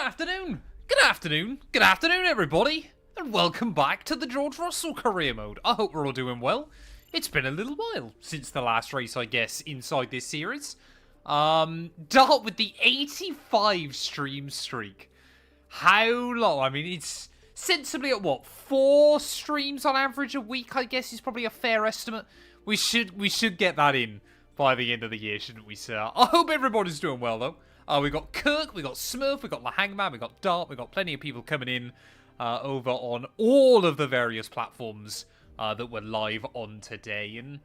afternoon. Good afternoon. Good afternoon, everybody. And welcome back to the George Russell career mode. I hope we're all doing well. It's been a little while since the last race, I guess, inside this series. Dart with the 85 stream streak. How long? I mean, it's sensibly at what? 4 streams on average a week, I guess, is probably a fair estimate. We should get that in by the end of the year, shouldn't we, sir? I hope everybody's doing well, though. We got Kirk, we got Smurf, we got the Hangman, we got Dart, we got plenty of people coming in over on all of the various platforms that we're live on today. And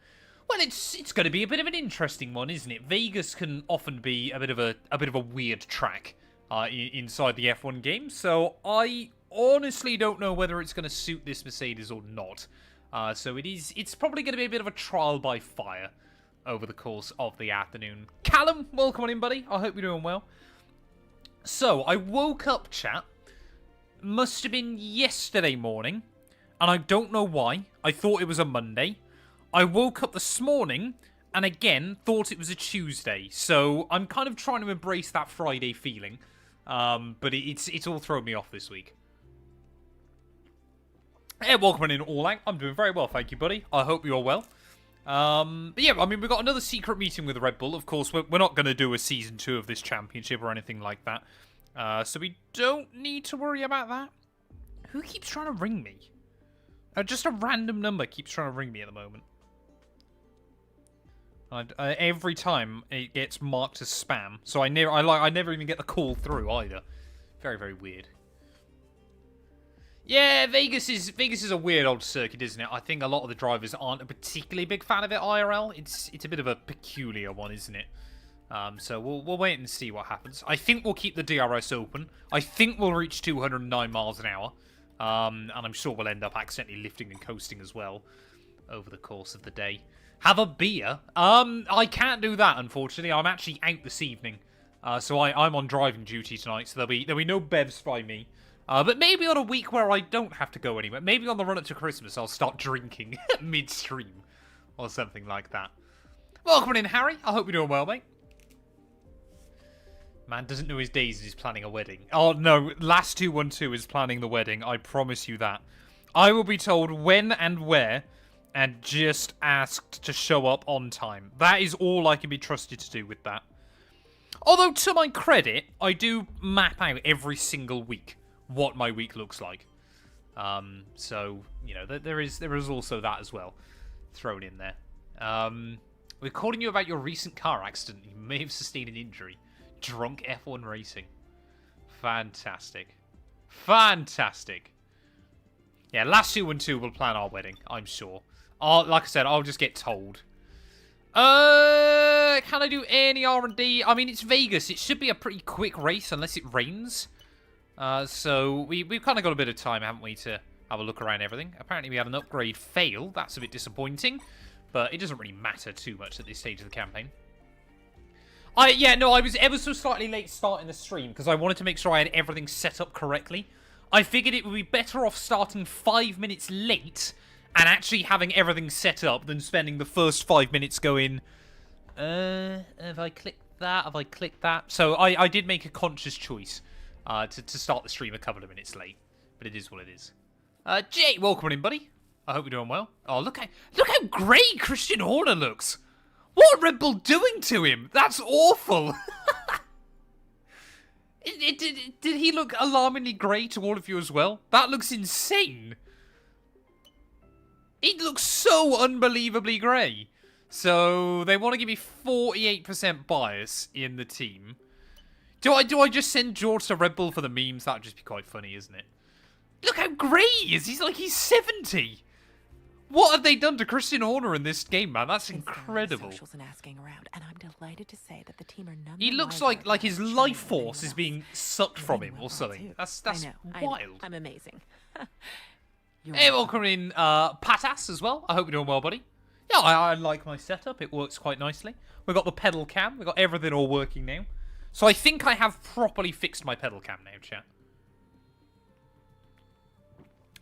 well, it's going to be a bit of an interesting one, isn't it? Vegas can often be a bit of a weird track inside the F1 game, so I honestly don't know whether it's going to suit this Mercedes or not. So it's probably going to be a bit of a trial by fire over the course of the afternoon. Callum, welcome on in, buddy. I hope you're doing well. So, I woke up, chat. Must have been yesterday morning. And I don't know why. I thought it was a Monday. I woke up this morning and again thought it was a Tuesday. So, I'm kind of trying to embrace that Friday feeling. But it's all thrown me off this week. Hey, welcome on in, Orlang. I'm doing very well, thank you, buddy. I hope you're well. But yeah, I mean, we've got another secret meeting with Red Bull. Of course, we're not going to do a Season 2 of this championship or anything like that. So we don't need to worry about that. Who keeps trying to ring me? Just a random number keeps trying to ring me at the moment. Every time it gets marked as spam. So I never even get the call through either. Very, very weird. Yeah, Vegas is a weird old circuit, isn't it? I think a lot of the drivers aren't a particularly big fan of it IRL. It's a bit of a peculiar one, isn't it? So we'll wait and see what happens. I think we'll keep the DRS open. I think we'll reach 209 miles an hour. And I'm sure we'll end up accidentally lifting and coasting as well over the course of the day. Have a beer? I can't do that, unfortunately. I'm actually out this evening. So I'm on driving duty tonight, so there'll be no bevs by me. But maybe on a week where I don't have to go anywhere. Maybe on the run up to Christmas, I'll start drinking midstream. Or something like that. Welcome in, Harry. I hope you're doing well, mate. Man doesn't know his days and he's planning a wedding. Oh, no. Matt212 is planning the wedding. I promise you that. I will be told when and where. And just asked to show up on time. That is all I can be trusted to do with that. Although, to my credit, I do map out every single week what my week looks like. So, you know, there is also that as well thrown in there. We're calling you about your recent car accident. You may have sustained an injury. Drunk F1 racing. Fantastic. Fantastic. Yeah, Matt212 will plan our wedding, I'm sure. Like I said, I'll just get told. Can I do any R&D? I mean, it's Vegas. It should be a pretty quick race unless it rains. So we've kind of got a bit of time, haven't we, to have a look around everything. Apparently we had an upgrade fail. That's a bit disappointing, but it doesn't really matter too much at this stage of the campaign. I was ever so slightly late starting the stream because I wanted to make sure I had everything set up correctly. I figured it would be better off starting 5 minutes late and actually having everything set up than spending the first 5 minutes going, have I clicked that? Have I clicked that? So I did make a conscious choice. To start the stream a couple of minutes late. But it is what it is. Jay, welcome in, buddy. I hope you're doing well. Oh, look how great Christian Horner looks. What are Red Bull doing to him? That's awful. Did he look alarmingly grey to all of you as well? That looks insane. He looks so unbelievably grey. So, they want to give me 48% bias in the team. Do I just send George to Red Bull for the memes? That would just be quite funny, isn't it? Look how grey he is. He's 70. What have they done to Christian Horner in this game, man? That's incredible. And asking around, and I'm delighted to say that the team are none he looks like his life force is being sucked from him or something. That's wild. I'm amazing. Hey, welcome in Patas as well. I hope you're doing well, buddy. Yeah, I like my setup. It works quite nicely. We've got the pedal cam. We've got everything all working now. So I think I have properly fixed my pedal cam now, chat.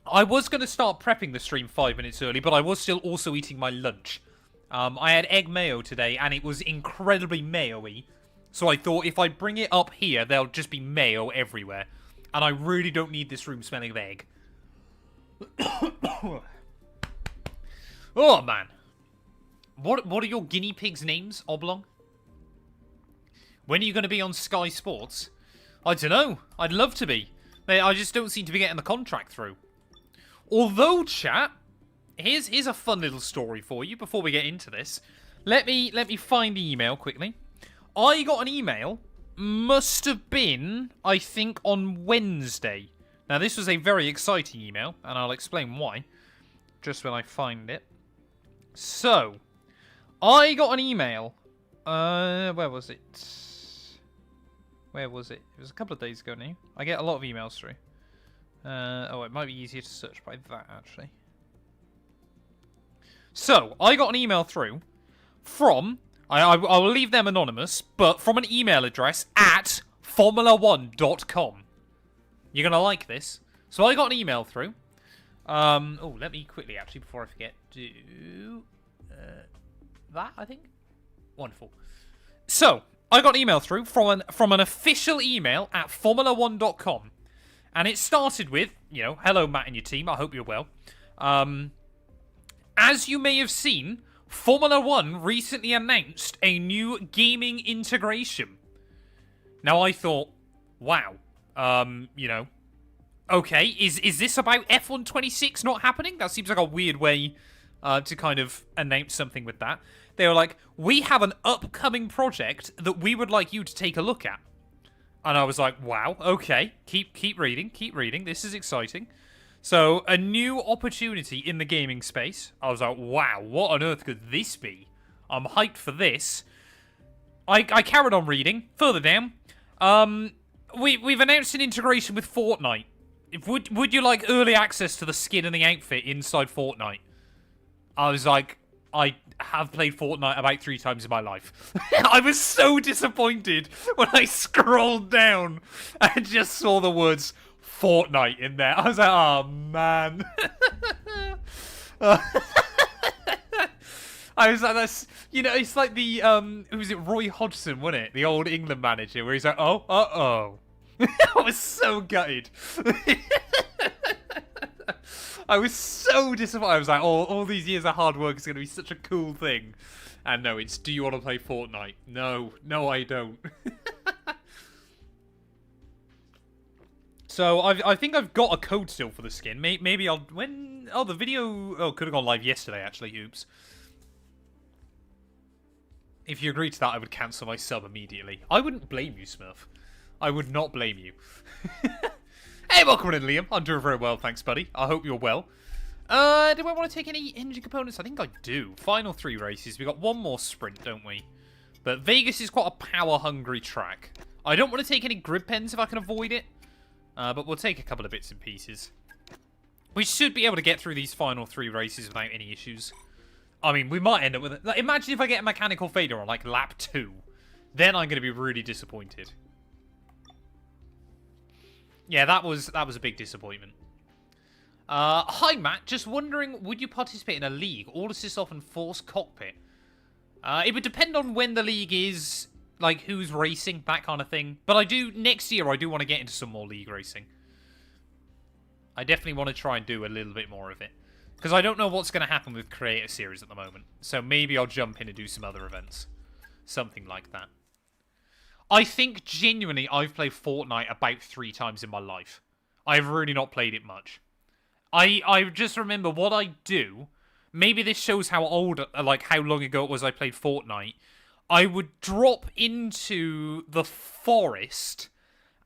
I was going to start prepping the stream 5 minutes early, but I was still also eating my lunch. I had egg mayo today, and it was incredibly mayo-y. So I thought if I bring it up here, there'll just be mayo everywhere. And I really don't need this room smelling of egg. Oh, man. What are your guinea pigs' names, Oblong? When are you going to be on Sky Sports? I don't know. I'd love to be. I just don't seem to be getting the contract through. Although, chat, here's a fun little story for you before we get into this. Let me find the email quickly. I got an email, must have been, I think, on Wednesday. Now, this was a very exciting email, and I'll explain why, just when I find it. So, I got an email. Where was it? Where was it? It was a couple of days ago now. I get a lot of emails through. Oh, it might be easier to search by that, actually. So, I got an email through from... I will leave them anonymous, but from an email address at formula1.com. You're going to like this. So I got an email through. Oh, let me quickly, actually, before I forget, do that, I think. Wonderful. So, I got an email through from an official email at formula1.com. And it started with, you know, hello, Matt and your team. I hope you're well. As you may have seen, Formula 1 recently announced a new gaming integration. Now, I thought, wow, you know, okay, is this about F1 26 not happening? That seems like a weird way to kind of announce something with that. They were like, we have an upcoming project that we would like you to take a look at. And I was like, wow, okay, keep reading, this is exciting. So, a new opportunity in the gaming space. I was like, wow, what on earth could this be? I'm hyped for this. I carried on reading. Further down, we've announced an integration with Fortnite. Would you like early access to the skin and the outfit inside Fortnite? I was like, I have played Fortnite about 3 times in my life. I was so disappointed when I scrolled down and just saw the words Fortnite in there. I was like, oh, man. I was like, that's, you know, it's like the, who was it, Roy Hodgson, wasn't it? The old England manager, where he's like, oh, uh-oh. I was so gutted. I was so disappointed. I was like, oh, all these years of hard work is going to be such a cool thing. And no, it's, do you want to play Fortnite? No, I don't. So, I think I've got a code still for the skin. Maybe I'll... When... Oh, the video... Oh, could have gone live yesterday, actually. Oops. If you agree to that, I would cancel my sub immediately. I wouldn't blame you, Smurf. I would not blame you. Hey, welcome in, Liam. I'm doing very well, thanks, buddy. I hope you're well. Do I want to take any engine components? I think I do. Final 3 races. We've got one more sprint, don't we? But Vegas is quite a power-hungry track. I don't want to take any grid pens if I can avoid it. But we'll take a couple of bits and pieces. We should be able to get through these final 3 races without any issues. I mean, we might end up with it. Like, imagine if I get a mechanical failure on, like, lap 2. Then I'm going to be really disappointed. Yeah, that was a big disappointment. Hi, Matt. Just wondering, would you participate in a league? All assist off and force cockpit? It would depend on when the league is... Like, who's racing, that kind of thing. But next year, I do want to get into some more league racing. I definitely want to try and do a little bit more of it. Because I don't know what's going to happen with Creator Series at the moment. So maybe I'll jump in and do some other events. Something like that. I think, genuinely, I've played Fortnite about 3 times in my life. I've really not played it much. I just remember what I do. Maybe this shows how old, like, how long ago it was I played Fortnite. I would drop into the forest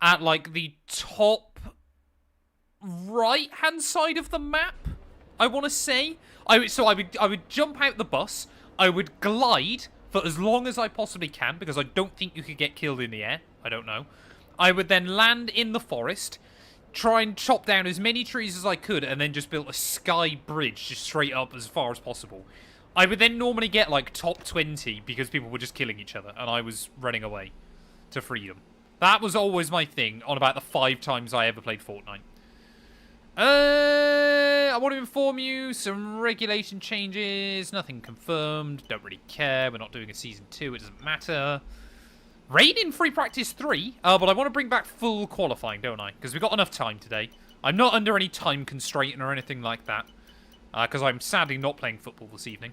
at, like, the top right-hand side of the map, I want to say. So I would jump out the bus, I would glide for as long as I possibly can, because I don't think you could get killed in the air. I don't know. I would then land in the forest, try and chop down as many trees as I could, and then just build a sky bridge just straight up as far as possible. I would then normally get, like, top 20 because people were just killing each other and I was running away to freedom. That was always my thing on about the 5 times I ever played Fortnite. I want to inform you, some regulation changes, nothing confirmed, don't really care, we're not doing a Season 2, it doesn't matter. Rain in free practice 3, but I want to bring back full qualifying, don't I? Because we've got enough time today. I'm not under any time constraint or anything like that. Because I'm sadly not playing football this evening.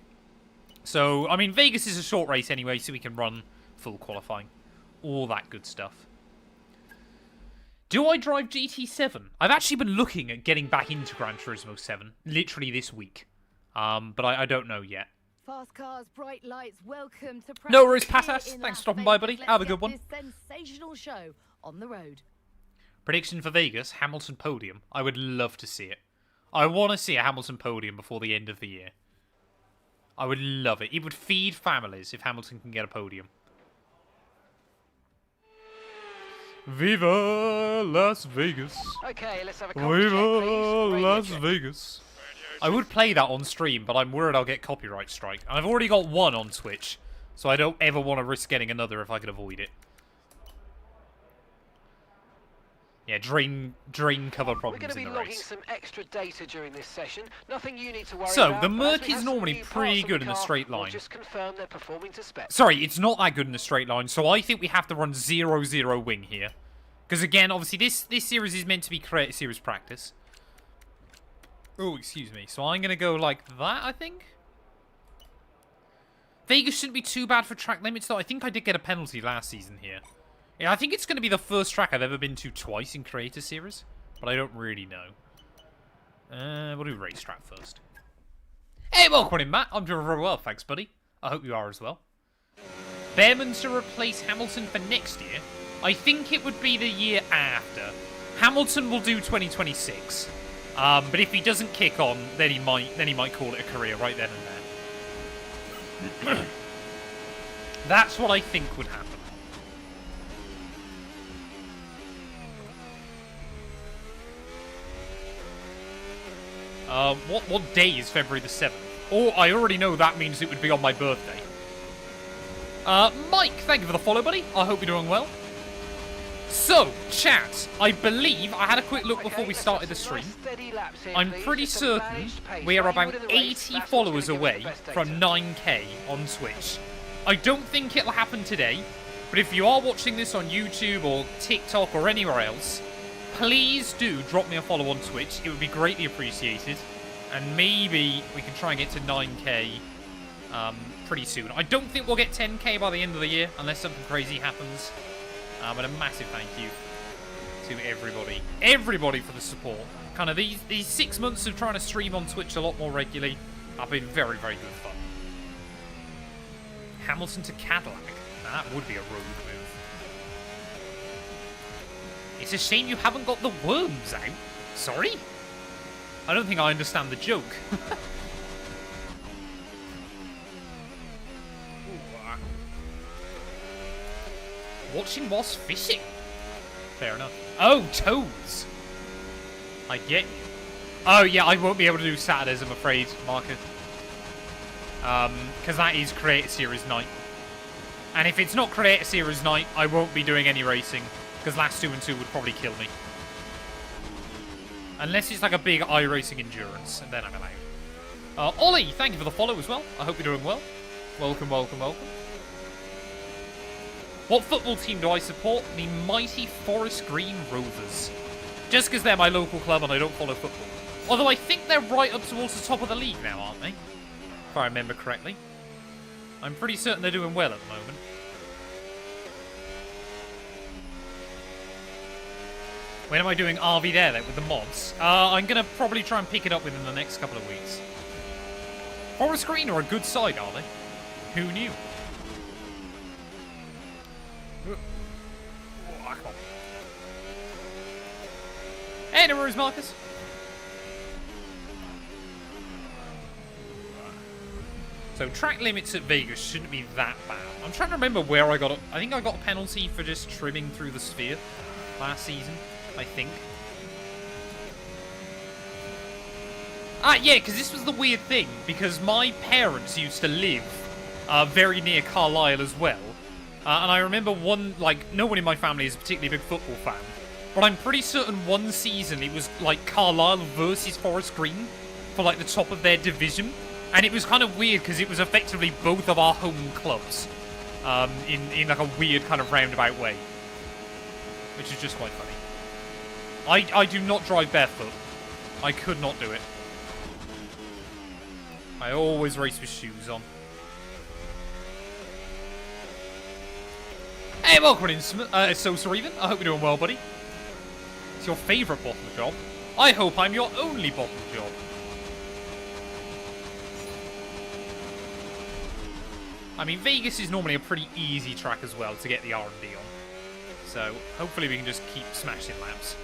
So, I mean, Vegas is a short race anyway, so we can run full qualifying. All that good stuff. Do I drive GT7? I've actually been looking at getting back into Gran Turismo 7, literally this week. But I don't know yet. Fast cars, bright lights, welcome to No worries, Patas. Thanks for stopping by, buddy. Have a good one. Sensational show on the road. Prediction for Vegas, Hamilton podium. I would love to see it. I want to see a Hamilton podium before the end of the year. I would love it. It would feed families if Hamilton can get a podium. Viva Las Vegas. Okay, let's have a Viva Las Vegas. I would play that on stream, but I'm worried I'll get copyright strike. I've already got one on Twitch, so I don't ever want to risk getting another if I can avoid it. Yeah, drain cover problems in the race. We're going to be logging some extra data during this session. Nothing you need to worry So, about. the Merc is normally pretty good in a straight line. We'll just confirm they're performing to spec. Sorry, it's not that good in a straight line, so I think we have to run 0-0 wing here. Because again, obviously, this series is meant to be Creator Series practice. Oh, excuse me. So I'm going to go like that, I think. Vegas shouldn't be too bad for track limits, though. I think I did get a penalty last season here. Yeah, I think it's going to be the first track I've ever been to twice in Creator Series. But I don't really know. We'll do racetrack first. Hey, welcome in, Matt. I'm doing very well, thanks, buddy. I hope you are as well. Behrman to replace Hamilton for next year. I think it would be the year after. Hamilton will do 2026. But if he doesn't kick on, then he might call it a career right then and there. That's what I think would happen. What day is February the 7th? Oh, I already know that means it would be on my birthday. Mike, thank you for the follow, buddy. I hope you're doing well. So, chat, I believe, I had a quick look before we started the stream. I'm pretty certain we are about 80 followers away from 9k on Twitch. I don't think it'll happen today, but if you are watching this on YouTube or TikTok or anywhere else, please do drop me a follow on Twitch. It would be greatly appreciated. And maybe we can try and get to 9k pretty soon. I don't think we'll get 10k by the end of the year, unless something crazy happens. But a massive thank you to everybody for the support. Kind of these 6 months of trying to stream on Twitch a lot more regularly have been very, very good fun. Hamilton to Cadillac. That would be a road move. It's a shame you haven't got the worms out. Sorry? I don't think I understand the joke. Watching whilst fishing. Fair enough. Oh, toads. I get you. Oh, yeah, I won't be able to do Saturdays, I'm afraid, Marcus. Because that is Creator Series night. And if it's not Creator Series night, I won't be doing any racing. Because last 2-2 would probably kill me. Unless it's like a big iRacing endurance, and then I'm allowed. Ollie, thank you for the follow as well. I hope you're doing well. Welcome, welcome, welcome. What football team do I support? The mighty Forest Green Rovers. Just because they're my local club and I don't follow football. Although I think they're right up towards the top of the league now, aren't they? If I remember correctly. I'm pretty certain they're doing well at the moment. When am I doing RV there then with the mods? I'm going to probably try and pick it up within the next couple of weeks. Forest Green are a good side, are they? Who knew? Hey, no worries, Marcus. So track limits at Vegas shouldn't be that bad. I'm trying to remember where I got it. I think I got a penalty for just trimming through the sphere last season, I think. Yeah, because this was the weird thing, because my parents used to live very near Carlisle as well. And I remember no one in my family is a particularly big football fan. But I'm pretty certain one season it was like Carlisle versus Forest Green for like the top of their division. And it was kind of weird because it was effectively both of our home clubs. in like a weird kind of roundabout way, which is just quite funny. I do not drive barefoot. I could not do it. I always race with shoes on. Hey, welcome in, Sosa Even. I hope you're doing well, buddy. It's your favourite bottle job. I hope I'm your only bottle job. I mean, Vegas is normally a pretty easy track as well to get the R&D on. So, hopefully we can just keep smashing laps.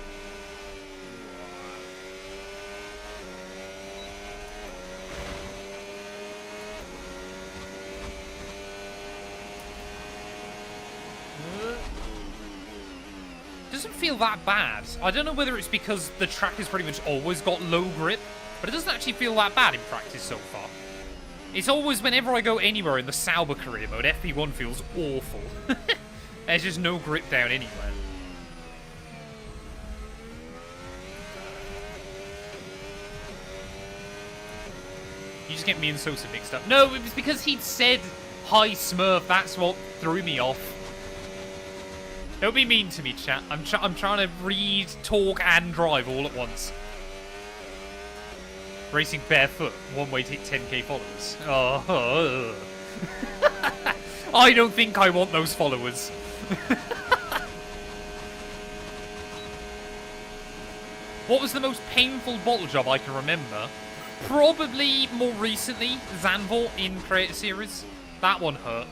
Doesn't feel that bad. I don't know whether it's because the track has pretty much always got low grip, but it doesn't actually feel that bad in practice so far. It's always whenever I go anywhere in the Sauber career mode, FP1 feels awful. There's just no grip down anywhere. You just get me and Sosa mixed up. No, it was because he'd said, "Hi, Smurf," that's what threw me off. Don't be mean to me, chat. I'm trying to read, talk, and drive all at once. Racing barefoot, one way to hit 10k followers. Oh. I don't think I want those followers. What was the most painful bottle job I can remember? Probably more recently, Zandvoort in Creator Series. That one hurt.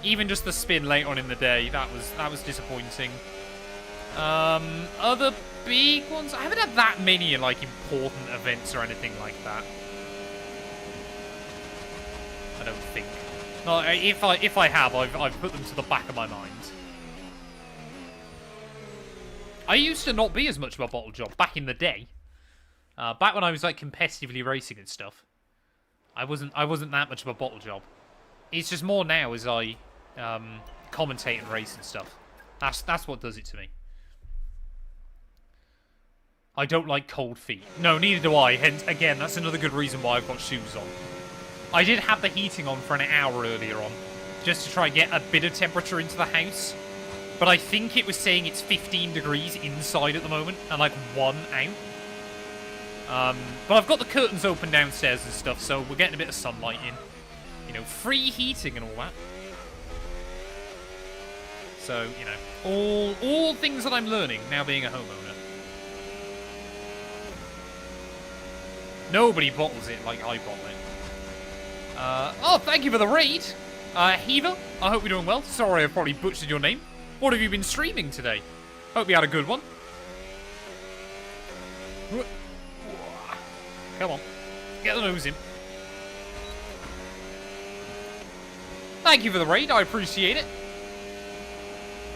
Even just the spin late on in the day, that was disappointing. Other big ones? I haven't had that many in like important events or anything like that. I don't think. No, if I have, I've put them to the back of my mind. I used to not be as much of a bottle job back in the day. Back when I was like competitively racing and stuff. I wasn't that much of a bottle job. It's just more now as I commentate and race and stuff. That's what does it to me. I don't like cold feet. No, neither do I. Hence, again, that's another good reason why I've got shoes on. I did have the heating on for an hour earlier on, just to try and get a bit of temperature into the house. But I think it was saying it's 15 degrees inside at the moment, and like 1 out. But I've got the curtains open downstairs and stuff, so we're getting a bit of sunlight in. You know, free heating and all that. So, you know, all things that I'm learning now being a homeowner. Nobody bottles it like I bottle it. Oh, thank you for the raid. Heaver, I hope you're doing well. Sorry, I've probably butchered your name. What have you been streaming today? Hope you had a good one. Come on. Get the nose in. Thank you for the raid, I appreciate it.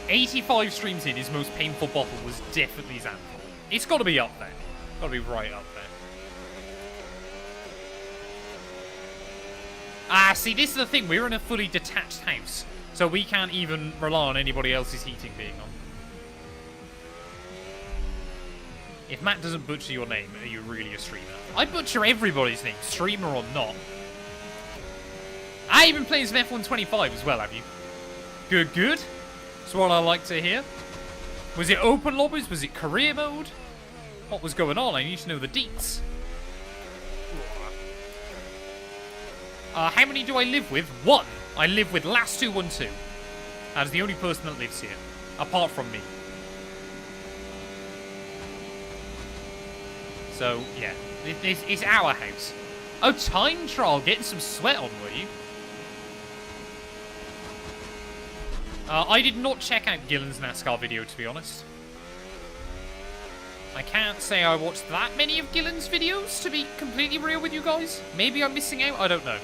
85 streams in, his most painful bottle was definitely Xanthal. It's got to be up there. Got to be right up there. Ah, see, this is the thing. We're in a fully detached house, so we can't even rely on anybody else's heating being on. If Matt doesn't butcher your name, are you really a streamer? I butcher everybody's name, streamer or not. Ah, you've been playing some F1 25 as well, have you? Good, good. That's what I like to hear. Was it open lobbies? Was it career mode? What was going on? I need to know the deets. How many do I live with? 1. I live with Matt212. That is the only person that lives here, apart from me. So, yeah. This is our house. Oh, time trial. Getting some sweat on, were you? I did not check out Gillen's NASCAR video, to be honest. I can't say I watched that many of Gillen's videos, to be completely real with you guys. Maybe I'm missing out, I don't know.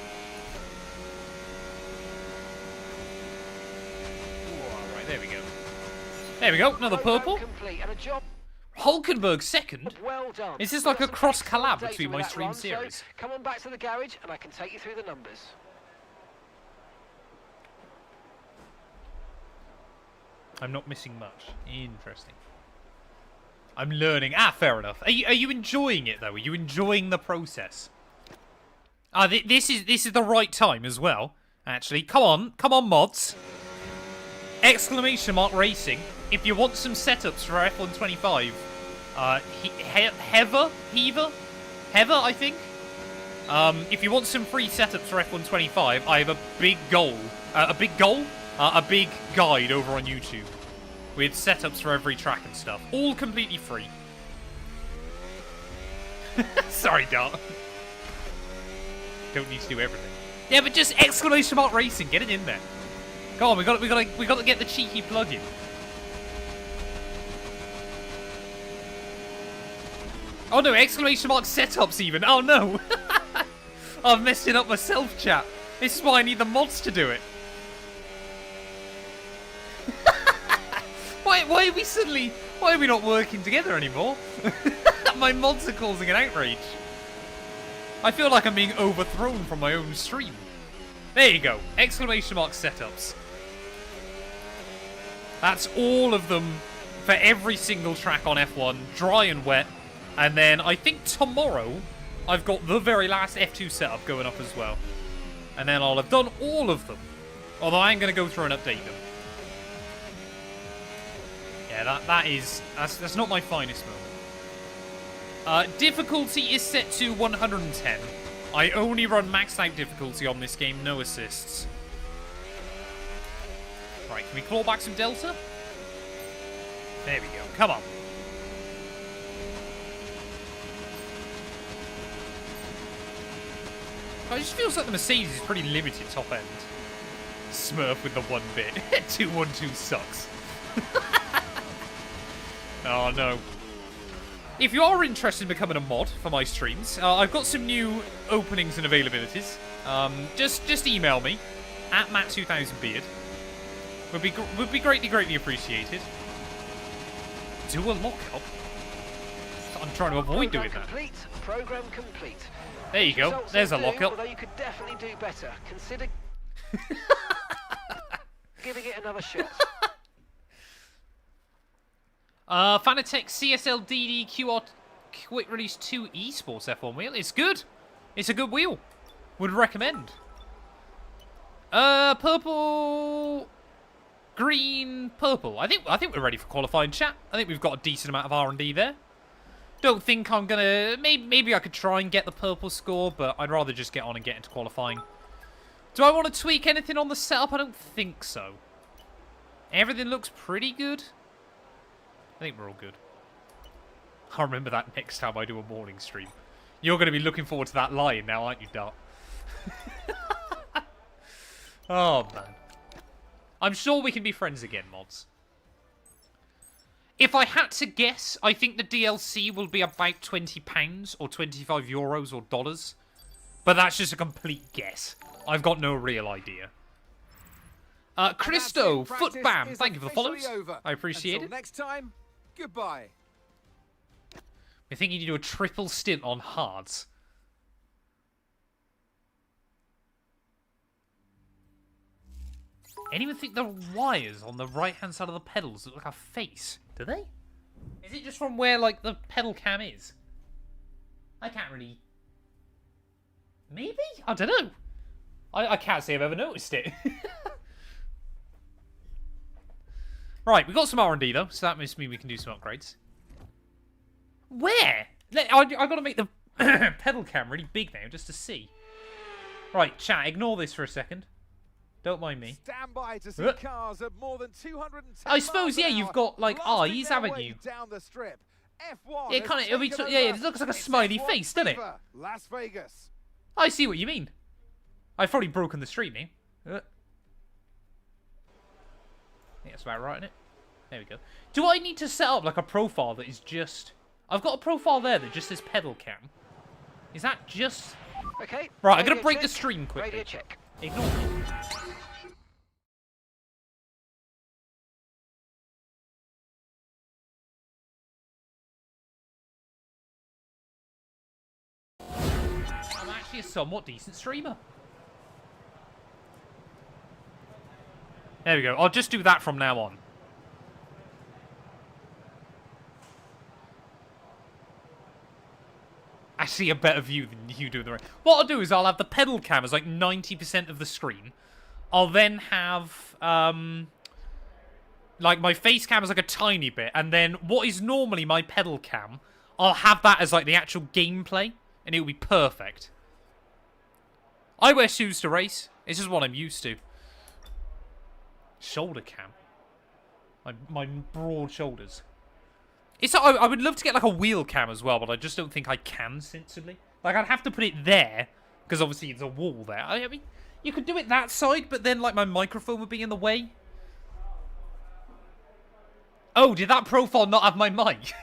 Alright, there we go. There we go, another purple. Hulkenberg second? Well done. Is this like a cross collab between my stream series? So come on back to the garage and I can take you through the numbers. I'm not missing much. Interesting. I'm learning. Ah, fair enough. Are you enjoying it though? Are you enjoying the process? This is the right time as well. Actually, come on, mods. Exclamation mark racing. If you want some setups for F1 25, Heather, I think. If you want some free setups for F1 25, I have a big guide over on YouTube with setups for every track and stuff, all completely free. Sorry, Dart. Don't need to do everything. Yeah, but just exclamation mark racing, get it in there. Come on, we got to get the cheeky plug-in. Oh no, exclamation mark setups even. Oh no. I've messed it up myself, chat. This is why I need the mods to do it. Why are we not working together anymore? My mods are causing an outrage. I feel like I'm being overthrown from my own stream. There you go. Exclamation mark setups. That's all of them for every single track on F1, dry and wet. And then I think tomorrow I've got the very last F2 setup going up as well. And then I'll have done all of them. Although I am going to go through and update them. Yeah, that's not my finest moment. Difficulty is set to 110. I only run maxed out difficulty on this game, no assists. Right, can we claw back some Delta? There we go, come on. It just feels like the Mercedes is pretty limited top end. Smurf with the 1 bit. 212 sucks. Oh no. If you are interested in becoming a mod for my streams, I've got some new openings and availabilities. Just email me at Matt212 would be greatly appreciated. Do a lockup. I'm trying to avoid doing that. Program complete. There you go. There's a lockup. Although you could definitely do better. Consider giving it another shot. Fanatec CSL DD QR Quick Release 2 Esports F1 wheel. It's good. It's a good wheel. Would recommend. Purple, green, purple. I think we're ready for qualifying, chat. I think we've got a decent amount of R&D there. Don't think I'm gonna. Maybe I could try and get the purple score, but I'd rather just get on and get into qualifying. Do I want to tweak anything on the setup? I don't think so. Everything looks pretty good. I think we're all good. I'll remember that next time I do a morning stream. You're going to be looking forward to that line now, aren't you, Dart? Oh, man. I'm sure we can be friends again, mods. If I had to guess, I think the DLC will be about £20 or €25 or dollars. But that's just a complete guess. I've got no real idea. Christo, Footbam, thank you for the follows. I appreciate it. Next time, goodbye. I think you need to do a triple stint on hards. Anyone think the wires on the right-hand side of the pedals look like a face? Do they? Is it just from where, like, the pedal cam is? I can't really... Maybe? I don't know. I can't say I've ever noticed it. Right, we got some R&D, though, so that must mean we can do some upgrades. Where? I got to make the pedal cam really big now, just to see. Right, chat, ignore this for a second. Don't mind me. Stand by to see cars at more than 210 I suppose, yeah, you've got, like, eyes, haven't you? Down the strip. F1 Yeah, kind of. Yeah, it looks like a smiley face, doesn't it? Las Vegas. I see what you mean. I've probably broken the stream here. Yeah, that's about right, isn't it? There we go. Do I need to set up, like, a profile that is just... I've got a profile there that just says pedal cam. Is that just... Okay. Right, I'm going to break the stream quickly. Radio check. Ignore me. I'm actually a somewhat decent streamer. There we go. I'll just do that from now on. Actually, a better view than you do in the rain. What I'll do is I'll have the pedal cam as like 90% of the screen. I'll then have, like, my face cam is like a tiny bit, and then what is normally my pedal cam, I'll have that as, like, the actual gameplay, and it'll be perfect. I wear shoes to race. It's just what I'm used to. Shoulder cam. My broad shoulders. It's. I would love to get, like, a wheel cam as well, but I just don't think I can sensibly. Like, I'd have to put it there, because obviously it's a wall there. I mean, you could do it that side, but then, like, my microphone would be in the way. Oh, did that profile not have my mic?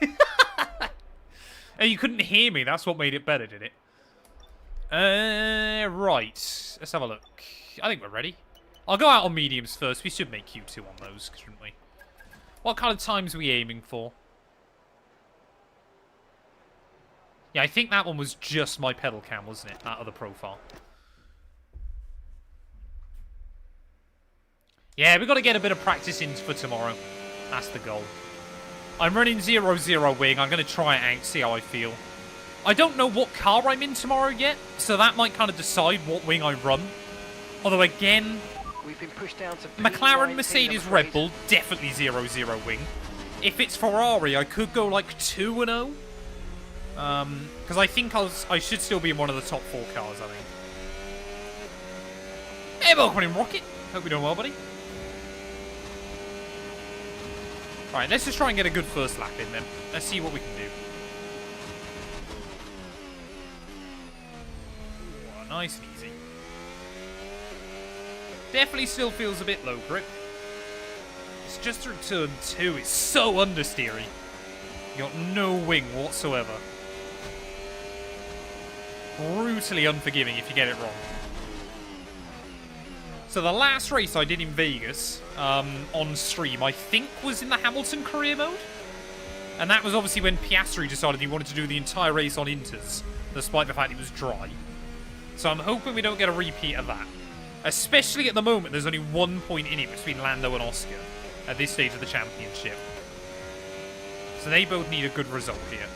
And you couldn't hear me. That's what made it better, did it? Right. Let's have a look. I think we're ready. I'll go out on mediums first. We should make Q2 on those, shouldn't we? What kind of times are we aiming for? Yeah, I think that one was just my pedal cam, wasn't it? That other profile. Yeah, we've got to get a bit of practice in for tomorrow. That's the goal. I'm running 0-0 wing. I'm going to try it out, see how I feel. I don't know what car I'm in tomorrow yet, so that might kind of decide what wing I run. Although, again, We've been pushed down to McLaren, P19, Mercedes, I'm Red afraid. Bull, definitely 0-0 wing. If it's Ferrari, I could go like 2-0. Because I think I should still be in one of the top 4 cars, I think. Hey, welcome in, Rocket. Hope you're doing well, buddy. Alright, let's just try and get a good first lap in then. Let's see what we can do. Ooh, nice and easy. Definitely still feels a bit low grip. It's just through turn 2. It's so understeery. You got no wing whatsoever. Brutally unforgiving if you get it wrong. So the last race I did in Vegas on stream, I think was in the Hamilton career mode. And that was obviously when Piastri decided he wanted to do the entire race on inters, despite the fact it was dry. So I'm hoping we don't get a repeat of that. Especially at the moment, there's only 1 point in it between Lando and Oscar at this stage of the championship. So they both need a good result here.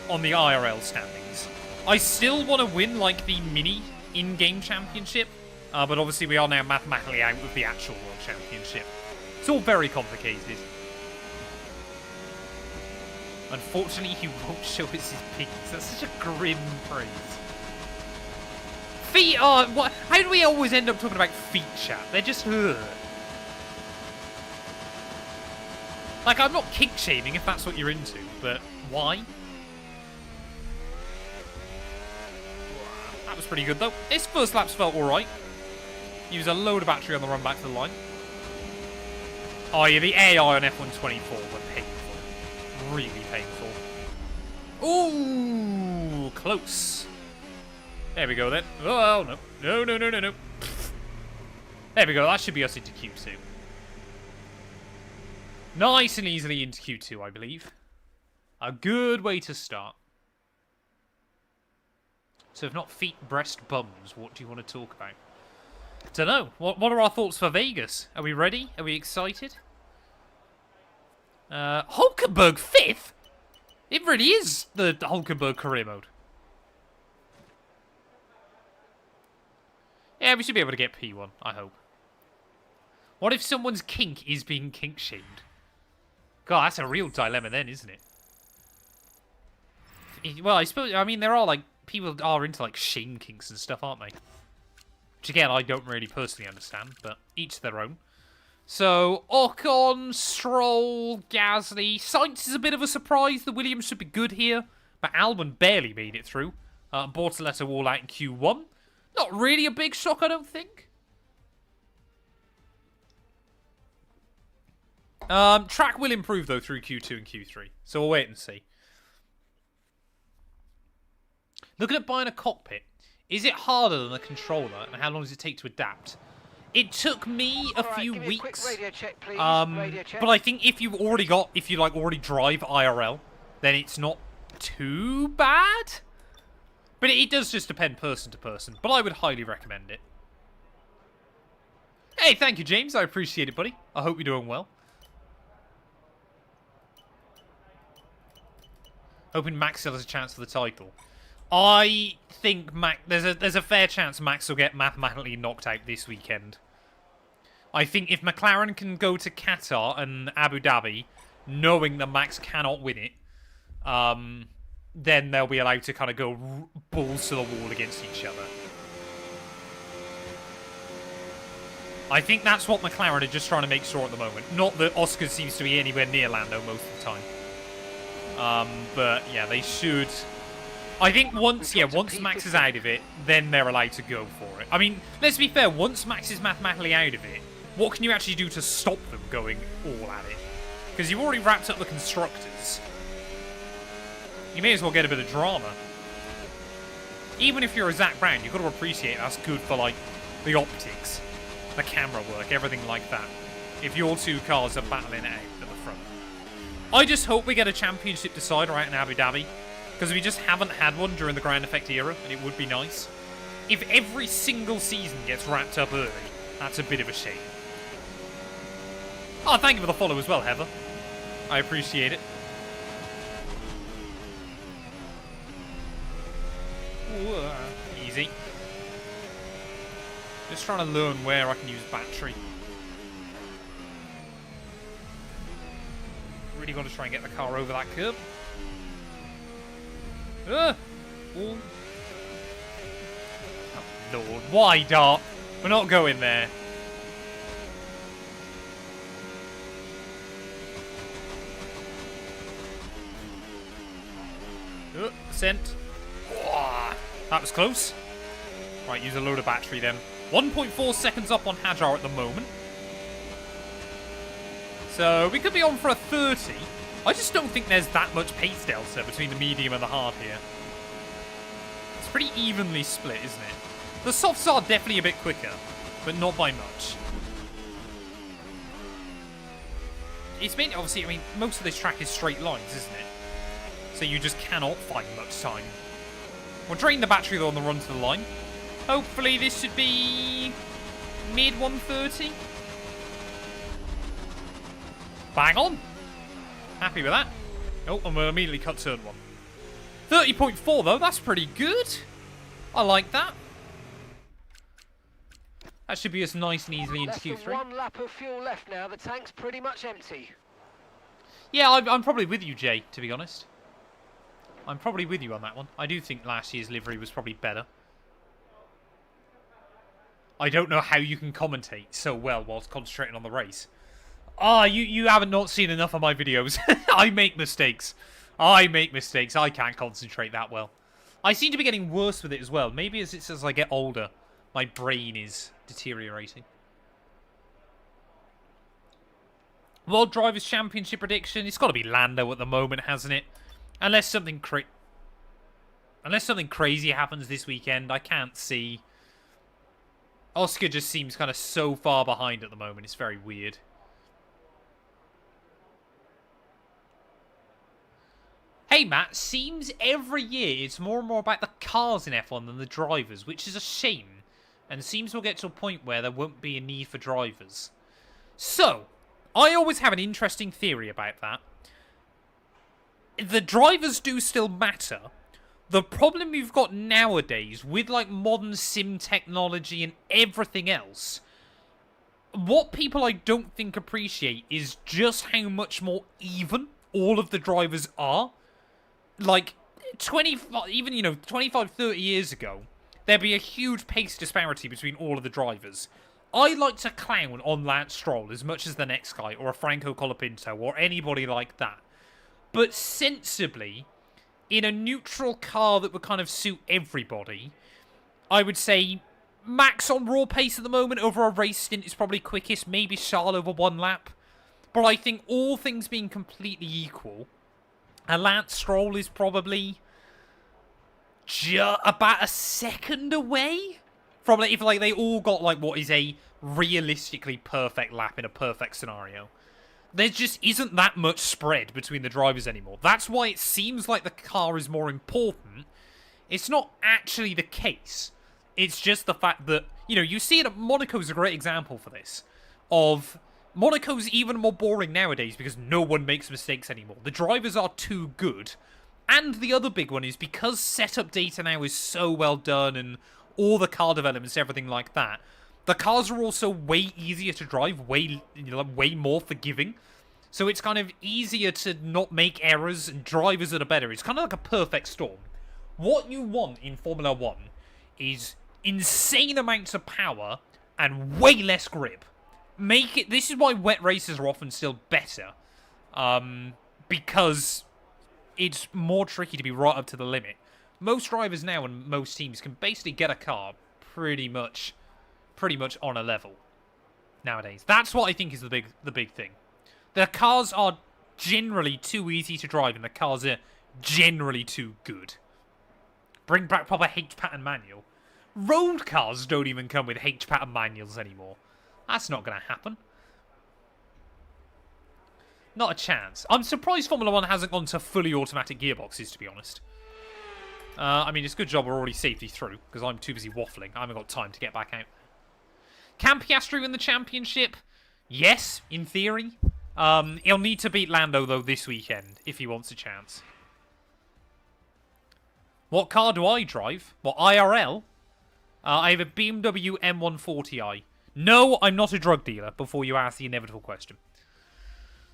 On the IRL standings. I still want to win, like, the mini in-game championship. But obviously we are now mathematically out of the actual World Championship. It's all very complicated. Unfortunately, he won't show us his piggies. That's such a grim phrase. Feet are... What? How do we always end up talking about feet, chat? They're just... Ugh. Like, I'm not kink-shaming if that's what you're into, but why? That was pretty good, though. His first laps felt alright. Use a load of battery on the run back to the line. Oh, yeah, the AI on F124 were painful. Really painful. Ooh, close. There we go, then. Oh, no. No, no, no, no, no. There we go. That should be us into Q2. Nice and easily into Q2, I believe. A good way to start. So if not feet, breast, bums, what do you want to talk about? Dunno. What are our thoughts for Vegas? Are we ready? Are we excited? Hulkenberg 5th? It really is the Hulkenberg career mode. Yeah, we should be able to get P1, I hope. What if someone's kink is being kink-shamed? God, that's a real dilemma then, isn't it? Well, I suppose, I mean, there are, like, people are into, like, shame kinks and stuff, aren't they? Which, again, I don't really personally understand, but each their own. So, Ocon, Stroll, Gasly. Sainz is a bit of a surprise. The Williams should be good here, but Albon barely made it through. Bortoleto all out in Q1. Not really a big shock, I don't think. Track will improve, though, through Q2 and Q3. So we'll wait and see. Looking at buying a cockpit. Is it harder than the controller, and how long does it take to adapt? It took me a few give me a quick weeks. radio check, please. Radio check. But I think if you've already got, if you like already drive IRL, then it's not too bad. But it does just depend person to person. But I would highly recommend it. Hey, thank you, James. I appreciate it, buddy. I hope you're doing well. Hoping Max still has a chance for the title. I think there's a fair chance Max will get mathematically knocked out this weekend. I think if McLaren can go to Qatar and Abu Dhabi, knowing that Max cannot win it, then they'll be allowed to kind of go balls to the wall against each other. I think that's what McLaren are just trying to make sure at the moment. Not that Oscar seems to be anywhere near Lando most of the time. But yeah, they should. I think once Max is out of it, then they're allowed to go for it. I mean, let's be fair. Once Max is mathematically out of it, what can you actually do to stop them going all at it? Because you've already wrapped up the constructors. You may as well get a bit of drama. Even if you're a Zach Brown, you've got to appreciate that's good for, like, the optics, the camera work, everything like that. If your two cars are battling it out at the front. I just hope we get a championship decider out in Abu Dhabi, because we just haven't had one during the Ground Effect era, and it would be nice. If every single season gets wrapped up early, that's a bit of a shame. Oh, thank you for the follow as well, Heather. I appreciate it. Ooh, easy. Just trying to learn where I can use battery. Really got to try and get the car over that curb. Ooh. Oh, Lord. Why, Dart? We're not going there. Sent. Oh, that was close. Right, use a load of battery then. 1.4 seconds up on Hajar at the moment. So we could be on for a 30. I just don't think there's that much pace delta between the medium and the hard here. It's pretty evenly split, isn't it? The softs are definitely a bit quicker, but not by much. It's mainly, obviously, I mean, most of this track is straight lines, isn't it? So you just cannot find much time. We'll drain the battery though on the run to the line. Hopefully this should be mid 130. Bang on. Happy with that. Oh, and we'll immediately cut turn one. 30.4 though, that's pretty good. I like that. That should be us nice and easily into Less than Q3. one lap of fuel left now. The tank's pretty much empty. Yeah, I'm probably with you, Jay, to be honest. I'm probably with you on that one. I do think last year's livery was probably better. I don't know how you can commentate so well whilst concentrating on the race. Ah, you haven't not seen enough of my videos. I make mistakes. I can't concentrate that well. I seem to be getting worse with it as well. Maybe it's as I get older, my brain is deteriorating. World Drivers' Championship prediction. It's got to be Lando at the moment, hasn't it? Unless something crazy happens this weekend, I can't see. Oscar just seems kind of so far behind at the moment. It's very weird. Hey, Matt, seems every year it's more and more about the cars in F1 than the drivers, which is a shame. And seems we'll get to a point where there won't be a need for drivers. So, I always have an interesting theory about that. The drivers do still matter. The problem you've got nowadays with like modern sim technology and everything else, what people I don't think appreciate is just how much more even all of the drivers are. Like 25, 30 years ago, there'd be a huge pace disparity between all of the drivers. I like to clown on Lance Stroll as much as the next guy, or a Franco Colapinto, or anybody like that. But sensibly, in a neutral car that would kind of suit everybody, I would say Max on raw pace at the moment over a race stint is probably quickest, maybe Charles over one lap. But I think all things being completely equal, a Lance Stroll is probably about a second away from, like, if like they all got like what is a realistically perfect lap in a perfect scenario. There just isn't that much spread between the drivers anymore. That's why it seems like the car is more important. It's not actually the case. It's just the fact that, you know, you see it at Monaco's a great example for this. Of Monaco's even more boring nowadays because no one makes mistakes anymore. The drivers are too good. And the other big one is because setup data now is so well done and all the car developments, everything like that, the cars are also way easier to drive, way more forgiving. So it's kind of easier to not make errors and drivers that are better. It's kind of like a perfect storm. What you want in Formula 1 is insane amounts of power and way less grip. This is why wet races are often still better. Because it's more tricky to be right up to the limit. Most drivers now and most teams can basically get a car pretty much on a level nowadays. That's what I think is the big thing. The cars are generally too easy to drive and the cars are generally too good. Bring back proper H-pattern manual. Road cars don't even come with H-pattern manuals anymore. That's not going to happen. Not a chance. I'm surprised Formula 1 hasn't gone to fully automatic gearboxes, to be honest. I mean, it's a good job we're already safely through, because I'm too busy waffling. I haven't got time to get back out. Can Piastri win the championship? Yes, in theory. He'll need to beat Lando, though, this weekend, if he wants a chance. What car do I drive? What, IRL? I have a BMW M140i. No, I'm not a drug dealer, before you ask the inevitable question.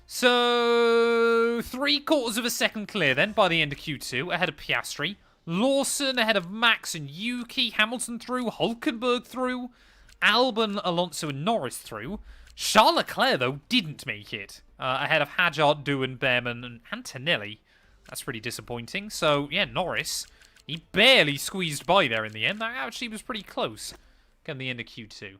So, 3/4 of a second clear then by the end of Q2, ahead of Piastri. Lawson ahead of Max and Yuki. Hamilton through. Hulkenberg through. Albon, Alonso and Norris through. Charles Leclerc, though, didn't make it. Ahead of Hadjar, Doohan, Behrman and Antonelli. That's pretty disappointing. So, yeah, Norris, he barely squeezed by there in the end. That actually was pretty close. Come the end of Q2.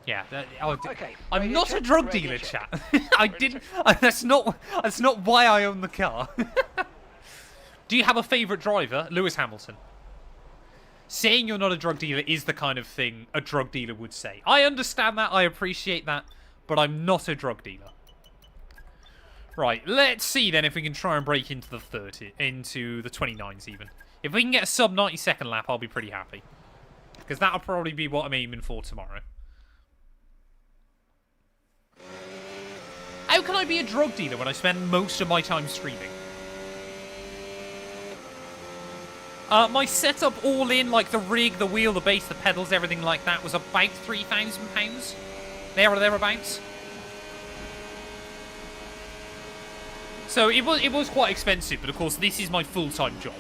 Yeah, Okay, I'm not a drug dealer, chat. I didn't. That's not why I own the car. Do you have a favourite driver? Lewis Hamilton. Saying you're not a drug dealer is the kind of thing a drug dealer would say. I understand that. I appreciate that, but I'm not a drug dealer. Right, let's see then if we can try and break into the 29s even. If we can get a sub 90-second lap, I'll be pretty happy, because that'll probably be what I'm aiming for tomorrow. How can I be a drug dealer when I spend most of my time streaming? My setup all in, like the rig, the wheel, the base, the pedals, everything like that, was about £3,000. There or thereabouts. So it was quite expensive, but of course this is my full-time job.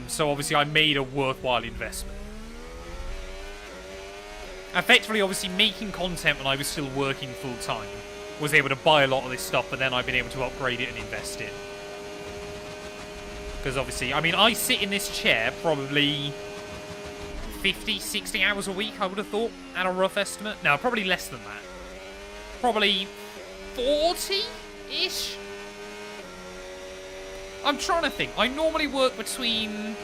So obviously I made a worthwhile investment. Effectively, obviously, making content when I was still working full-time, was able to buy a lot of this stuff, but then I've been able to upgrade it and invest it. Because obviously, I mean, I sit in this chair probably 50, 60 hours a week, I would have thought, at a rough estimate. No, probably less than that. Probably 40-ish? I'm trying to think. I normally work between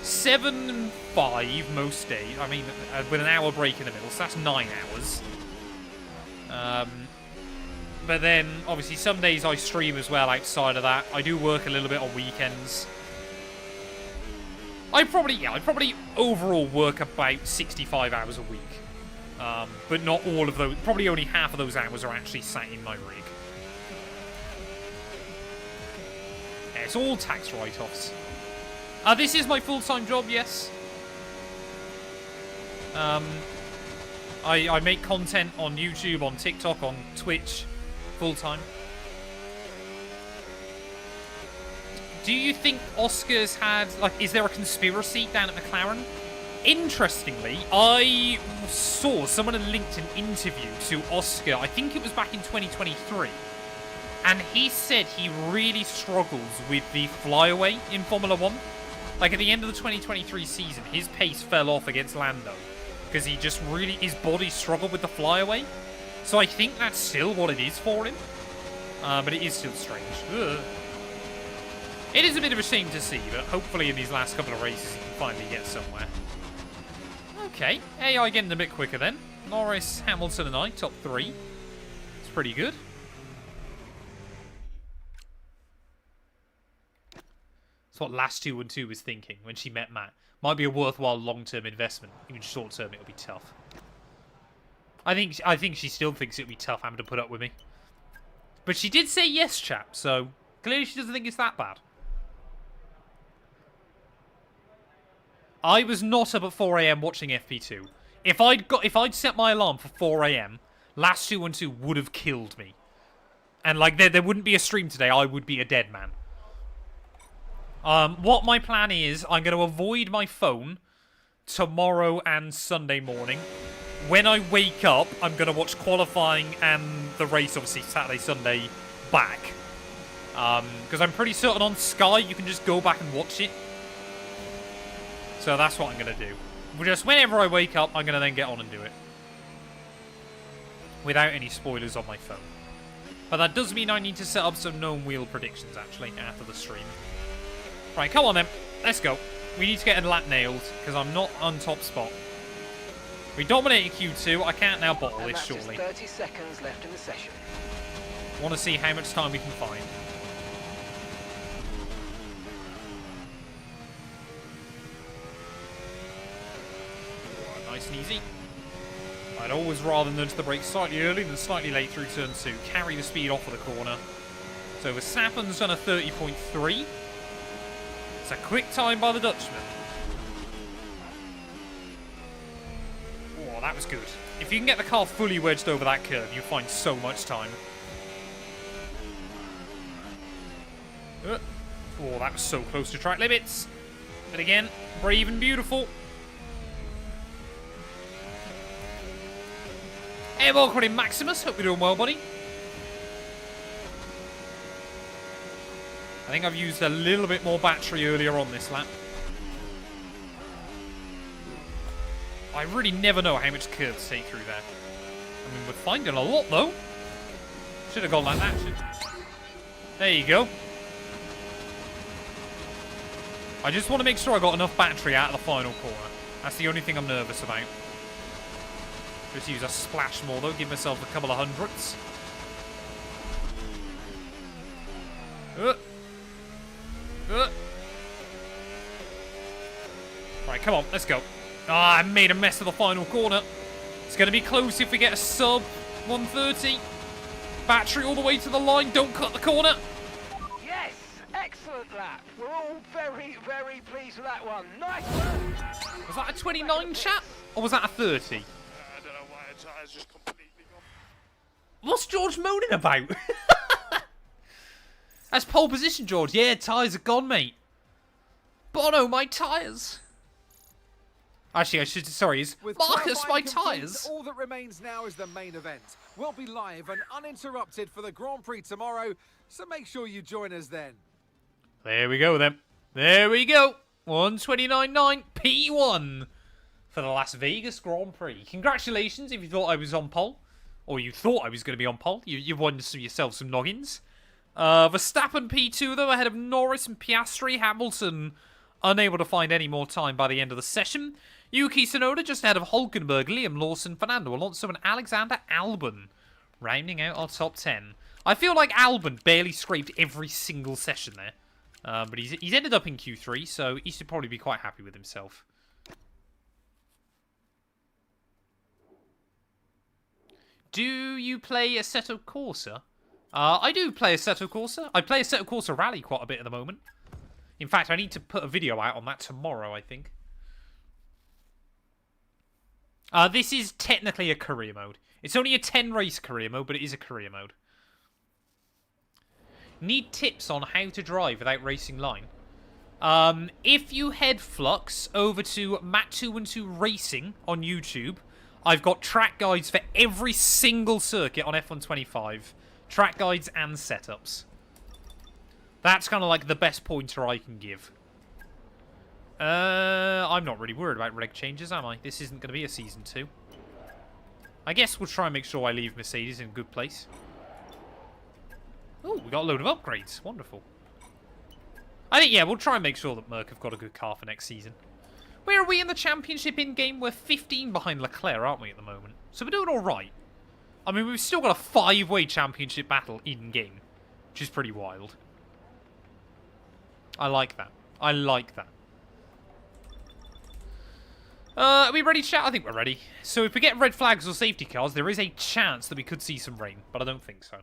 7 and 5 most days. I mean, with an hour break in the middle, so that's 9 hours. But then, obviously, some days I stream as well outside of that. I do work a little bit on weekends. I probably overall work about 65 hours a week. But not all of those. Probably only half of those hours are actually sat in my rig. Yeah, it's all tax write-offs. This is my full-time job, yes. I make content on YouTube, on TikTok, on Twitch, full-time. Do you think Oscar's had, like, is there a conspiracy down at McLaren? Interestingly, I saw someone had linked an interview to Oscar, I think it was back in 2023, and he said he really struggles with the flyaway in Formula 1. Like, at the end of the 2023 season, his pace fell off against Lando, because he just really, his body struggled with the flyaway. So I think that's still what it is for him. But it is still strange. Ugh. It is a bit of a shame to see, but hopefully in these last couple of races he can finally get somewhere. Okay, AI getting a bit quicker then. Norris, Hamilton and I, top 3. It's pretty good. That's what Matt212 was thinking when she met Matt. Might be a worthwhile long-term investment. Even short-term, it'll be tough. I think she still thinks it'll be tough having to put up with me. But she did say yes, chap, so clearly she doesn't think it's that bad. I was not up at 4 AM watching FP2. If I'd set my alarm for 4 AM, last 212 would have killed me. And like there wouldn't be a stream today, I would be a dead man. What my plan is, I'm going to avoid my phone tomorrow and Sunday morning. When I wake up, I'm going to watch qualifying and the race, obviously, Saturday, Sunday, back. Because I'm pretty certain on Sky, you can just go back and watch it. So that's what I'm going to do. Just whenever I wake up, I'm going to then get on and do it. Without any spoilers on my phone. But that does mean I need to set up some known wheel predictions, actually, after the stream. Right, come on then. Let's go. We need to get a lap nailed, because I'm not on top spot. We dominated Q2. I can't now bottle this, surely. 30 seconds left in the session. Want to see how much time we can find. Right, nice and easy. I'd always rather nudge the brakes slightly early than slightly late through turn 2. Carry the speed off of the corner. So Verstappen's done a 30.3. It's a quick time by the Dutchman. Oh, that was good. If you can get the car fully wedged over that curve, you'll find so much time. Oh, that was so close to track limits. But again, brave and beautiful. Hey, welcome in Maximus. Hope you're doing well, buddy. I think I've used a little bit more battery earlier on this lap. I really never know how much curve to take through there. I mean, we're finding a lot, though. Should have gone like that. There you go. I just want to make sure I got enough battery out of the final corner. That's the only thing I'm nervous about. Just use a splash more, though. Give myself a couple of hundredths. Right, come on. Let's go. Ah, I made a mess of the final corner. It's going to be close if we get a sub 130. Battery all the way to the line. Don't cut the corner. Yes! Excellent lap. We're all very, very pleased with that one. Nice! Was that a 29, chat? Or was that a 30? I don't know why the tyres just completely gone. What's George moaning about? That's pole position, George. Yeah, tyres are gone, mate. Bono, my tyres. Actually, I should... Sorry, is With Marcus, my qualifying complete, tyres. all that remains now is the main event. We'll be live and uninterrupted for the Grand Prix tomorrow, so make sure you join us then. There we go, then. There we go. 129.9 P1 for the Las Vegas Grand Prix. Congratulations if you thought I was on pole. Or you thought I was going to be on pole. You won yourself some noggins. Verstappen P2, though, ahead of Norris and Piastri. Hamilton unable to find any more time by the end of the session. Yuki Tsunoda just ahead of Hulkenberg, Liam Lawson, Fernando Alonso, and Alexander Albon, rounding out our top 10. I feel like Albon barely scraped every single session there. But he's ended up in Q3, so he should probably be quite happy with himself. Do you play Assetto Corsa? I do play Assetto Corsa. I play Assetto Corsa Rally quite a bit at the moment. In fact, I need to put a video out on that tomorrow, I think. This is technically a career mode. It's only a 10-race career mode, but it is a career mode. Need tips on how to drive without racing line. If you head Flux over to Matt212 Racing on YouTube, I've got track guides for every single circuit on F125. Track guides and setups. That's kind of like the best pointer I can give. I'm not really worried about reg changes, am I? This isn't going to be a Season 2. I guess we'll try and make sure I leave Mercedes in a good place. Oh, we got a load of upgrades. Wonderful. I think, yeah, we'll try and make sure that Merc have got a good car for next season. Where are we in the championship in-game? We're 15 behind Leclerc, aren't we, at the moment? So we're doing all right. I mean, we've still got a 5-way championship battle in-game, which is pretty wild. I like that. I like that. Are we ready, chat? I think we're ready. So if we get red flags or safety cars, there is a chance that we could see some rain, but I don't think so.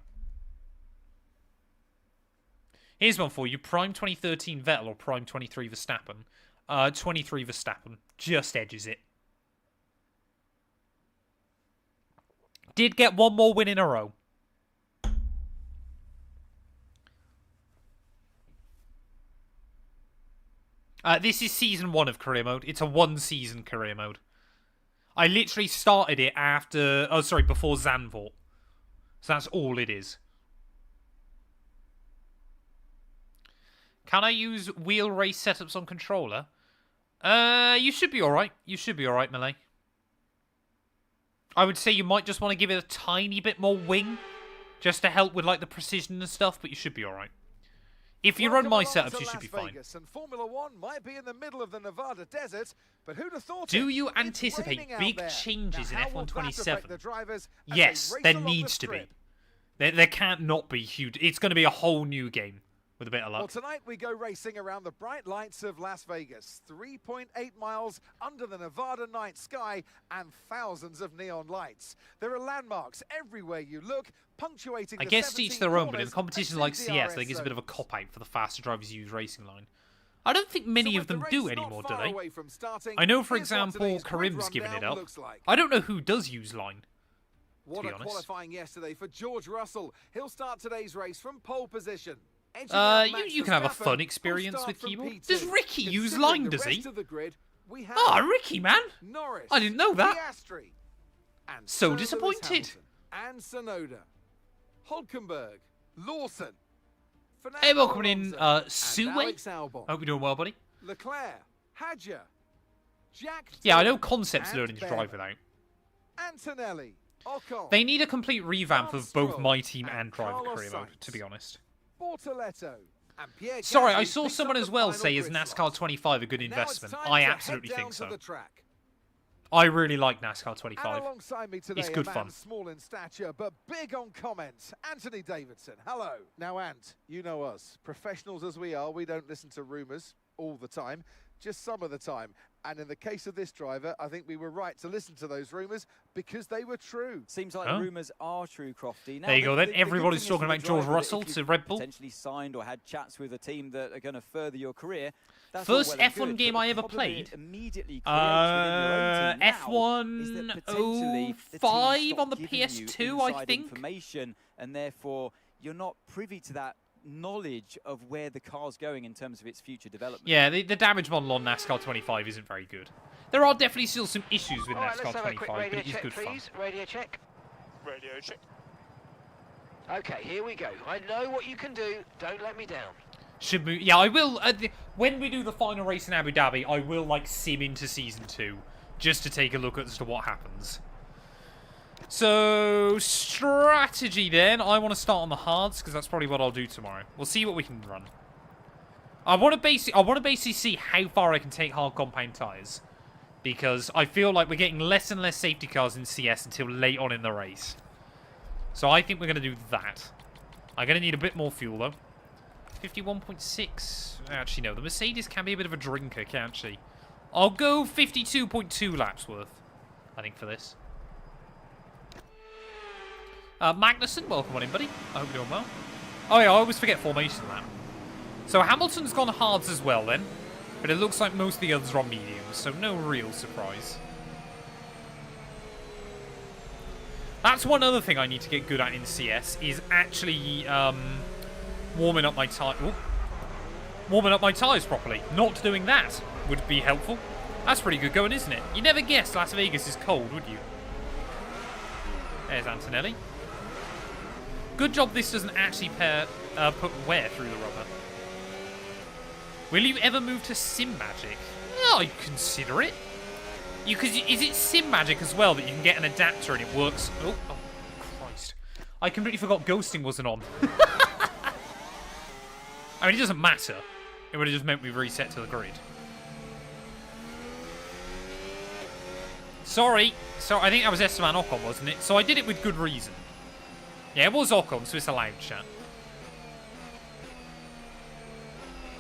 Here's one for you. Prime 2013 Vettel or Prime 23 Verstappen? 23 Verstappen. Just edges it. Did get one more win in a row. This is season 1 of career mode. It's a 1-season career mode. I literally started it after... Oh, sorry, before Zandvoort. So that's all it is. Can I use wheel race setups on controller? You should be alright. You should be alright, Melee. I would say you might just want to give it a tiny bit more wing. Just to help with, like, the precision and stuff, but you should be alright. If you run my setups, you should be fine. And Formula 1 might be in the middle of the Nevada desert, but who'd have thought Do it? you It's anticipate raining out big there. changes Now, in how will that F1 affect 27? the drivers as Yes, they race there along the needs to be. strip? There can't not be huge. It's going to be a whole new game with a bit of Well, luck. tonight we go racing around the bright lights of Las Vegas. 3.8 miles under the Nevada night sky and thousands of neon lights. There are landmarks everywhere you look, punctuating I the guess to each 17 their own, but in corners competitions and like two CS, I DRS think it's a bit of a zones. cop-out for the faster drivers who use Racing Line. I don't think many So of with the them race do not anymore, do far they? away from starting, I know, for here's what example, today's grid Karim's given it rundown up. looks like. I don't know who does use Line. What be a honest. qualifying yesterday for George Russell. He'll start today's race from pole position. Edging out Max You can have a Verstappen, fun who'll experience start with from keyboard. P2. Does Ricky use Considering Line, the does he? rest of the grid, we have Ah, Ricky, man! Norris, I didn't know that. Piastri, and So Sir Lewis disappointed. Hamilton, and Sonoda, Hulkenberg, Lawson, Fernando Hey, welcome in, Alonso, and Sue. Alex Albon, Hope you're doing well, buddy. Leclerc, Hadjar, Jack. Yeah, I know Taylor, concepts and learning to Bell, drive without. Antonelli, Ocon, They need a complete revamp of both Stroll, my team and and driver Carlos career mode, Sainz. to be honest. Bortoletto, and Pierre Sorry, I Gasly saw picks someone up as the well final say, is grid NASCAR slot. 25 a good Now it's investment? time I to head absolutely down think to so. the track. I really like NASCAR And 25. alongside me today, It's good a man fun. small in stature but big on comments, Anthony Davidson. Hello. Now, Ant, you know us. Professionals as we are, we don't listen to rumours all the time, just some of the time. And in the case of this driver, I think we were right to listen to those rumours because they were true. Seems like Oh. rumours are true, Crofty. Now, There you go then. good Everybody's thing is talking for the about George driver that Russell if to you've Red Bull. potentially signed or had chats with a team that are going to further your career. That's First all well and F1 good, game but I the ever problem it played? immediately creates within your own team now is F1 that potentially the team 05 stop on the giving you PS2, I inside think. information, and therefore you're not privy to that knowledge of where the car's going in terms of its future development. Yeah, the damage model on NASCAR 25 isn't very good. There are definitely still some issues with All right, NASCAR let's have a quick 25, but radio it is check, good fun. please. Radio check. Radio check. Okay, here we go. I know what you can do. Don't let me down. Should move. Yeah, I will. When we do the final race in Abu Dhabi, I will like sim into season 2 just to take a look as to what happens. So strategy then. I want to start on the hards because that's probably what I'll do tomorrow. We'll see what we can run. I want to basically see how far I can take hard compound tires because I feel like we're getting less and less safety cars in CS until late on in the race. So I think we're going to do that. I'm going to need a bit more fuel though. 51.6. Actually, no. The Mercedes can be a bit of a drinker, can't she? I'll go 52.2 laps worth, I think, for this. Magnussen, welcome on in, buddy. I hope you're doing well. Oh, yeah, I always forget formation lap. So Hamilton's gone hards as well, then. But it looks like most of the others are on mediums, so no real surprise. That's one other thing I need to get good at in CS, is actually warming up my tyres properly. Not doing that would be helpful. That's pretty good going, isn't it? You never guessed Las Vegas is cold, would you? There's Antonelli. Good job this doesn't actually put wear through the rubber. Will you ever move to Sim Magic? Oh, you consider it. Is it Sim Magic as well that you can get an adapter and it works? Oh, Christ. I completely forgot ghosting wasn't on. I mean, it doesn't matter. It would have just meant we reset to the grid. Sorry. So I think that was Esteban Ocon, wasn't it? So I did it with good reason. Yeah, it was Ocon, so it's allowed, chat.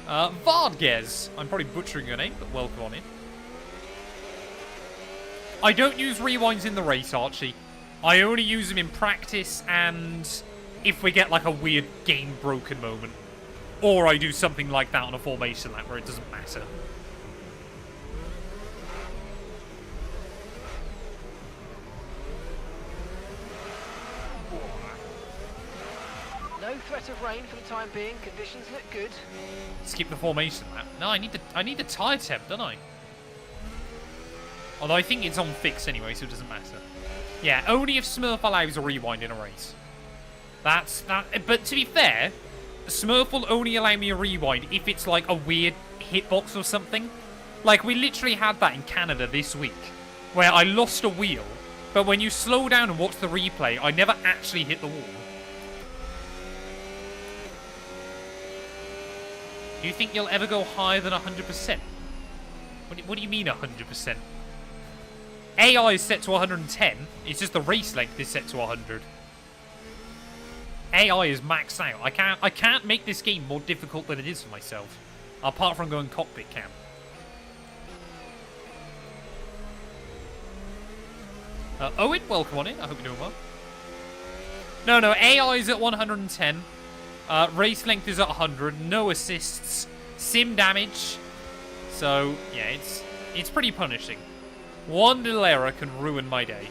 Vardges. I'm probably butchering your name, but welcome on in. I don't use rewinds in the race, Archie. I only use them in practice and if we get like a weird game broken moment. Or I do something like that on a formation lap where it doesn't matter. No threat of rain for the time being. Conditions look good. Skip the formation lap. No, I need the tyre temp, don't I? Although I think it's on fix anyway, so it doesn't matter. Yeah, only if Smurf allows a rewind in a race. That's that. But to be fair, Smurf will only allow me a rewind if it's like a weird hitbox or something. Like we literally had that in Canada this week, where I lost a wheel, but when you slow down and watch the replay, I never actually hit the wall. Do you think you'll ever go higher than 100%? What do you mean 100%? AI is set to 110. It's just the race length is set to 100. AI is maxed out. I can't make this game more difficult than it is for myself. Apart from going cockpit cam. Owen, welcome on in. I hope you're doing well. No, AI is at 110. Race length is at 100. No assists. Sim damage. So, yeah, it's pretty punishing. One little error can ruin my day.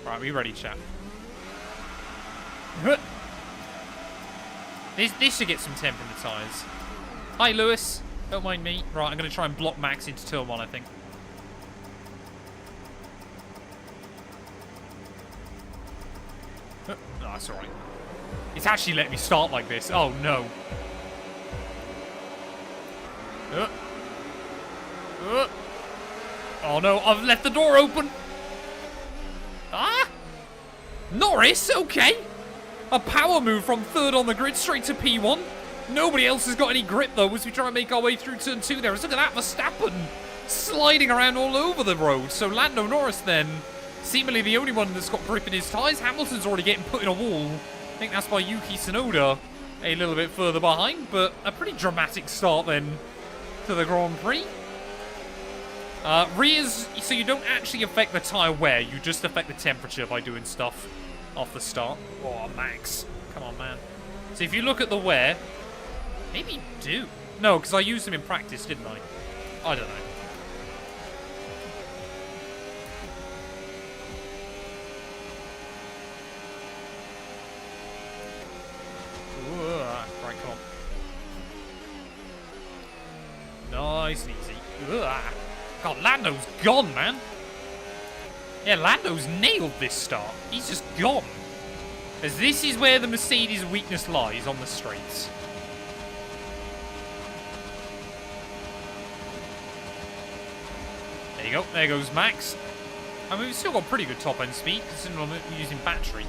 Right, we ready, chap? This should get some temp from the tyres. Hi, Lewis. Don't mind me. Right, I'm going to try and block Max into turn 1, I think. No, that's alright. It's actually letting me start like this. Oh, no. Oh, no. I've left the door open. Ah! Norris, okay. A power move from 3rd on the grid straight to P1. Nobody else has got any grip, though, as we try and make our way through turn 2 there. Look at that, Verstappen sliding around all over the road. So Lando Norris, then, seemingly the only one that's got grip in his tyres. Hamilton's already getting put in a wall. I think that's by Yuki Tsunoda a little bit further behind, but a pretty dramatic start, then, to the Grand Prix. Rears, so you don't actually affect the tyre wear, you just affect the temperature by doing stuff off the start. Oh, Max. Come on, man. So if you look at the wear, maybe you do. No, because I used them in practice, didn't I? I don't know. Ooh, right, come on. Nice and easy. Ooh, God, Lando's gone, man. Yeah, Lando's nailed this start. He's just gone. As this is where the Mercedes' weakness lies, on the straights. There you go. There goes Max. I mean, we've still got pretty good top-end speed, considering I'm using battery.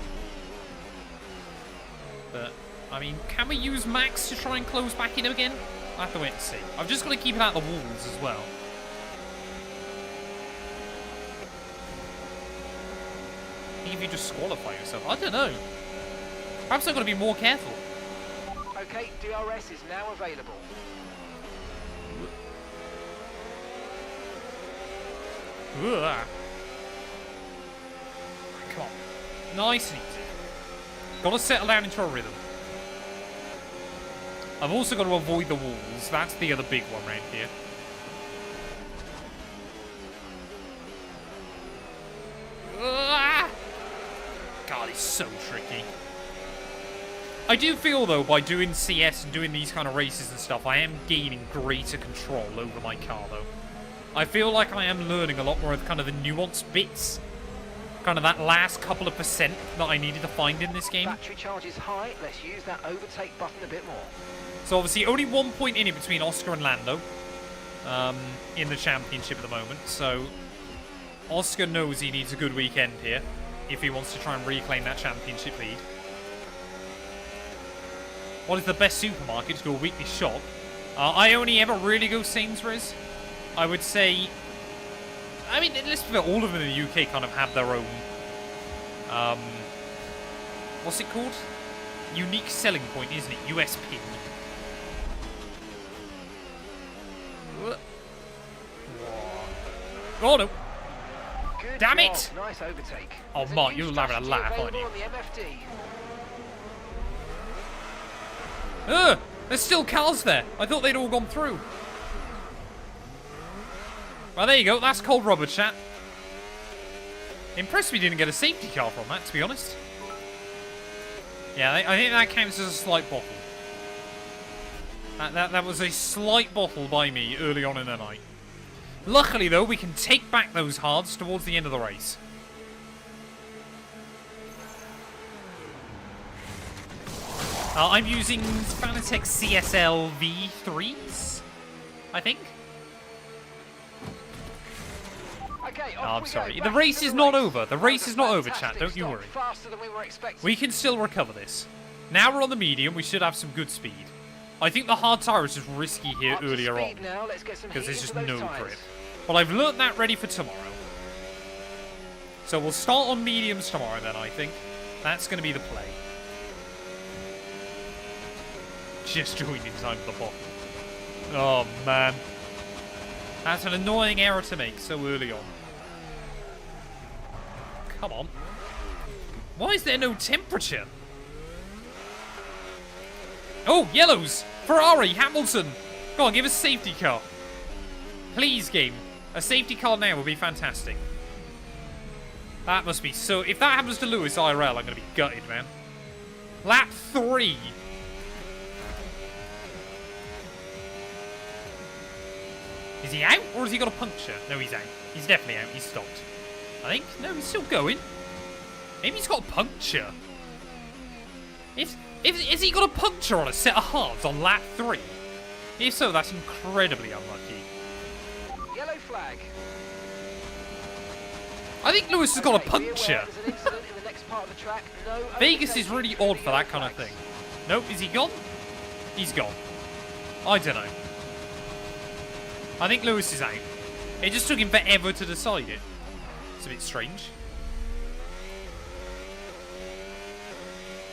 But, I mean, can we use Max to try and close back in again? I have to wait and see. I've just got to keep it out of the walls as well. If you just qualify yourself, I don't know. Perhaps I've got to be more careful. Okay, DRS is now available. Come on. Nice and easy. Got to settle down into a rhythm. I've also got to avoid the walls. That's the other big one around here. God, it's so tricky. I do feel, though, by doing CS and doing these kind of races and stuff, I am gaining greater control over my car, though. I feel like I am learning a lot more of kind of the nuanced bits. Kind of that last couple of percent that I needed to find in this game. Battery charge is high. Let's use that overtake button a bit more. So obviously only 1 point in it between Oscar and Lando in the championship at the moment. So Oscar knows he needs a good weekend here if he wants to try and reclaim that championship lead. What is the best supermarket to go weekly shop? I only ever really go Sainsbury's. I would say... I mean, let's be fair, all of them in the UK kind of have their own... what's it called? Unique selling point, isn't it? USP. Oh, no. Good Damn job. it! Nice overtake. Oh, There's a Mark, new you're having a strategy laugh, aren't available you? on the MFD. Ugh! There's still cars there. I thought they'd all gone through. Well, there you go. That's cold rubber, chat. Impressed we didn't get a safety car from that, to be honest. Yeah, I think that counts as a slight bottle. That was a slight bottle by me early on in the night. Luckily, though, we can take back those hards towards the end of the race. I'm using Fanatec CSL V3s, I think. Okay, Oh, off I'm we sorry. go. The Back race to is the not race. over. The That race was is a not over, fantastic chat. Don't you stop. worry. Faster than we were expecting. We can still recover this. Now we're on the medium. We should have some good speed. I think the hard tyre is just risky here Up to earlier on. speed now. Let's get some Because heat there's just into those no tyres. grip. But I've learnt that ready for tomorrow. So we'll start on mediums tomorrow then, I think. That's going to be the play. Just joined in time for the bottom. Oh, man. That's an annoying error to make so early on. Come on. Why is there no temperature? Oh, yellows! Ferrari, Hamilton! Go on, give us a safety car. Please, game. A safety car now would be fantastic. That must be so... If that happens to Lewis IRL, I'm going to be gutted, man. Lap 3. Is he out, or has he got a puncture? No, he's out. He's definitely out. He's stopped. I think. No, he's still going. Maybe he's got a puncture. Has he got a puncture on a set of hards on lap 3? If so, that's incredibly unlucky. Yellow flag. I think Lewis has got a Okay, be aware puncture. there's an incident in the next part of the track. No Vegas is overtaking really through odd the for that yellow kind of flags. thing. Nope, is he gone? He's gone. I don't know. I think Lewis is out. It just took him forever to decide it. It's a bit strange.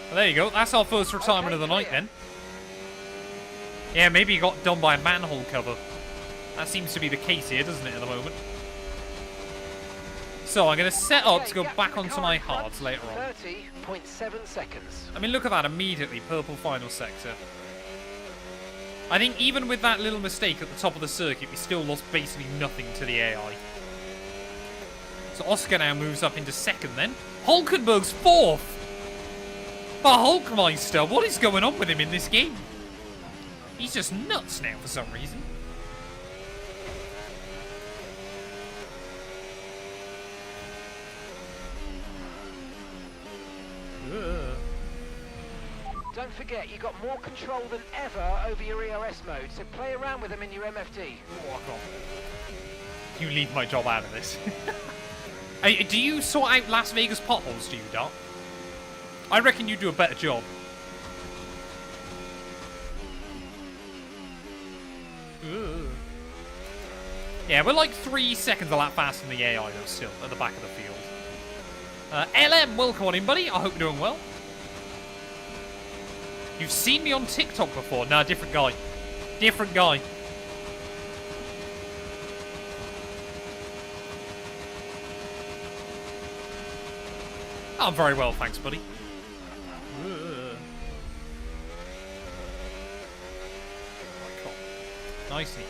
Well, there you go. That's our first retirement of the night then. Yeah, maybe he got done by a manhole cover. That seems to be the case here, doesn't it, at the moment? So I'm going to set up to go gap back the onto car my in front, hards later on. 30.7 seconds. I mean, look at that immediately. Purple final sector. I think even with that little mistake at the top of the circuit, we still lost basically nothing to the AI. So Oscar now moves up into second then. Hulkenberg's fourth! The Hulkmeister, what is going on with him in this game? He's just nuts now for some reason. Ugh. Don't forget, you got more control than ever over your ERS mode, so play around with them in your MFD. Walk on. You leave my job out of this. Hey, do you sort out Las Vegas potholes, do you, Doc? I reckon you do a better job. Ugh. Yeah, we're like 3 seconds a lap faster than the AI, though, still, at the back of the field. LM, welcome on in, buddy. I hope you're doing well. You've seen me on TikTok before. Nah, different guy. Different guy. I'm very well, thanks, buddy. Cool. Nice and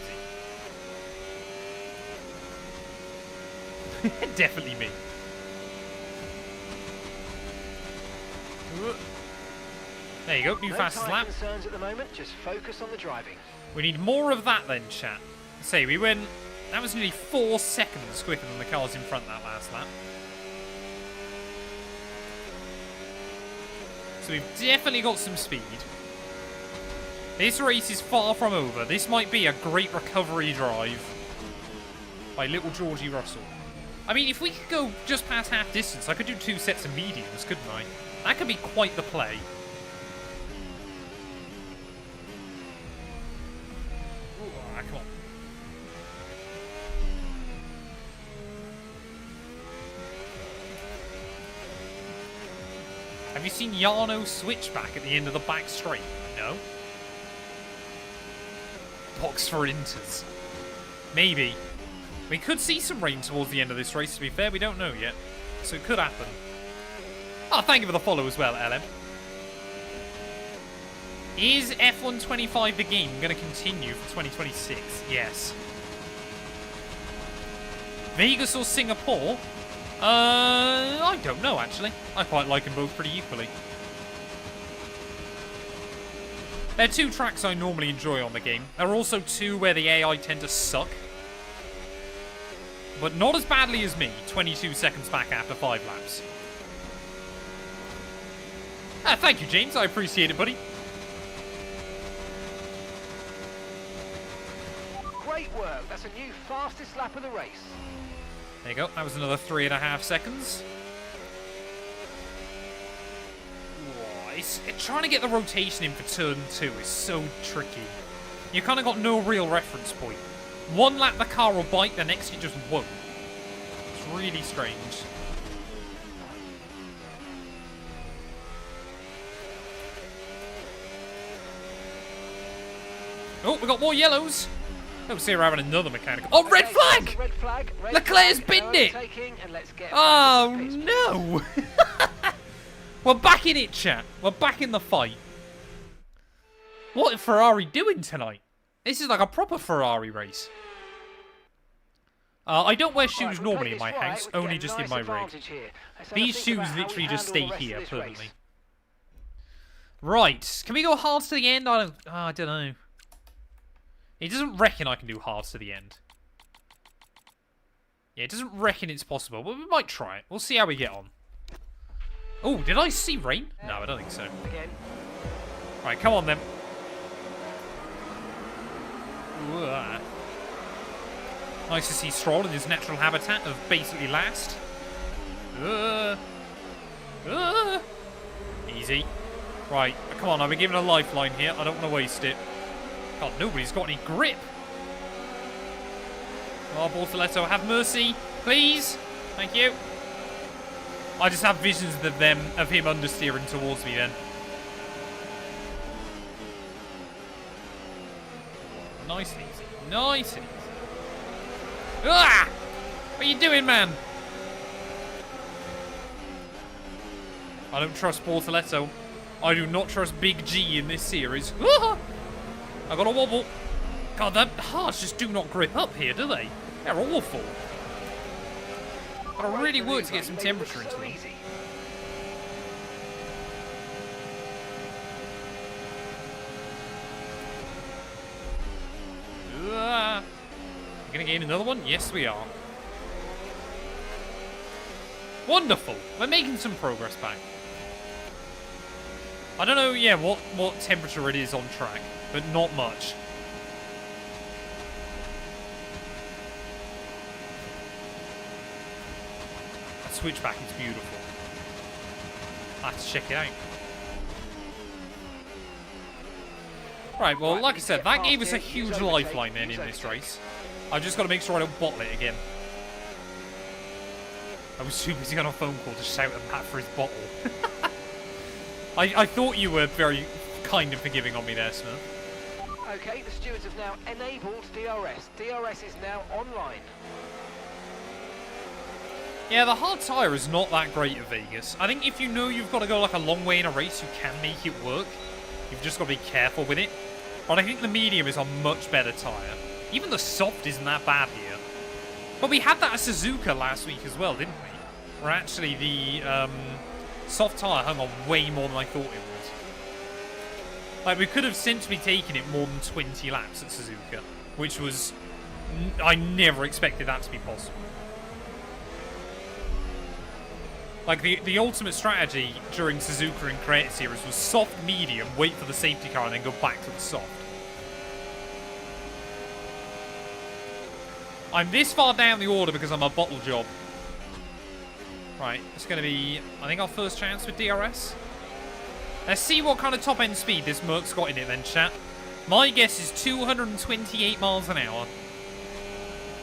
easy. Definitely me. There you go, new No fastest tyre lap. concerns at the moment, just focus on the driving. We need more of that then, chat. Say, we went... That was nearly 4 seconds quicker than the cars in front that last lap. So we've definitely got some speed. This race is far from over. This might be a great recovery drive by little Georgie Russell. I mean, if we could go just past half distance, I could do 2 sets of mediums, couldn't I? That could be quite the play. Ooh, come on. Have you seen Yarno switchback at the end of the back straight? No. Box for Inters. Maybe. We could see some rain towards the end of this race, to be fair. We don't know yet. So it could happen. Oh, thank you for the follow as well, LM. Is F125 the game going to continue for 2026? Yes. Vegas or Singapore? I don't know, actually. I quite like them both pretty equally. They're two tracks I normally enjoy on the game. There are also two where the AI tend to suck. But not as badly as me, 22 seconds back after 5 laps. Ah, thank you, James. I appreciate it, buddy. Great work. That's a new fastest lap of the race. There you go. That was another 3.5 seconds. Trying to get the rotation in for turn 2 is so tricky. You kind of got no real reference point. One lap the car will bite, the next it just won't. It's really strange. Oh, we got more yellows. Don't see her having another mechanical. Oh, red flag! Red flag. Red Leclerc's flag. binned it. And let's get Oh, back to the pace. no! We're back in it, chat. We're back in the fight. What is Ferrari doing tonight? This is like a proper Ferrari race. I don't wear shoes Right, normally in play my this right, house, we can only get a just in nice my rig. advantage here. Let's have a These think shoes about how we literally just handle stay the rest of here this permanently. race. Right, can we go hard to the end? I don't know. It doesn't reckon I can do hard to the end. Yeah, it doesn't reckon it's possible, but we might try it. We'll see how we get on. Oh, did I see rain? No, I don't think so. Again. Right, come on then. Ooh, nice to see Stroll in his natural habitat of basically last. Easy. Right, come on, I've been given a lifeline here. I don't want to waste it. God, nobody's got any grip. Oh, Bortoletto, have mercy, please. Thank you. I just have visions of him understeering towards me then. Nice and easy. Nice and easy. Ah! What are you doing, man? I don't trust Bortoletto. I do not trust Big G in this series. Ah! I got a wobble. God, the hearts just do not grip up here, do they? They're awful. Gotta really work to get some temperature into them. We're gonna gain another one? Yes, we are. Wonderful. We're making some progress back. I don't know, yeah, what temperature it is on track, but not much. That switchback is beautiful. I have to check it out. Right, well, like I said, that gave us a huge lifeline then in this race. I've just got to make sure I don't bottle it again. I was too busy on a phone call to shout at Matt for his bottle. I thought you were very kind and forgiving on me there, Smith. Okay, the stewards have now enabled DRS. DRS is now online. Yeah, the hard tyre is not that great at Vegas. I think if you know you've got to go like a long way in a race, you can make it work. You've just got to be careful with it. But I think the medium is a much better tyre. Even the soft isn't that bad here. But we had that at Suzuka last week as well, didn't we? Where actually the soft tyre hung on way more than I thought it would. Like, we could have simply taken it more than 20 laps at Suzuka, which was... I never expected that to be possible. Like, the ultimate strategy during Suzuka and Creator Series was soft, medium, wait for the safety car, and then go back to the soft. I'm this far down the order because I'm a bottle job. Right, it's going to be, I think, our first chance with DRS. Let's see what kind of top-end speed this Merc's got in it then, chat. My guess is 228 miles an hour.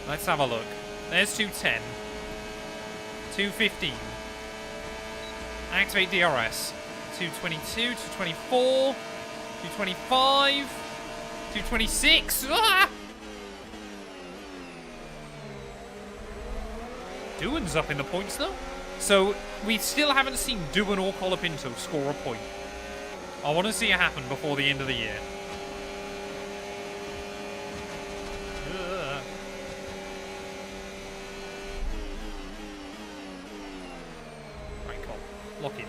Let's have a look. There's 210. 215. Activate DRS. 222, 224, 225, 226. Ah! Doohan's up in the points, though. So, we still haven't seen Doohan or Colapinto score a point. I want to see it happen before the end of the year. Right, Col. Lock in.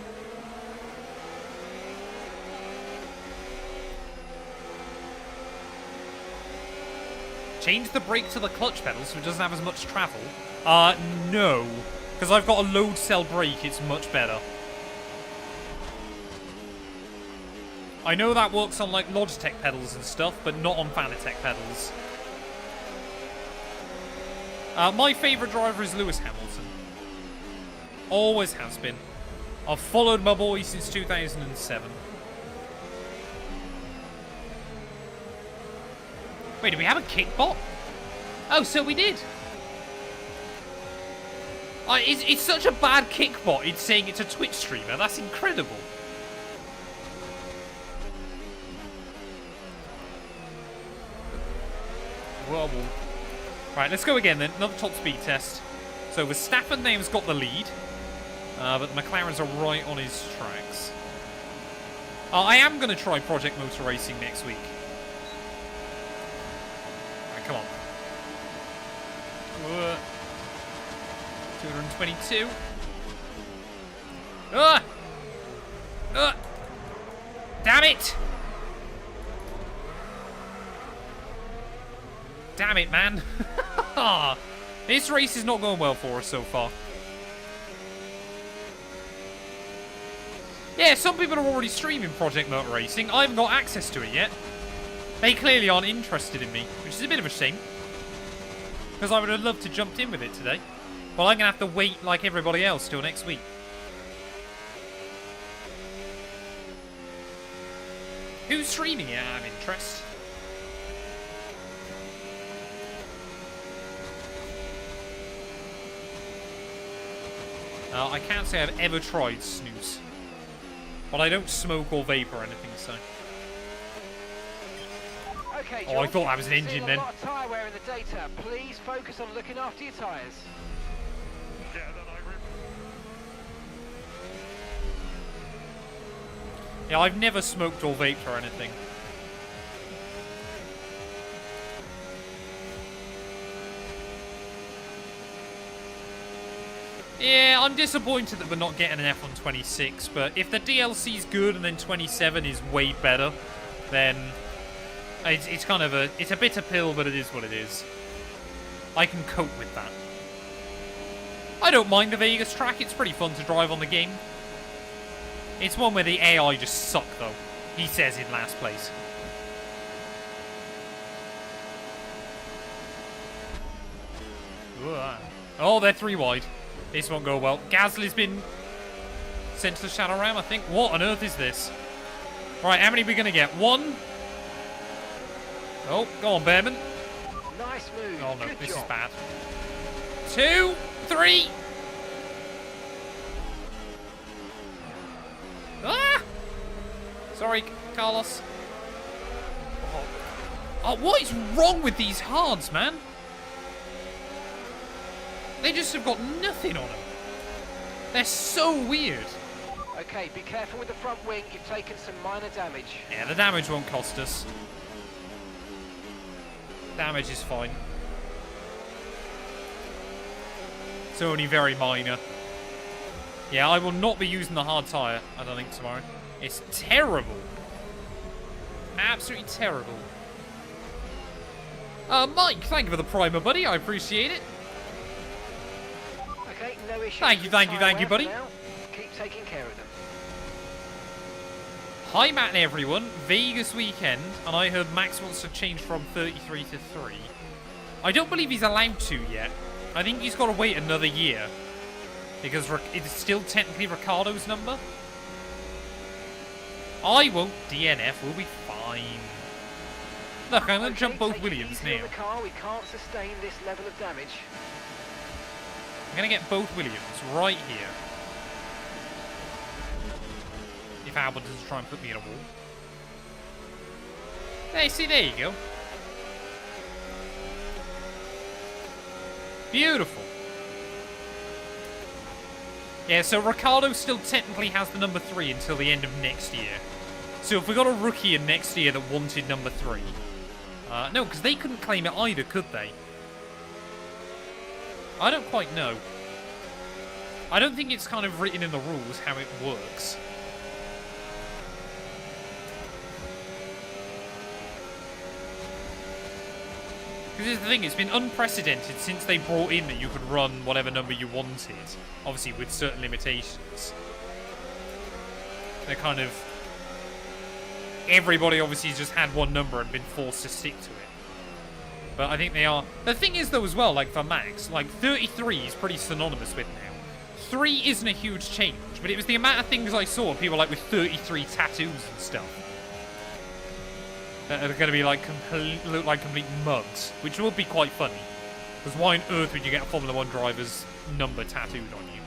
Change the brake to the clutch pedal so it doesn't have as much travel. No. Because I've got a load cell brake, it's much better. I know that works on like Logitech pedals and stuff, but not on Fanatec pedals. My favourite driver is Lewis Hamilton. Always has been. I've followed my boy since 2007. Wait, do we have a kickbot? Oh, so we did. It's such a bad kickbot, it's saying it's a Twitch streamer. That's incredible. Whoa. Right, let's go again then. Another top speed test. So Verstappen name's got the lead. But the McLarens are right on his tracks. I am going to try Project Motor Racing next week. Alright, come on. 222. Damn it! Damn it, man. This race is not going well for us so far. Yeah, some people are already streaming Project Motor Racing. I haven't got access to it yet. They clearly aren't interested in me, which is a bit of a shame. Because I would have loved to jump in with it today. Well, I'm going to have to wait like everybody else till next week. Who's streaming it out of interest? I can't say I've ever tried snooze. But I don't smoke or vape or anything, so... Okay, oh, I thought that was an engine then. A lot of tyre wear in the data. Please focus on looking after your tyres. Yeah, then I rip. Yeah, I've never smoked or vaped or anything. Yeah, I'm disappointed that we're not getting an F1 26, but if the DLC's good and then 27 is way better, then it's kind of it's a bitter pill, but it is what it is. I can cope with that. I don't mind the Vegas track, it's pretty fun to drive on the game. It's one where the AI just suck, though. He says in last place. Oh, they're 3 wide. This won't go well. Gasly's been sent to the Shadow Ram, I think. What on earth is this? Right, how many are we going to get? 1? Oh, go on, Behrman. Nice move. Oh, no, Good this job. is bad. 2, 3. Ah! Sorry, Carlos. Oh, what is wrong with these hards, man? They just have got nothing on them. They're so weird. Okay, be careful with the front wing. You've taken some minor damage. Yeah, the damage won't cost us. Damage is fine. It's only very minor. Yeah, I will not be using the hard tyre, I don't think, tomorrow. It's terrible. Absolutely terrible. Mike, thank you for the primer, buddy. I appreciate it. Okay, no issue. Thank you, buddy. Now, keep taking care of them. Hi, Matt and everyone. Vegas weekend, and I heard Max wants to change from 33 to 3. I don't believe he's allowed to yet. I think he's got to wait another year. Because it's still technically Ricardo's number. I won't DNF. We'll be fine. Look, I'm going to jump both take it Williams easy on now. the car. We can't sustain this level of damage. I'm going to get both Williams right here. If Albert doesn't try and put me in a wall. Hey, see, there you go. Beautiful. Yeah, so Ricciardo still technically has the number 3 until the end of next year. So if we got a rookie in next year that wanted number 3... no, because they couldn't claim it either, could they? I don't quite know. I don't think it's kind of written in the rules how it works. Because here's the thing, it's been unprecedented since they brought in that you could run whatever number you wanted. Obviously with certain limitations. They're kind of... Everybody obviously just had one number and been forced to stick to it. But I think they are... The thing is though as well, like for Max, like 33 is pretty synonymous with now. 3 isn't a huge change, but it was the amount of things I saw of people like with 33 tattoos and stuff. That are going to be like look like complete mugs, which would be quite funny. Because why on earth would you get a Formula 1 driver's number tattooed on you?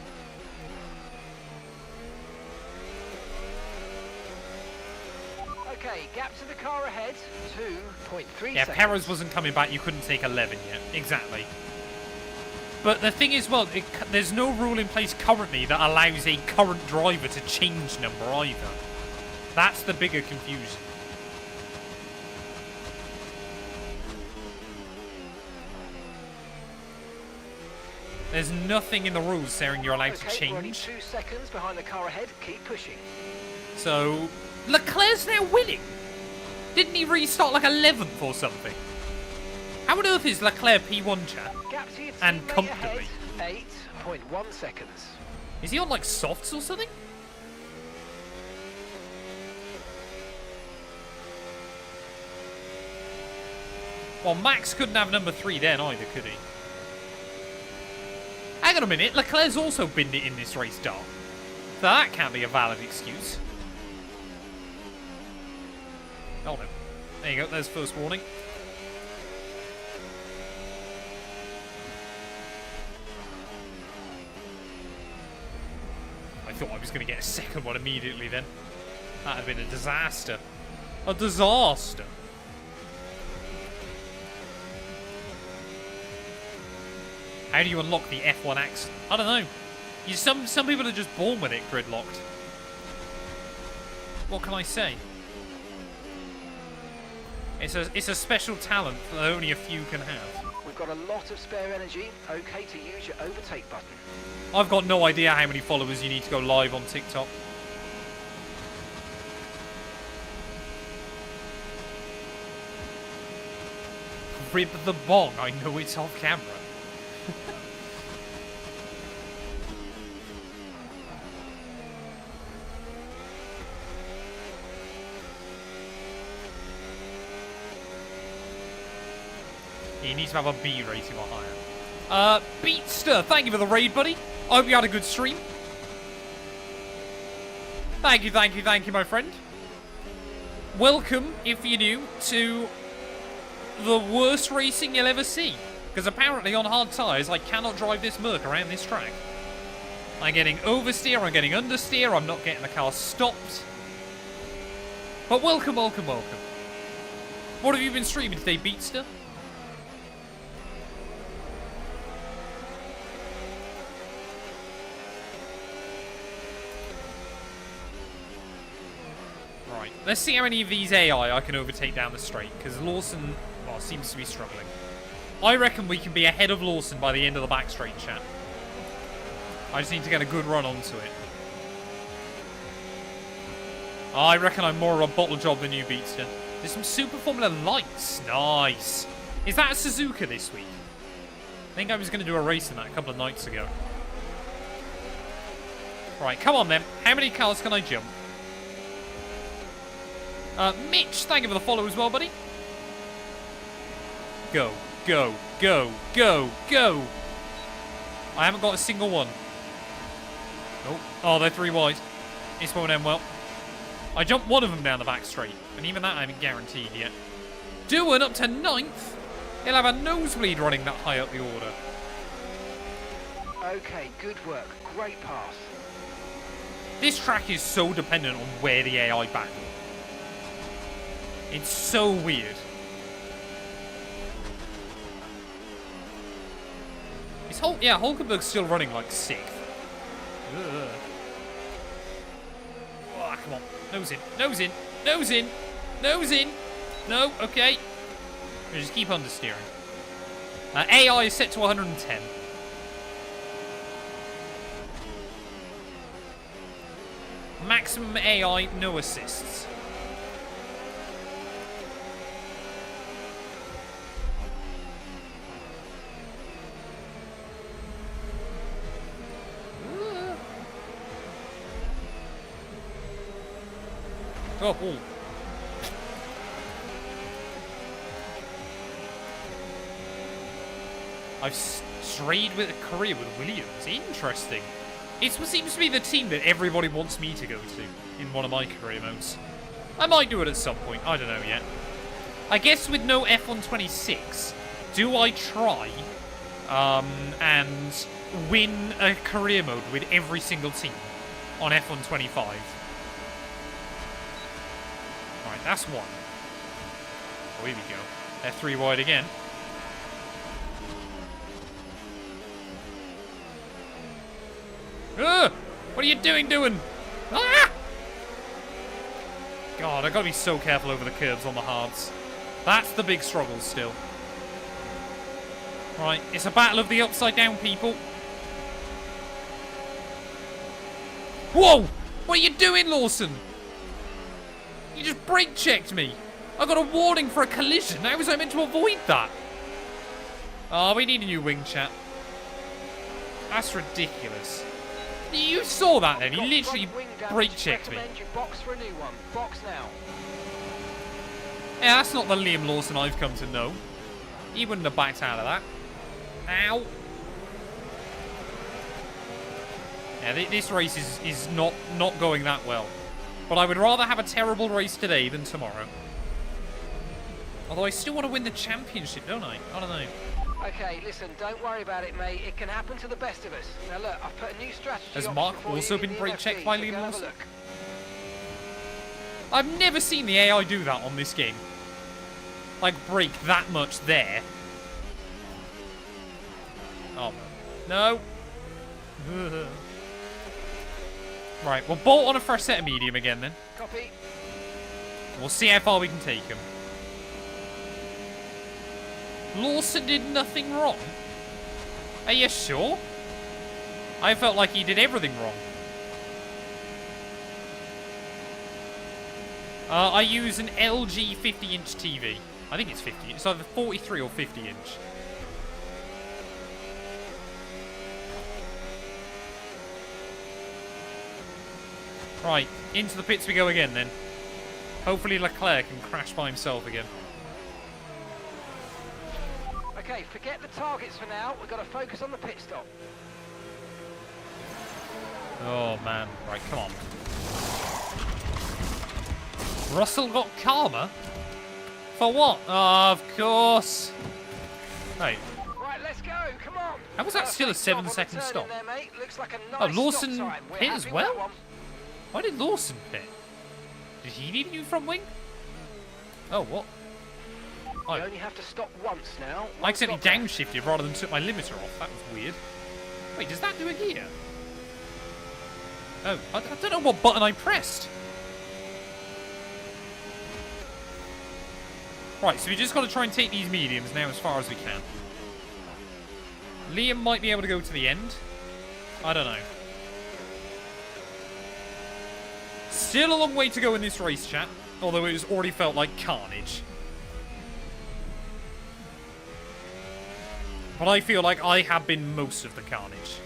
Okay, gap to the car ahead, 2.3 Yeah, seconds. Perez wasn't coming back, you couldn't take 11 yet. Exactly. But the thing is, well, there's no rule in place currently that allows a current driver to change number either. That's the bigger confusion. There's nothing in the rules saying you're allowed to Okay, we're only change. 2 seconds behind the car ahead. Keep pushing. So, Leclerc's now winning. Didn't he restart like 11th or something? How on earth is Leclerc P1, chat? Gap to your And teammate comfortably. ahead, 8.1 seconds. Is he on like softs or something? Well, Max couldn't have number 3 then either, could he? Hang on a minute, Leclerc's also binned it in this race, Dart. So that can't be a valid excuse. Oh no. There you go, there's first warning. I thought I was going to get a second one immediately then. That would have been a disaster. A disaster. How do you unlock the F1 accent? I don't know. Some people are just born with it gridlocked. What can I say? It's a special talent that only a few can have. We've got a lot of spare energy. Okay to use your overtake button. I've got no idea how many followers you need to go live on TikTok. Rib the bong, I know it's off camera. He needs to have a B rating or higher. Beatster, thank you for the raid, buddy. I hope you had a good stream. Thank you, my friend. Welcome, if you're new, to the worst racing you'll ever see. Because apparently on hard tyres, I cannot drive this Merc around this track. I'm getting oversteer, I'm getting understeer, I'm not getting the car stopped. But welcome. What have you been streaming today, Beatster? Right, let's see how many of these AI I can overtake down the straight, because Lawson, well, seems to be struggling. I reckon we can be ahead of Lawson by the end of the back straight, chat. I just need to get a good run onto it. I reckon I'm more of a bottle job than you, Beatster. There's some Super Formula lights. Nice. Is that a Suzuka this week? I think I was going to do a race in that a couple of nights ago. Right, come on then. How many cars can I jump? Mitch, thank you for the follow as well, buddy. Go. I haven't got a single one. Nope. Oh, they're 3 wide. This won't end well. I jumped one of them down the back straight, and even that I haven't guaranteed yet. Doing up to 9th. He'll have a nosebleed running that high up the order. Okay, good work. Great pass. This track is so dependent on where the AI battle. It's so weird. Hulkenberg's still running like 6th. Ugh. Oh, come on. Nose in. Nose in. Nose in. Nose in. No, okay. We'll just keep understeering. AI is set to 110. Maximum AI, no assists. Oh, oh. I've strayed with a career with Williams. Interesting. It seems to be the team that everybody wants me to go to in one of my career modes. I might do it at some point. I don't know yet. I guess with no F126, do I try and win a career mode with every single team on F125? Alright, that's one. Oh, here we go. F3 wide again. What are you doing? Ah! God, I gotta be so careful over the curves on the hards. That's the big struggle still. Right, it's a battle of the upside down people. Whoa! What are you doing, Lawson? You just brake checked me. I got a warning for a collision. How was I meant to avoid that? Oh, we need a new wing, chat. That's ridiculous. You saw that then. He literally brake checked me. Box for a new one. Box now. Yeah, that's not the Liam Lawson I've come to know. He wouldn't have backed out of that. Ow. Yeah, this race is not going that well. But I would rather have a terrible race today than tomorrow. Although I still want to win the championship, don't I? I don't know. Okay, listen, don't worry about it, mate. It can happen to the best of us. Now look, I've put a new strategy. Has option Mark for you also in been the brake MFD, checked by so Liam go have a Lawson? look. I've never seen the AI do that on this game. Like, brake that much there. Oh. No. Right, we'll bolt on a first set of medium again then. Copy. We'll see how far we can take him. Lawson did nothing wrong. Are you sure? I felt like he did everything wrong. I use an LG 50-inch TV. I think it's 50. It's either 43 or 50-inch. Right, into the pits we go again then. Hopefully Leclerc can crash by himself again. Okay, forget the targets for now. We've got to focus on the pit stop. Oh man, right, come on. Russell got karma? For what? Oh, of course. Hey. Right, let's go. Come on. How was that still a Perfect job on 7-second the turn stop? in there, mate. Looks like a Oh, nice Lawson stop time. We're pit as happy with that well? one. Why did Lawson pit? Did he need a new front wing? Oh, what? You only have to stop once now. I accidentally downshifted rather than took my limiter off. That was weird. Wait, does that do a gear? Oh, I don't know what button I pressed. Right, so we just got to try and take these mediums now as far as we can. Liam might be able to go to the end. I don't know. Still a long way to go in this race, chat. Although it has already felt like carnage. But I feel like I have been most of the carnage.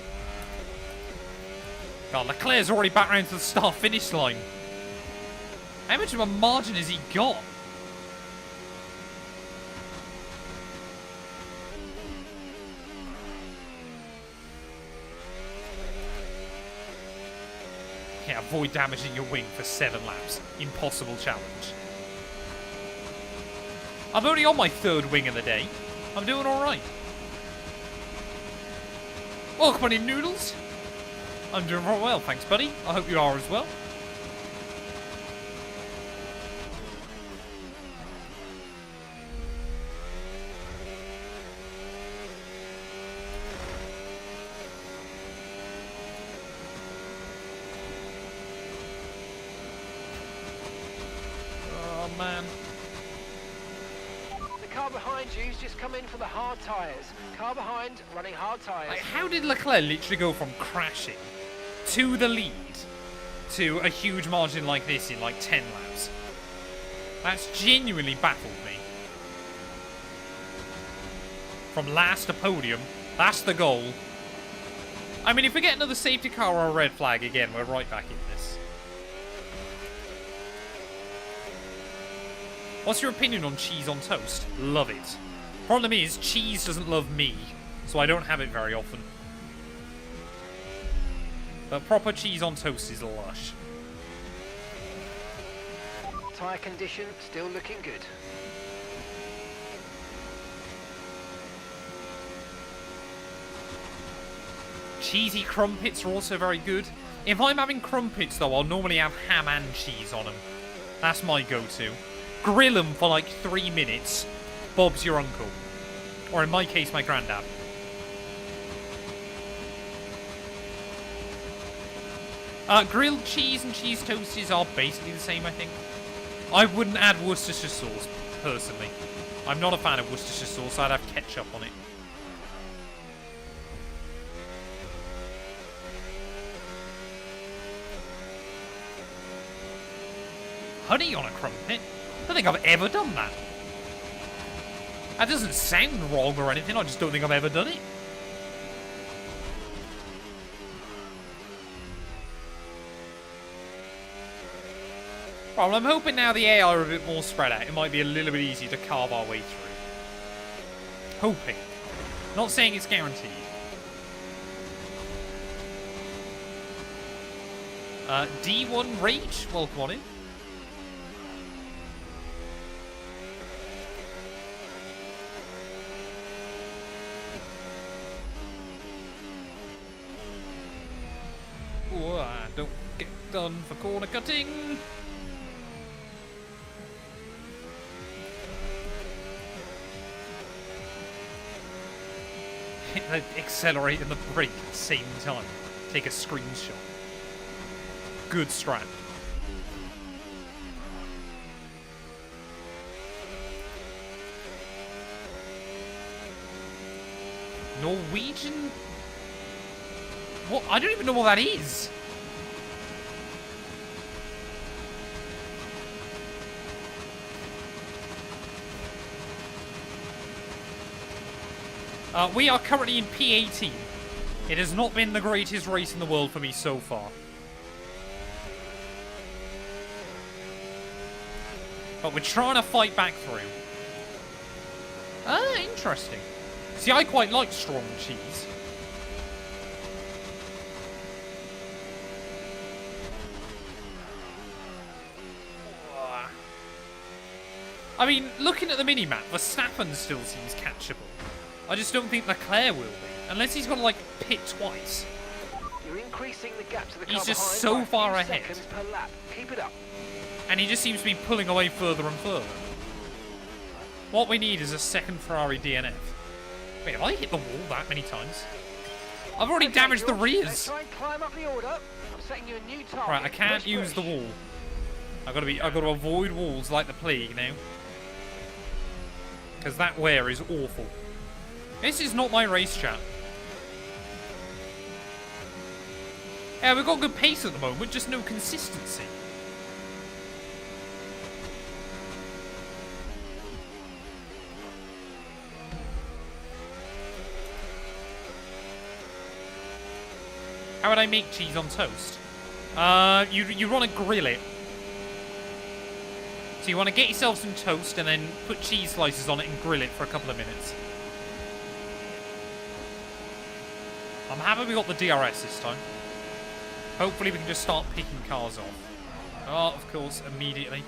God, Leclerc's already back round to the start-finish line. How much of a margin has he got? Yeah, avoid damaging your wing for 7 laps. Impossible challenge. I'm only on my 3rd wing of the day. I'm doing alright. Welcome on in, Noodles. I'm doing very well, thanks, buddy. I hope you are as well. man. The car behind you's just come in for the hard tyres. Car behind, running hard tyres. Like, how did Leclerc literally go from crashing to the lead to a huge margin like this in like 10 laps? That's genuinely baffled me. From last to podium, that's the goal. I mean, if we get another safety car or a red flag again, we're right back in this. What's your opinion on cheese on toast? Love it. Problem is, cheese doesn't love me, so I don't have it very often. But proper cheese on toast is lush. Tyre condition still looking good. Cheesy crumpets are also very good. If I'm having crumpets, though, I'll normally have ham and cheese on them. That's my go-to. Grill them for like 3 minutes. Bob's your uncle. Or in my case, my granddad. Grilled cheese and cheese toasties are basically the same, I think. I wouldn't add Worcestershire sauce, personally. I'm not a fan of Worcestershire sauce. I'd have ketchup on it. Honey on a crumpet? I don't think I've ever done that. That doesn't sound wrong or anything, I just don't think I've ever done it. Well, I'm hoping now the AI are a bit more spread out. It might be a little bit easier to carve our way through. Hoping. Not saying it's guaranteed. D1 Rage, welcome on in. Oh, I don't get done for corner cutting. They accelerate and the brake at the same time. Take a screenshot. Good strat. Norwegian? What? I don't even know what that is. We are currently in P18. It has not been the greatest race in the world for me so far. But we're trying to fight back through. Ah, interesting. See, I quite like strong cheese. I mean, looking at the mini-map, Verstappen still seems catchable. I just don't think Leclerc will be. Unless he's got to, like, pit twice. You're increasing the gap to the car He's just behind so by a far few ahead. seconds per lap. Keep it up. And he just seems to be pulling away further and further. What we need is a second Ferrari DNF. Wait, have I hit the wall that many times? I've already Okay, damaged the George, rears. Let's try and climb up the order. I'm setting you a new target. Right, I can't Push, use push. the wall. I've got to avoid walls like the plague now. Because that wear is awful. This is not my race, chat. Yeah, we've got good pace at the moment, just no consistency. How would I make cheese on toast? You want to grill it. So you want to get yourself some toast and then put cheese slices on it and grill it for a couple of minutes. I'm happy we got the DRS this time. Hopefully we can just start picking cars off. Oh, of course, immediately.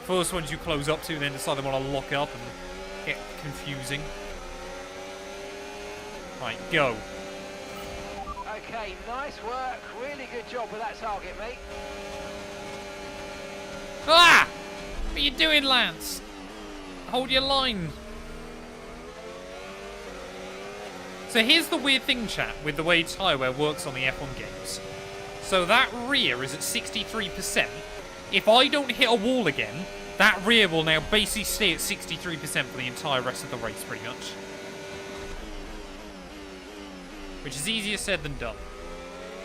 First ones you close up to, then decide they want to lock up and get confusing. Right, go. Okay, nice work. Really good job with that target, mate. Ah! What are you doing, Lance? Hold your line. So here's the weird thing, chat, with the way tyre wear works on the F1 games. So that rear is at 63%. If I don't hit a wall again, That rear will now basically stay at 63% for the entire rest of the race, pretty much. Which is easier said than done.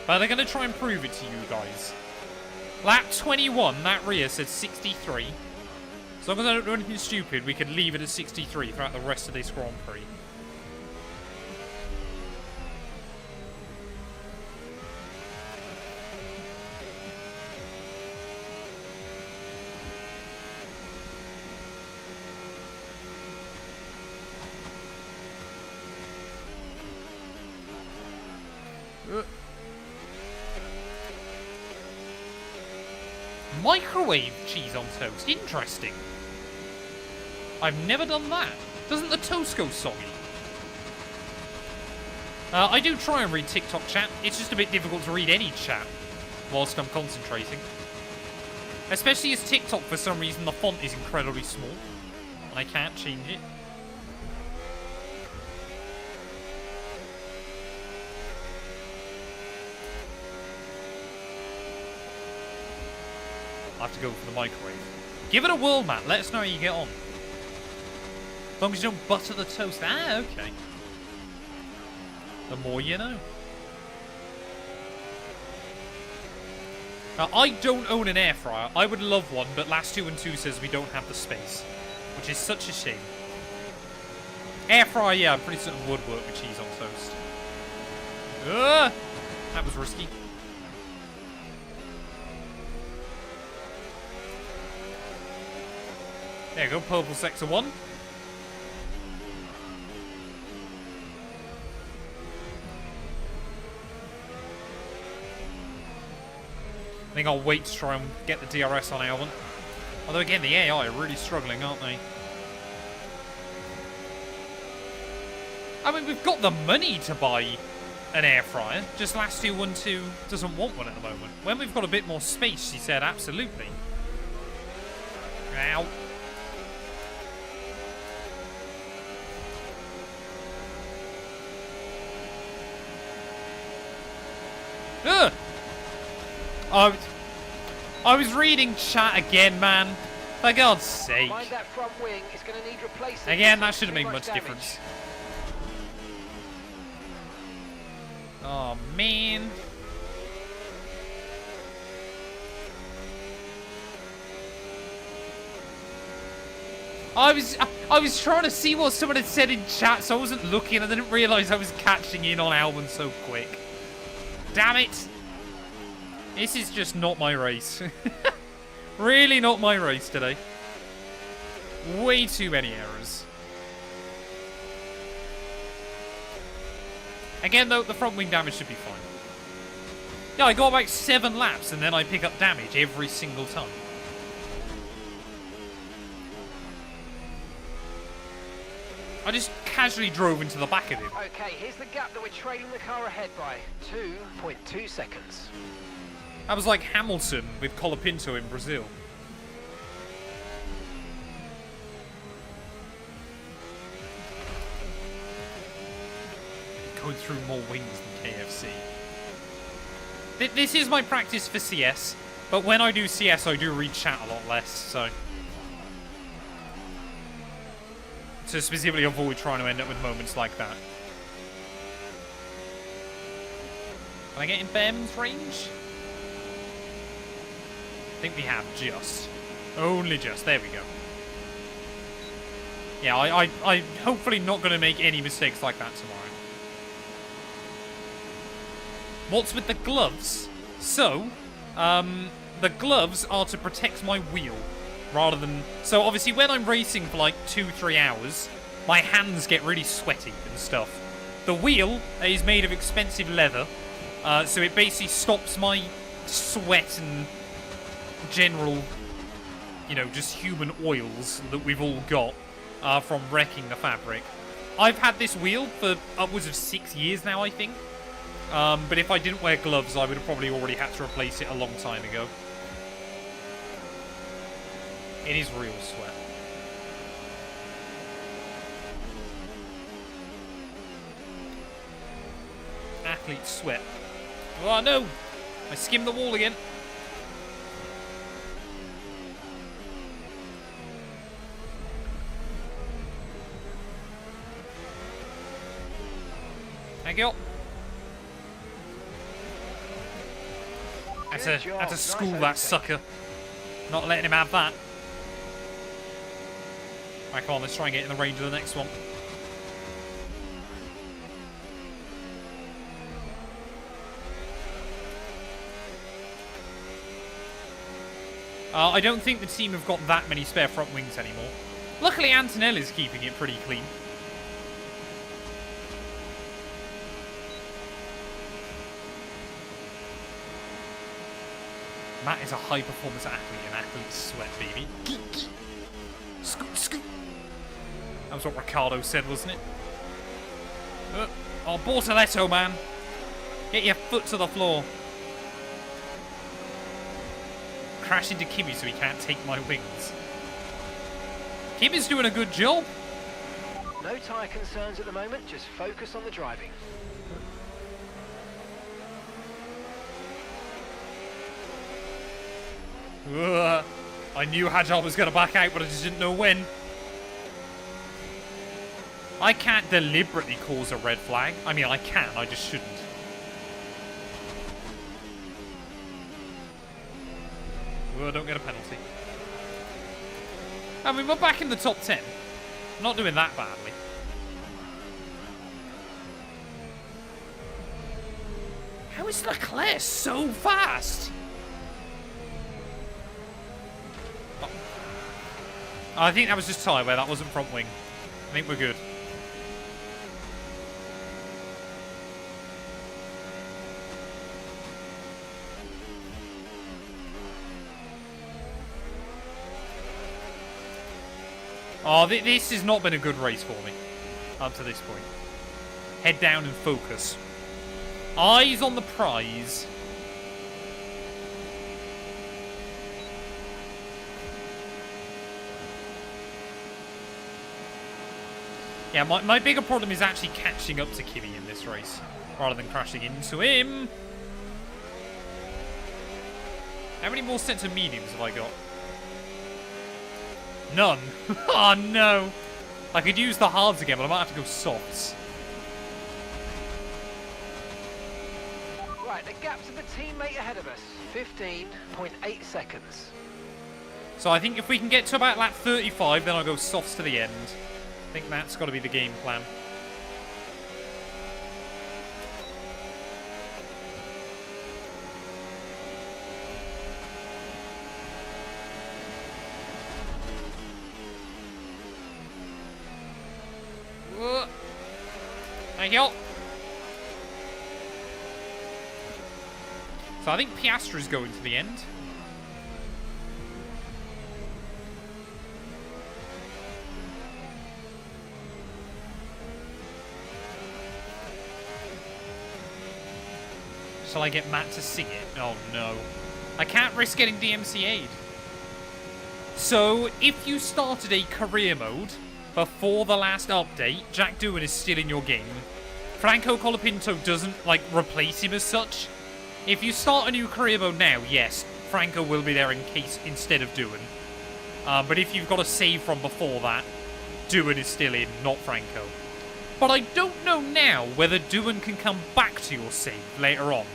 But they're going to try and prove it to you guys. Lap 21, that rear said 63. As long as I don't do anything stupid, we could leave it at 63 throughout the rest of this Grand Prix. Microwave cheese on toast. Interesting. I've never done that. Doesn't the toast go soggy? I do try and read TikTok chat. It's just a bit difficult to read any chat whilst I'm concentrating. Especially as TikTok, for some reason, the font is incredibly small. And I can't change it. I'll have to go for the microwave. Give it a whirl, Matt. Let us know how you get on. As long as you don't butter the toast. Ah, okay. The more you know. Now, I don't own an air fryer. I would love one, but Last212 says we don't have the space. Which is such a shame. Air fryer, yeah, I'm pretty certain would work with cheese on toast. That was risky. There you go, purple sector 1. I think I'll wait to try and get the DRS on Albon. Although again, the AI are really struggling, aren't they? I mean, we've got the money to buy an air fryer. Just Last212 doesn't want one at the moment. When we've got a bit more space, she said, absolutely. Ow. Ugh. I was reading chat again, man. For God's sake. Mind that front wing, it's going to need replacing. Again, that shouldn't make much difference. Oh, man. I was trying to see what someone had said in chat, so I wasn't looking. I didn't realise I was catching in on Albon so quick. Damn it! This is just not my race. Really not my race today. Way too many errors. Again, though, the front wing damage should be fine. Yeah, I got about 7 laps, and then I pick up damage every single time. I just casually drove into the back of him. Okay, here's the gap that we're trailing the car ahead by. 2.2 seconds. That was like Hamilton with Colapinto in Brazil. Going through more wings than KFC. This is my practice for CS, but when I do CS, I do read chat a lot less, so... To specifically avoid trying to end up with moments like that. Can I get in Bearman's range? I think we have just. Only just. There we go. Yeah, I'm hopefully not going to make any mistakes like that tomorrow. What's with the gloves? So, the gloves are to protect my wheel. Rather than... So, obviously, when I'm racing for like 2-3 hours, my hands get really sweaty and stuff. The wheel is made of expensive leather, so it basically stops my sweat and general, you know, just human oils that we've all got from wrecking the fabric. I've had this wheel for upwards of 6 years now, I think. But if I didn't wear gloves, I would have probably already had to replace it a long time ago. It is real sweat. Athlete sweat. Oh no! I skimmed the wall again. Thank you. That's a school, that sucker. Not letting him have that. Right, come on, let's try and get in the range of the next one. I don't think the team have got that many spare front wings anymore. Luckily, Antonella's keeping it pretty clean. Matt is a high-performance athlete, and athletes sweat, baby. Scoot, scoot. That was what Ricardo said, wasn't it? Oh, Bortoletto, man. Get your foot to the floor. Crash into Kimi so he can't take my wings. Kimi's doing a good job. No tyre concerns at the moment, just focus on the driving. I knew Hajjar was going to back out, but I just didn't know when. I can't deliberately cause a red flag. I mean, I can, I just shouldn't. Don't get a penalty. I mean, we're back in the top 10. Not doing that badly. How is Leclerc so fast? Oh. I think that was just tyre wear. That wasn't front wing. I think we're good. Oh, this has not been a good race for me up to this point. Head down and focus. Eyes on the prize. Yeah, my bigger problem is actually catching up to Kimi in this race, rather than crashing into him. How many more sets of mediums have I got? None. Oh no. I could use the hards again, but I might have to go softs. Right, the gap to the teammate ahead of us, 15.8 seconds. So I think if we can get to about lap 35, then I'll go softs to the end. I think that's got to be the game plan. Thank you. So I think Piastri's going to the end. Shall I get Matt to sing it? Oh no. I can't risk getting DMCA'd. So, if you started a career mode before the last update, Jack Doohan is still in your game. Franco Colapinto doesn't, like, replace him as such. If you start a new career mode now, yes, Franco will be there in case instead of Doohan. But if you've got a save from before that, Doohan is still in, not Franco. But I don't know now whether Doohan can come back to your save later on.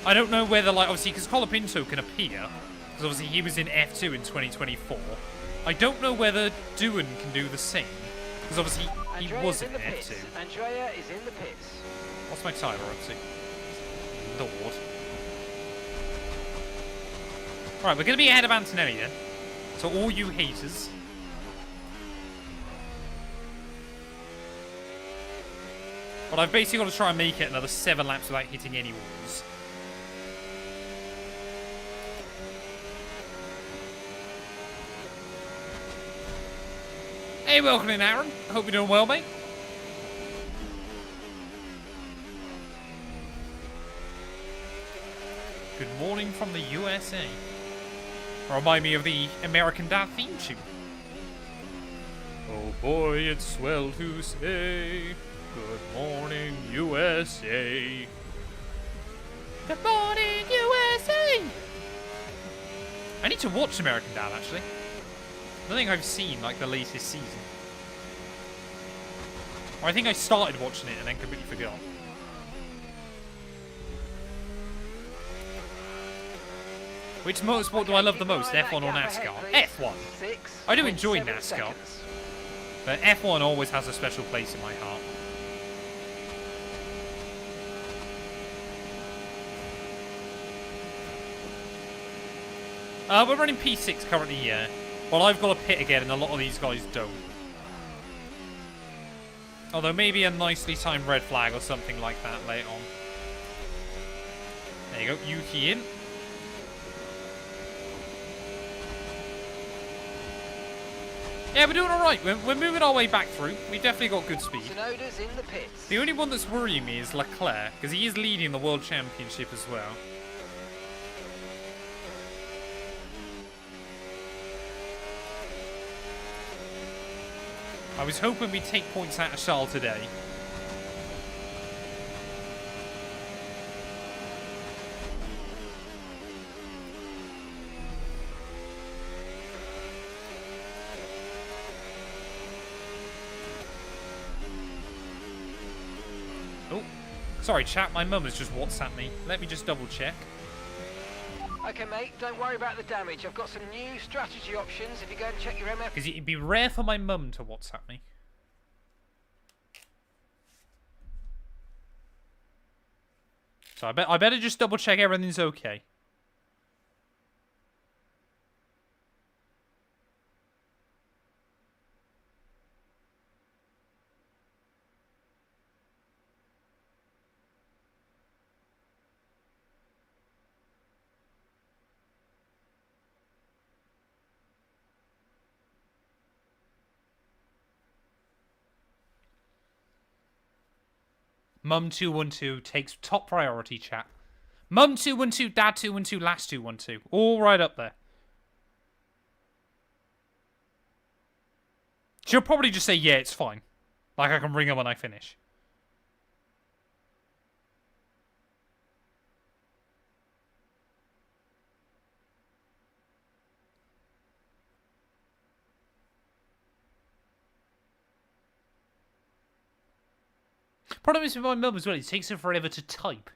I don't know whether, like, obviously, because Colapinto can appear, because obviously he was in F2 in 2024. I don't know whether Doohan can do the same, because obviously he wasn't in F2. Andrea is in the pits. What's my timer up to? Lord. Right, we're going to be ahead of Antonelli then. So all you haters. But I've basically got to try and make it another 7 laps without hitting any walls. Hey, welcome in, Aaron. Hope you're doing well, mate. Good morning from the USA. Remind me of the American Dad theme tune. Oh boy, it's swell to say, good morning, USA. Good morning, USA. I need to watch American Dad, actually. I don't think I've seen, like, the latest season. Or I think I started watching it and then completely forgot. Which motorsport do I love the most, F1 or NASCAR? F1. I do enjoy NASCAR, but F1 always has a special place in my heart. We're running P6 currently, yeah. Well, I've got a pit again, and a lot of these guys don't. Although maybe a nicely timed red flag or something like that later on. There you go, Yuki in. Yeah, we're doing alright. We're moving our way back through. We've definitely got good speed. Tsunoda's in the pits. The only one that's worrying me is Leclerc, because he is leading the World Championship as well. I was hoping we'd take points out of Charles today. Oh, sorry chat, my mum has just WhatsApped me. Let me just double check. Okay, mate, don't worry about the damage. I've got some new strategy options if you go and check your MF. Because it'd be rare for my mum to WhatsApp me. So I better just double check everything's okay. Mum212 takes top priority, chat. Mum212, Dad212, Last212. All right up there. She'll probably just say, yeah, it's fine. Like I can ring her when I finish. Problem is with my mum as well, it takes her forever to type.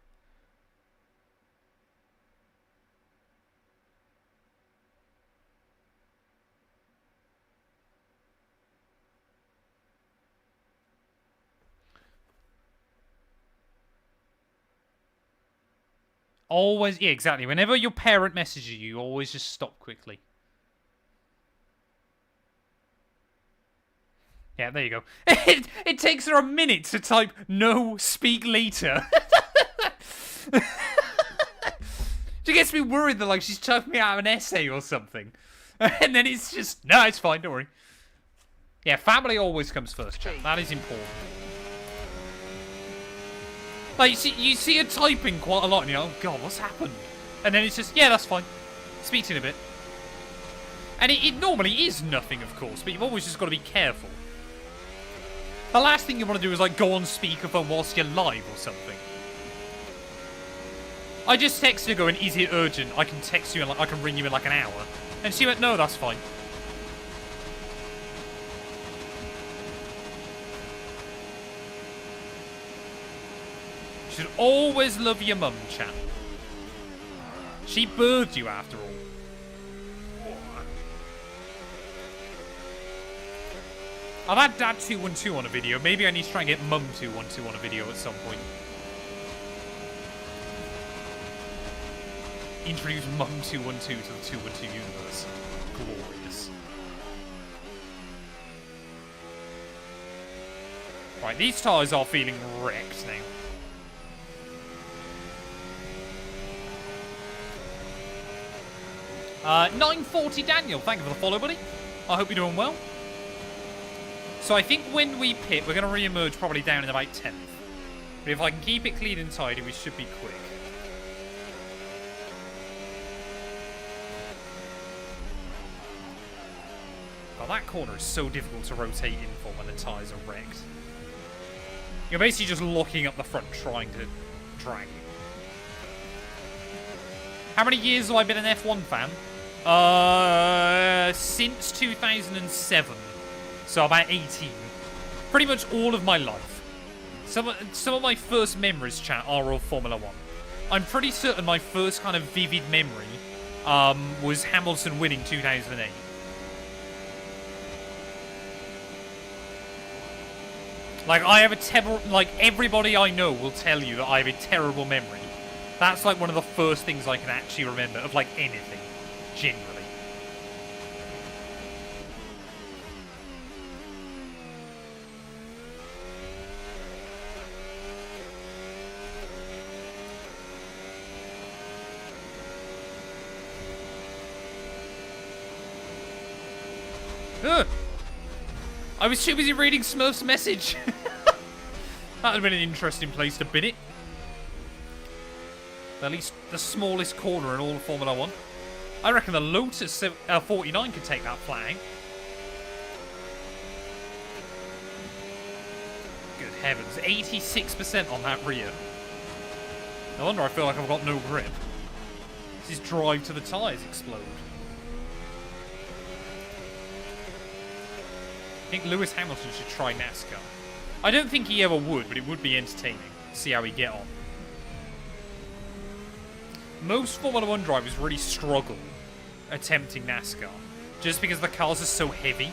Always, yeah, exactly. Whenever your parent messages you, you always just stop quickly. Yeah, there you go. It takes her a minute to type, no, speak later. She gets me worried that, like, she's typing me out an essay or something. And then it's just, no, it's fine, don't worry. Yeah, family always comes first, chat. That is important. Like, you see her typing quite a lot, and you're like, oh, God, what's happened? And then it's just, yeah, that's fine. Speak to you in a bit. And it normally is nothing, of course, but you've always just got to be careful. The last thing you want to do is, like, go on speakerphone whilst you're live or something. I just texted her going, is it urgent? I can text you, and like, I can ring you in, like, an hour. And she went, no, that's fine. You should always love your mum, chat. She birthed you, after all. I've had Dad212 on a video. Maybe I need to try and get Mum212 on a video at some point. Introduce Mum212 to the 212 universe. Glorious. Right, these tires are feeling wrecked now. 940 Daniel, thank you for the follow, buddy. I hope you're doing well. So I think when we pit, we're going to re-emerge probably down in about 10th. But if I can keep it clean and tidy, we should be quick. God, that corner is so difficult to rotate in for when the tyres are wrecked. You're basically just locking up the front, trying to drag you. How many years have I been an F1 fan? Since 2007. So about 18. pretty much all of my life. Some of my first memories, chat, are of Formula 1. I'm pretty certain my first kind of vivid memory was Hamilton winning 2008. Like, I have a terrible... Like, everybody I know will tell you that I have a terrible memory. That's, like, one of the first things I can actually remember of, like, anything. Genuinely. Ugh. I was too busy reading Smurf's message. That would have been an interesting place to bin it. At least the smallest corner in all of Formula 1. I reckon the Lotus 49 could take that flag. Good heavens. 86% on that rear. No wonder I feel like I've got no grip. This is drive to the tyres explode. I think Lewis Hamilton should try NASCAR. I don't think he ever would, but it would be entertaining to see how he get on. Most Formula 1 drivers really struggle attempting NASCAR, just because the cars are so heavy.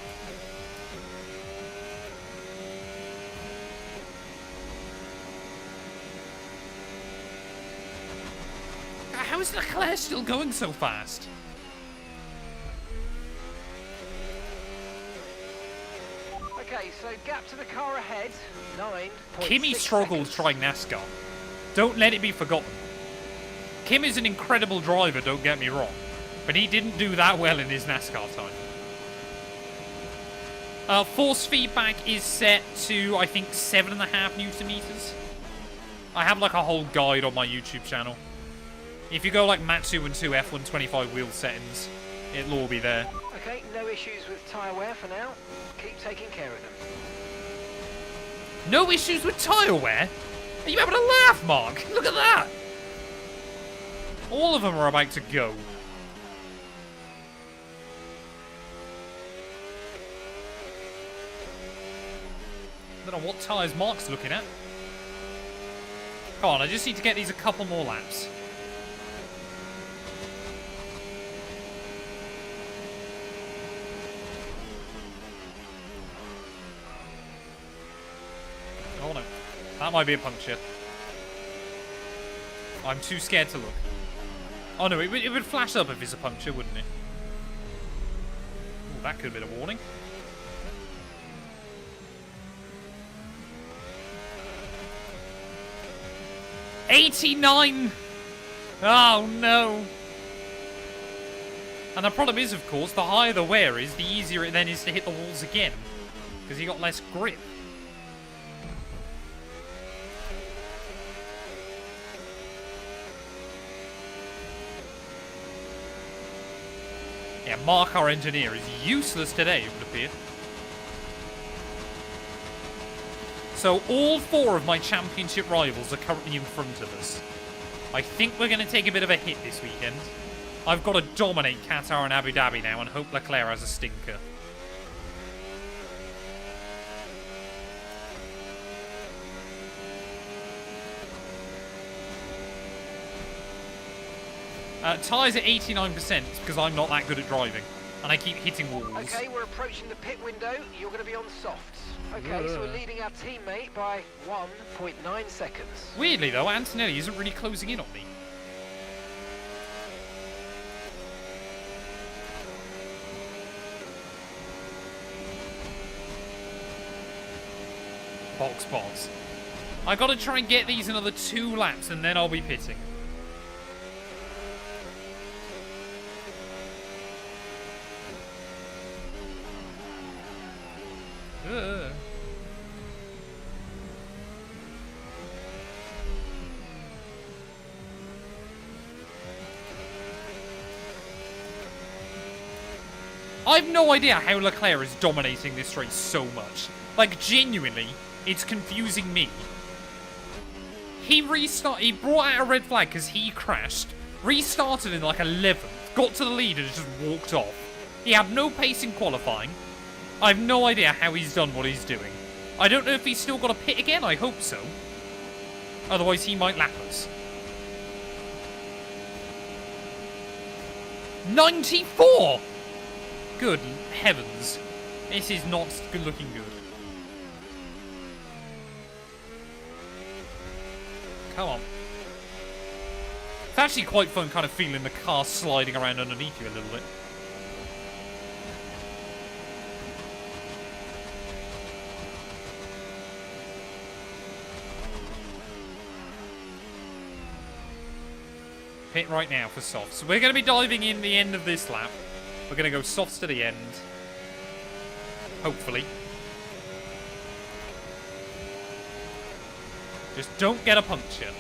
How is Leclerc still going so fast? Okay, so gap to the car ahead, 9.6 Kimi struggles trying NASCAR. Don't let it be forgotten. Kim is an incredible driver, don't get me wrong, but he didn't do that well in his NASCAR time. Force feedback is set to, I think, 7.5 Newton meters. I have like a whole guide on my YouTube channel. If you go like Matt212 F1 25 wheel settings, it'll all be there. Okay, no issues with tyre wear for now. Keep taking care of them. No issues with tyre wear? Are you having a laugh, Mark? Look at that! All of them are about to go. I don't know what tyres Mark's looking at. Come on, I just need to get these a couple more laps. Oh no, that might be a puncture. I'm too scared to look. Oh no, it would flash up if it's a puncture, wouldn't it? Ooh, that could have been a warning. '89! Oh no! And the problem is, of course, the higher the wear is, the easier it then is to hit the walls again. Because you got less grip. Yeah, Mark, our engineer, is useless today, it would appear. So all 4 of my championship rivals are currently in front of us. I think we're going to take a bit of a hit this weekend. I've got to dominate Qatar and Abu Dhabi now and hope Leclerc has a stinker. Tyres at 89% because I'm not that good at driving. And I keep hitting walls. Okay, we're approaching the pit window. You're going to be on softs. Okay, so we're leading our teammate by 1.9 seconds. Weirdly though, Antonelli isn't really closing in on me. Box. I gotta try and get these another 2 laps and then I'll be pitting. I have no idea how Leclerc is dominating this race so much. Like, genuinely, it's confusing me. He brought out a red flag because he crashed, restarted in like 11th, got to the lead and just walked off. He had no pace in qualifying. I have no idea how he's done what he's doing. I don't know if he's still got a pit again. I hope so. Otherwise, he might lap us. 94! Good heavens. This is not good looking good. Come on. It's actually quite fun kind of feeling the car sliding around underneath you a little bit. Pit right now for softs. So we're going to be diving in the end of this lap. We're going to go softs to the end. Hopefully. Just don't get a puncture.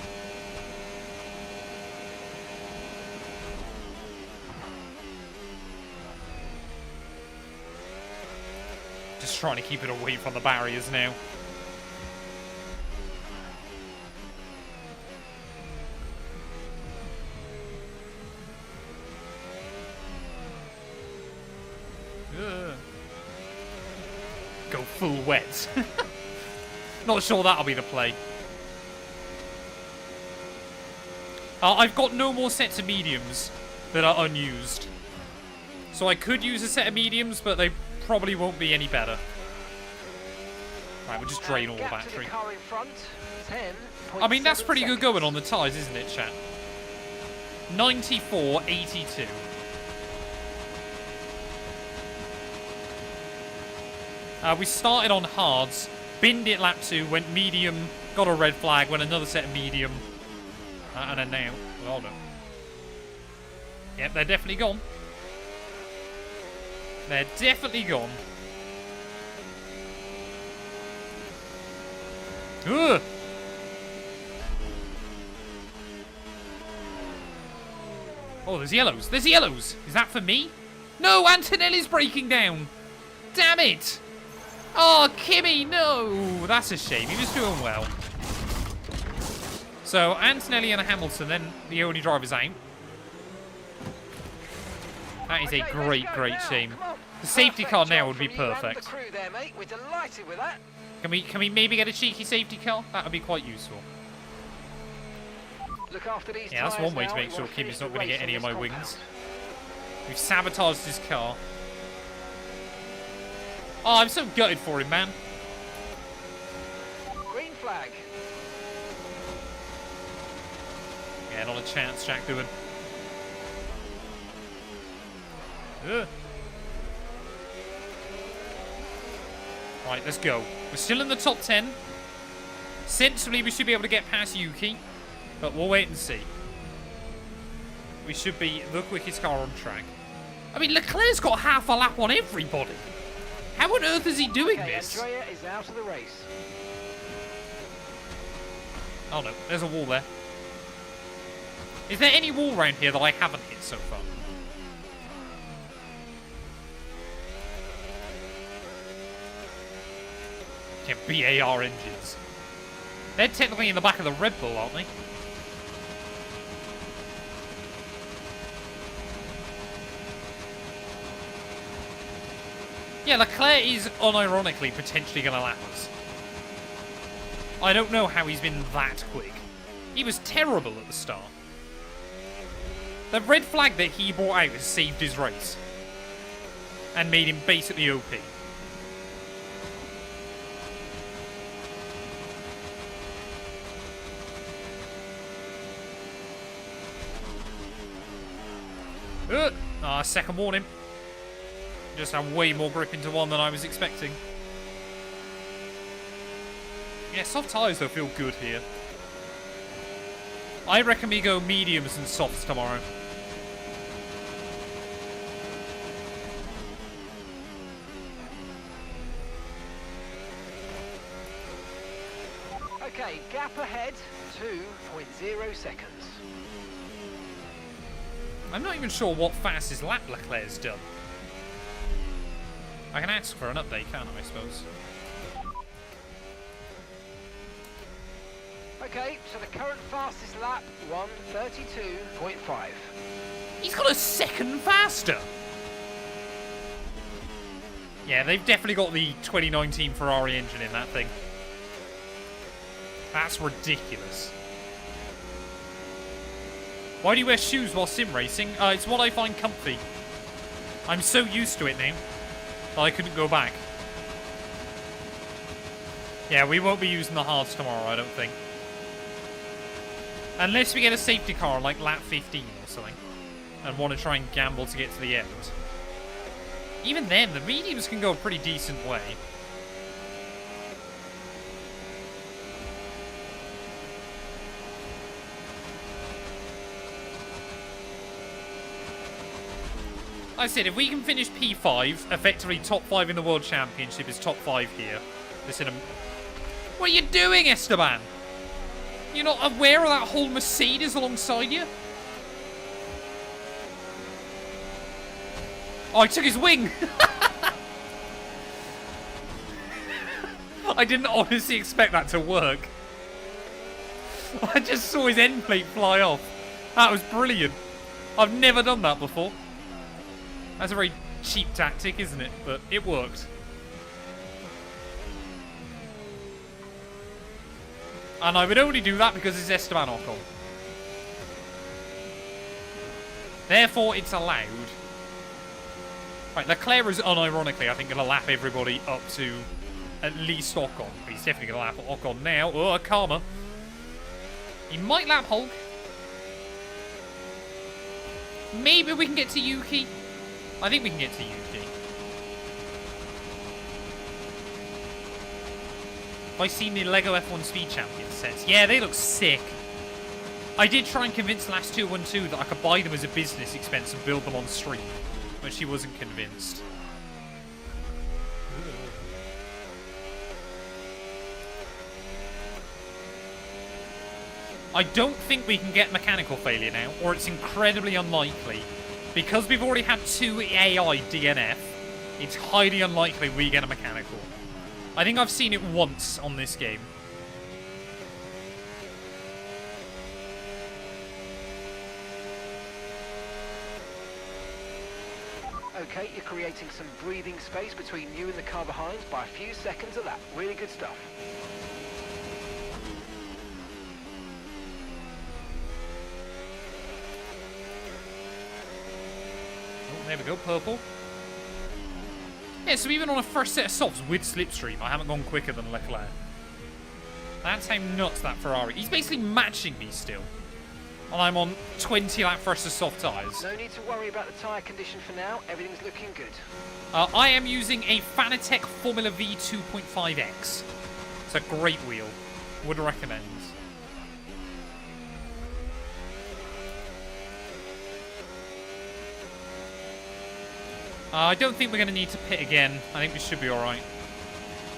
Just trying to keep it away from the barriers now. Go full wet. Not sure that'll be the play. I've got no more sets of mediums that are unused. So I could use a set of mediums, but they probably won't be any better. Right, we'll just drain all the battery. I mean, that's pretty good going on the tyres, isn't it, chat? 94.82. We started on hards, binned it lap 2, went medium, got a red flag, went another set of medium, and then now, hold on. Yep, they're definitely gone. They're definitely gone. Ugh. Oh, there's yellows. There's yellows. Is that for me? No, Antonelli's breaking down. Damn it. Oh, Kimmy, no! That's a shame. He was doing well. So, Antonelli and Hamilton, then the only drivers out. That is a great, great shame. The safety car now would be perfect. Can we maybe get a cheeky safety car? That would be quite useful. Yeah, that's one way to make sure Kimmy's not going to get any of my wings. We've sabotaged his car. Oh, I'm so gutted for him, man. Green flag. Yeah, not a chance, Jack Doohan. Ugh. Right, let's go. We're still in the top 10. Sensibly, we should be able to get past Yuki, but we'll wait and see. We should be the quickest car on track. I mean, Leclerc's got half a lap on everybody. How on earth is he doing this? Andrea is out of the race. Oh no, there's a wall there. Is there any wall around here that I haven't hit so far? Yeah, BAR engines. They're technically in the back of the Red Bull, aren't they? Yeah, Leclerc is unironically potentially going to lap us. I don't know how he's been that quick. He was terrible at the start. The red flag that he brought out has saved his race. And made him basically OP. Second warning. Just have way more grip into one than I was expecting. Yeah, soft tyres though feel good here. I reckon we go mediums and softs tomorrow. Okay, gap ahead, 2.0 seconds. I'm not even sure what fastest lap Leclerc's done. I can ask for an update, can't I suppose? Okay, so the current fastest lap, 1:32.5. He's got a second faster! Yeah, they've definitely got the 2019 Ferrari engine in that thing. That's ridiculous. Why do you wear shoes while sim racing? It's what I find comfy. I'm so used to it now that I couldn't go back. Yeah, we won't be using the hards tomorrow, I don't think. Unless we get a safety car like lap 15 or something. And want to try and gamble to get to the end. Even then, the mediums can go a pretty decent way. Like I said, if we can finish P5, effectively top 5 in the World Championship is top 5 here. What are you doing, Esteban? You're not aware of that whole Mercedes alongside you? Oh, I took his wing! I didn't honestly expect that to work. I just saw his end plate fly off. That was brilliant. I've never done that before. That's a very cheap tactic, isn't it? But it worked. And I would only do that because it's Esteban Ocon. Therefore, it's allowed. Right, Leclerc is unironically, I think, going to lap everybody up to at least Ocon. He's definitely going to lap Ocon now. Oh, karma. He might lap Hulk. Maybe we can get to Yuki. I think we can get to Yuki. Have I seen the Lego F1 Speed Champion sets? Yeah, they look sick. I did try and convince Matt212 that I could buy them as a business expense and build them on stream, but she wasn't convinced. I don't think we can get mechanical failure now, or it's incredibly unlikely. Because we've already had 2 AI DNF, it's highly unlikely we get a mechanical. I think I've seen it once on this game. Okay, you're creating some breathing space between you and the car behind by a few seconds of that. Really good stuff. Oh, there we go, purple. Yeah, so even on a first set of softs with slipstream, I haven't gone quicker than Leclerc. That's how nuts that Ferrari. He's basically matching me still. And I'm on 20 lap first of soft tyres. No need to worry about the tyre condition for now. Everything's looking good. I am using a Fanatec Formula V 2.5X. It's a great wheel. Would recommend. I don't think we're going to need to pit again. I think we should be alright.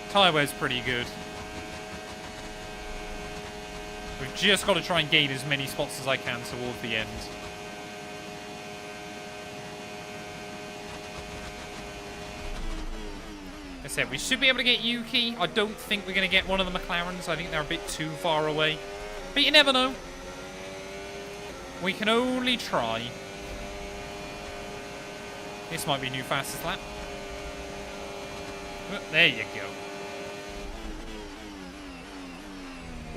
Tyre wear's pretty good. We've just got to try and gain as many spots as I can towards the end. Like I said, we should be able to get Yuki. I don't think we're going to get one of the McLarens. I think they're a bit too far away. But you never know. We can only try. This might be new fastest lap. Oh, there you go.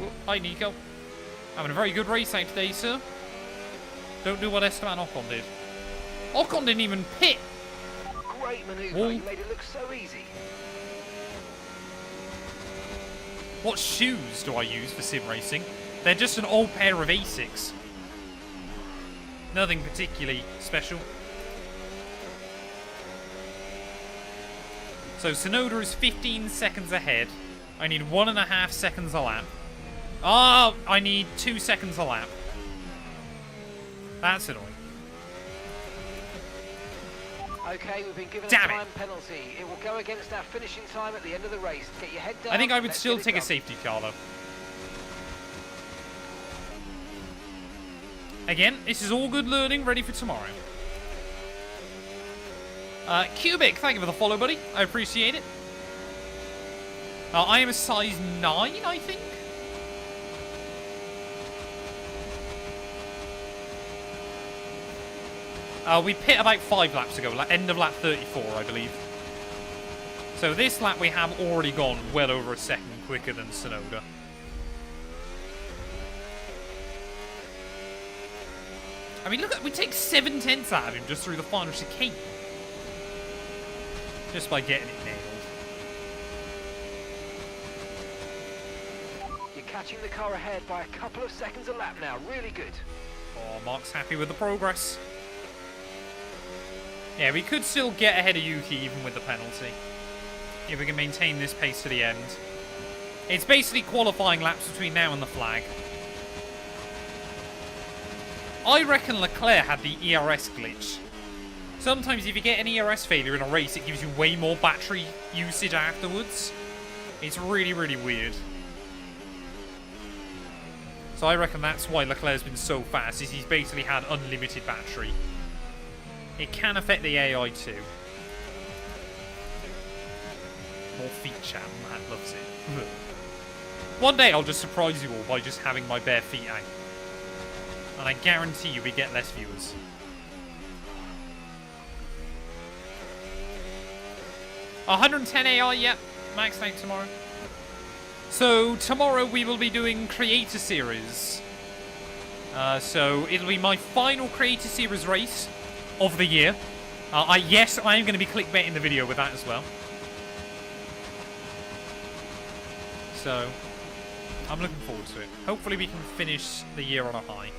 Oh, hi, Nico. Having a very good race out today, sir. Don't do what Esteban Ocon did. Ocon didn't even pit. Great manoeuvre. Oh. You made it look so easy. What shoes do I use for sim racing? They're just an old pair of Asics. Nothing particularly special. So Sonoda is 15 seconds ahead. I need 1.5 seconds a lap. Oh, I need 2 seconds a lap. That's annoying. Okay, we've been given Damn a it. time penalty. It will go against our finishing time at the end of the race. Get your head down. I think I would Let's still get it take a done. safety car, though. Again, this is all good learning, ready for tomorrow. Cubic, thank you for the follow, buddy. I appreciate it. I am a size 9, I think. We pit about 5 laps ago, end of lap 34, I believe. So this lap we have already gone well over a second quicker than Tsunoda. I mean, look, we take 7/10 out of him just through the final chicane. Just by getting it nailed. You're catching the car ahead by a couple of seconds a lap now. Really good. Oh, Mark's happy with the progress. Yeah, we could still get ahead of Yuki even with the penalty. If we can maintain this pace to the end. It's basically qualifying laps between now and the flag. I reckon Leclerc had the ERS glitch. Sometimes if you get an ERS failure in a race, it gives you way more battery usage afterwards. It's really, really weird. So I reckon that's why Leclerc's been so fast, is he's basically had unlimited battery. It can affect the AI too. More feet chat, Matt loves it. One day I'll just surprise you all by just having my bare feet out. And I guarantee you we get less viewers. $110 AI, yep. Max out tomorrow. So tomorrow we will be doing Creator Series. So it'll be my final Creator Series race of the year. Yes, I am going to be clickbaiting the video with that as well. So I'm looking forward to it. Hopefully we can finish the year on a high.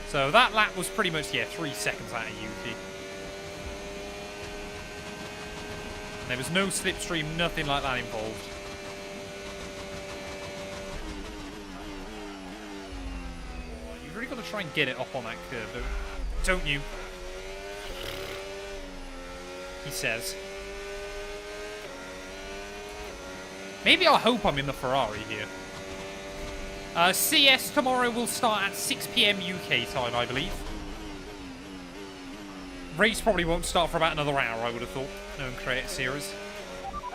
So that lap was pretty much, yeah, 3 seconds out of Yuki. There was no slipstream, nothing like that involved. Oh, you've really got to try and get it up on that curve, don't you? He says. Maybe I hope I'm in the Ferrari here. CS tomorrow will start at 6 PM UK time, I believe. Race probably won't start for about another hour, I would have thought. No Creator Series.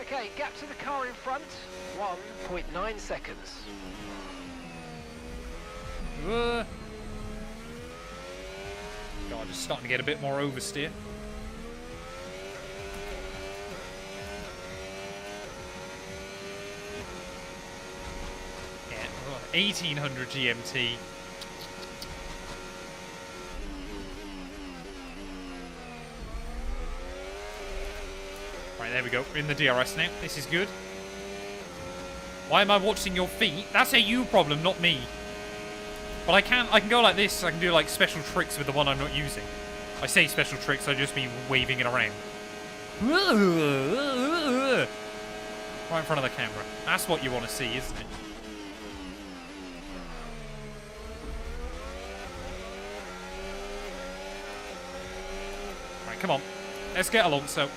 Okay, gap to the car in front, 1.9 seconds. God, just starting to get a bit more oversteer. Yeah, 1800 GMT. Right, there we go. We're in the DRS now. This is good. Why am I watching your feet? That's a you problem, not me. But I can go like this. I can do like special tricks with the one I'm not using. I say special tricks, I just mean waving it around. Right in front of the camera. That's what you want to see, isn't it? Right, come on. Let's get Alonso.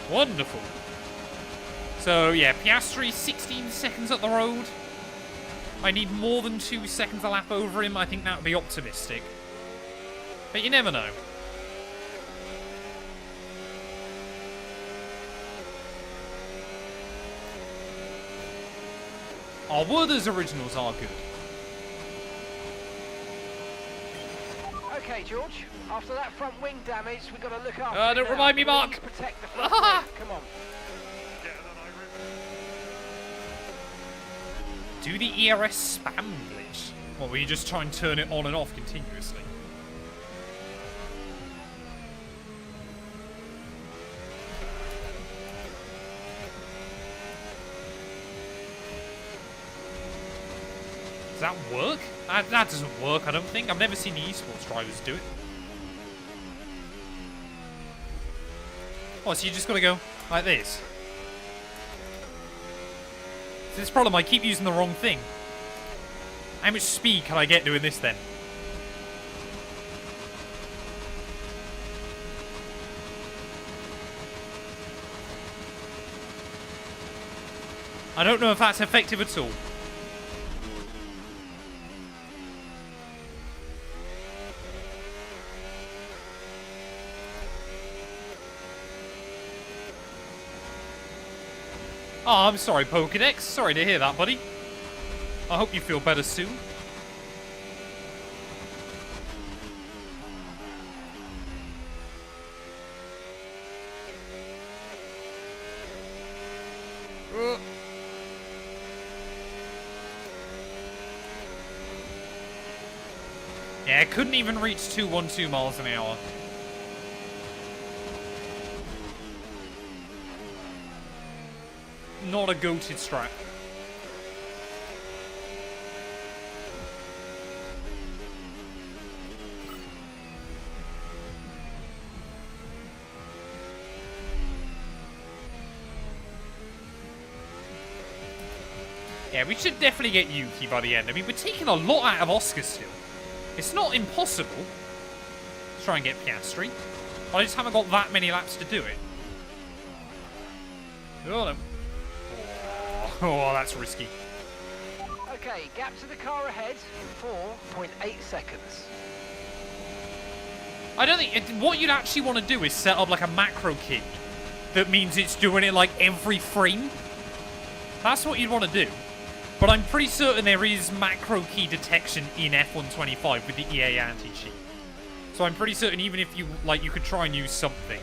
Wonderful. So, yeah, Piastri, 16 seconds up the road. I need more than 2 seconds a lap over him. I think that would be optimistic. But you never know. Our Werther's originals are good. Okay, George. After that front wing damage, we've got to look after. Don't remind me, Mark. Please protect the front wing. Come on. Do the ERS spam glitch? Or will you just try and turn it on and off continuously? Does that work? That doesn't work, I don't think. I've never seen the esports drivers do it. Oh, so you just got to go like this? This problem, I keep using the wrong thing. How much speed can I get doing this then? I don't know if that's effective at all. Oh, I'm sorry, Pokedex. Sorry to hear that, buddy. I hope you feel better soon. Yeah, it couldn't even reach 212 miles an hour. Not a goated strat. Yeah, we should definitely get Yuki by the end. I mean, we're taking a lot out of Oscar still. It's not impossible to try and get Piastri. I just haven't got that many laps to do it. Oh, no. Oh, that's risky. Okay, gap to the car ahead, 4.8 seconds. I don't think... what you'd actually want to do is set up like a macro key that means it's doing it like every frame. That's what you'd want to do. But I'm pretty certain there is macro key detection in F125 with the EA anti-cheat. So I'm pretty certain even if you, like, you could try and use something,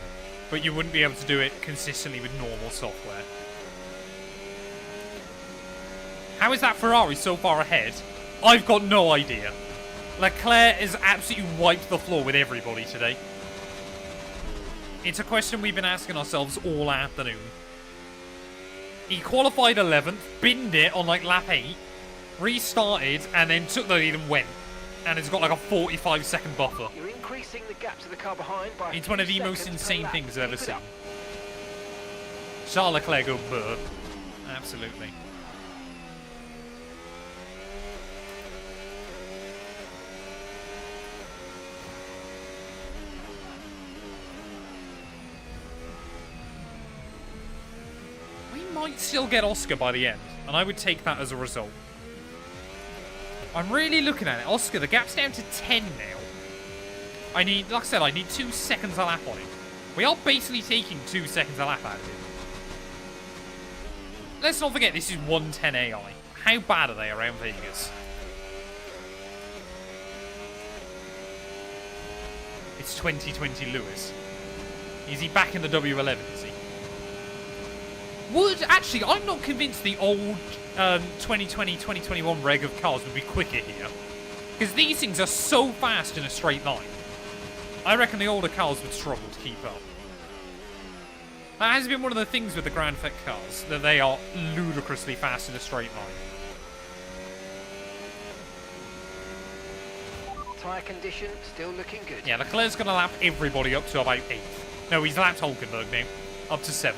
but you wouldn't be able to do it consistently with normal software. How is that Ferrari so far ahead? I've got no idea. Leclerc has absolutely wiped the floor with everybody today. It's a question we've been asking ourselves all afternoon. He qualified 11th, binned it on like lap 8, restarted, and then took the lead and went. And it's got like a 45-second buffer. You're increasing the gap to the car behind by It's one of the most insane things I've ever seen. Charles Leclerc go burr. Absolutely. Might still get Oscar by the end, and I would take that as a result. I'm really looking at it. Oscar, the gap's down to 10 now. I need, like I said, I need 2 seconds a lap on it. We are basically taking 2 seconds a lap out of it. Let's not forget, this is 110 AI. How bad are they around Vegas? It's 2020 Lewis. Is he back in the W11, is he? Actually, I'm not convinced the old 2020-2021 reg of cars would be quicker here. Because these things are so fast in a straight line. I reckon the older cars would struggle to keep up. That has been one of the things with the Grand Theft cars, that they are ludicrously fast in a straight line. Tyre condition still looking good. Yeah, Leclerc's going to lap everybody up to about 8th. No, he's lapped Hulkenberg now. Up to 7th.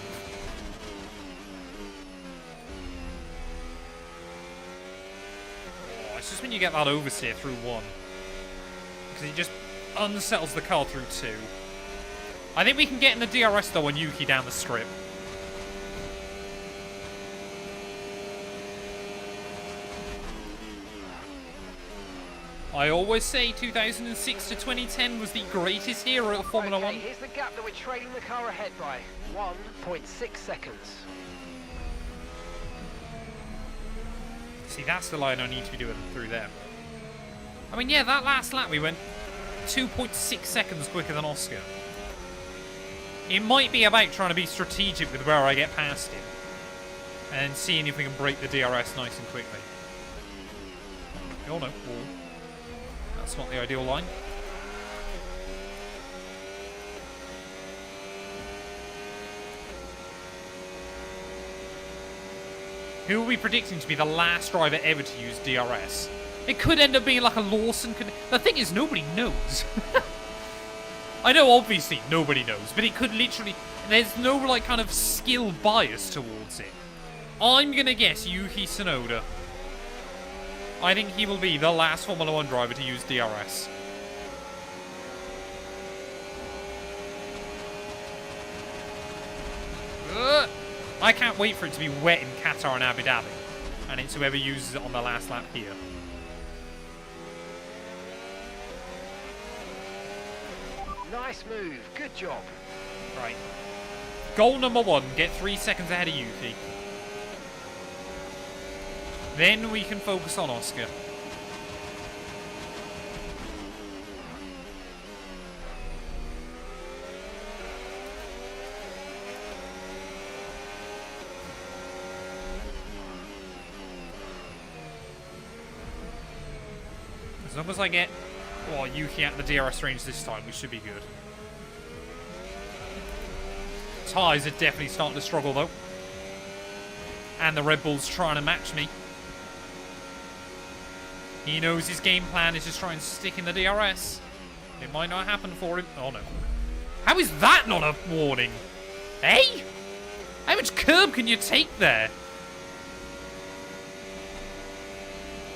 It's just when you get that oversteer through 1. Because he just unsettles the car through 2. I think we can get in the DRS though on Yuki down the strip. I always say 2006 to 2010 was the greatest era of Formula 1. Here's the gap that we're trailing the car ahead by. 1.6 seconds. See, that's the line I need to be doing through there. I mean, yeah, that last lap we went 2.6 seconds quicker than Oscar. It might be about trying to be strategic with where I get past him. And seeing if we can break the DRS nice and quickly. Oh no, wall. That's not the ideal line. Who are we predicting to be the last driver ever to use DRS? It could end up being like a Lawson. The thing is, nobody knows. I know, obviously, nobody knows, but it could literally... There's no, like, kind of skill bias towards it. I'm gonna guess Yuki Tsunoda. I think he will be the last Formula 1 driver to use DRS. I can't wait for it to be wet in Qatar and Abu Dhabi. And it's whoever uses it on the last lap here. Nice move. Good job. Right. Goal number 1. Get 3 seconds ahead of Yuki. Then we can focus on Oscar. As long as I get Oh, Yuki at the DRS range this time. We should be good. Tyres are definitely starting to struggle, though. And the Red Bull's trying to match me. He knows his game plan is just try and stick in the DRS. It might not happen for him. Oh, no. How is that not a warning? Hey? How much curb can you take there?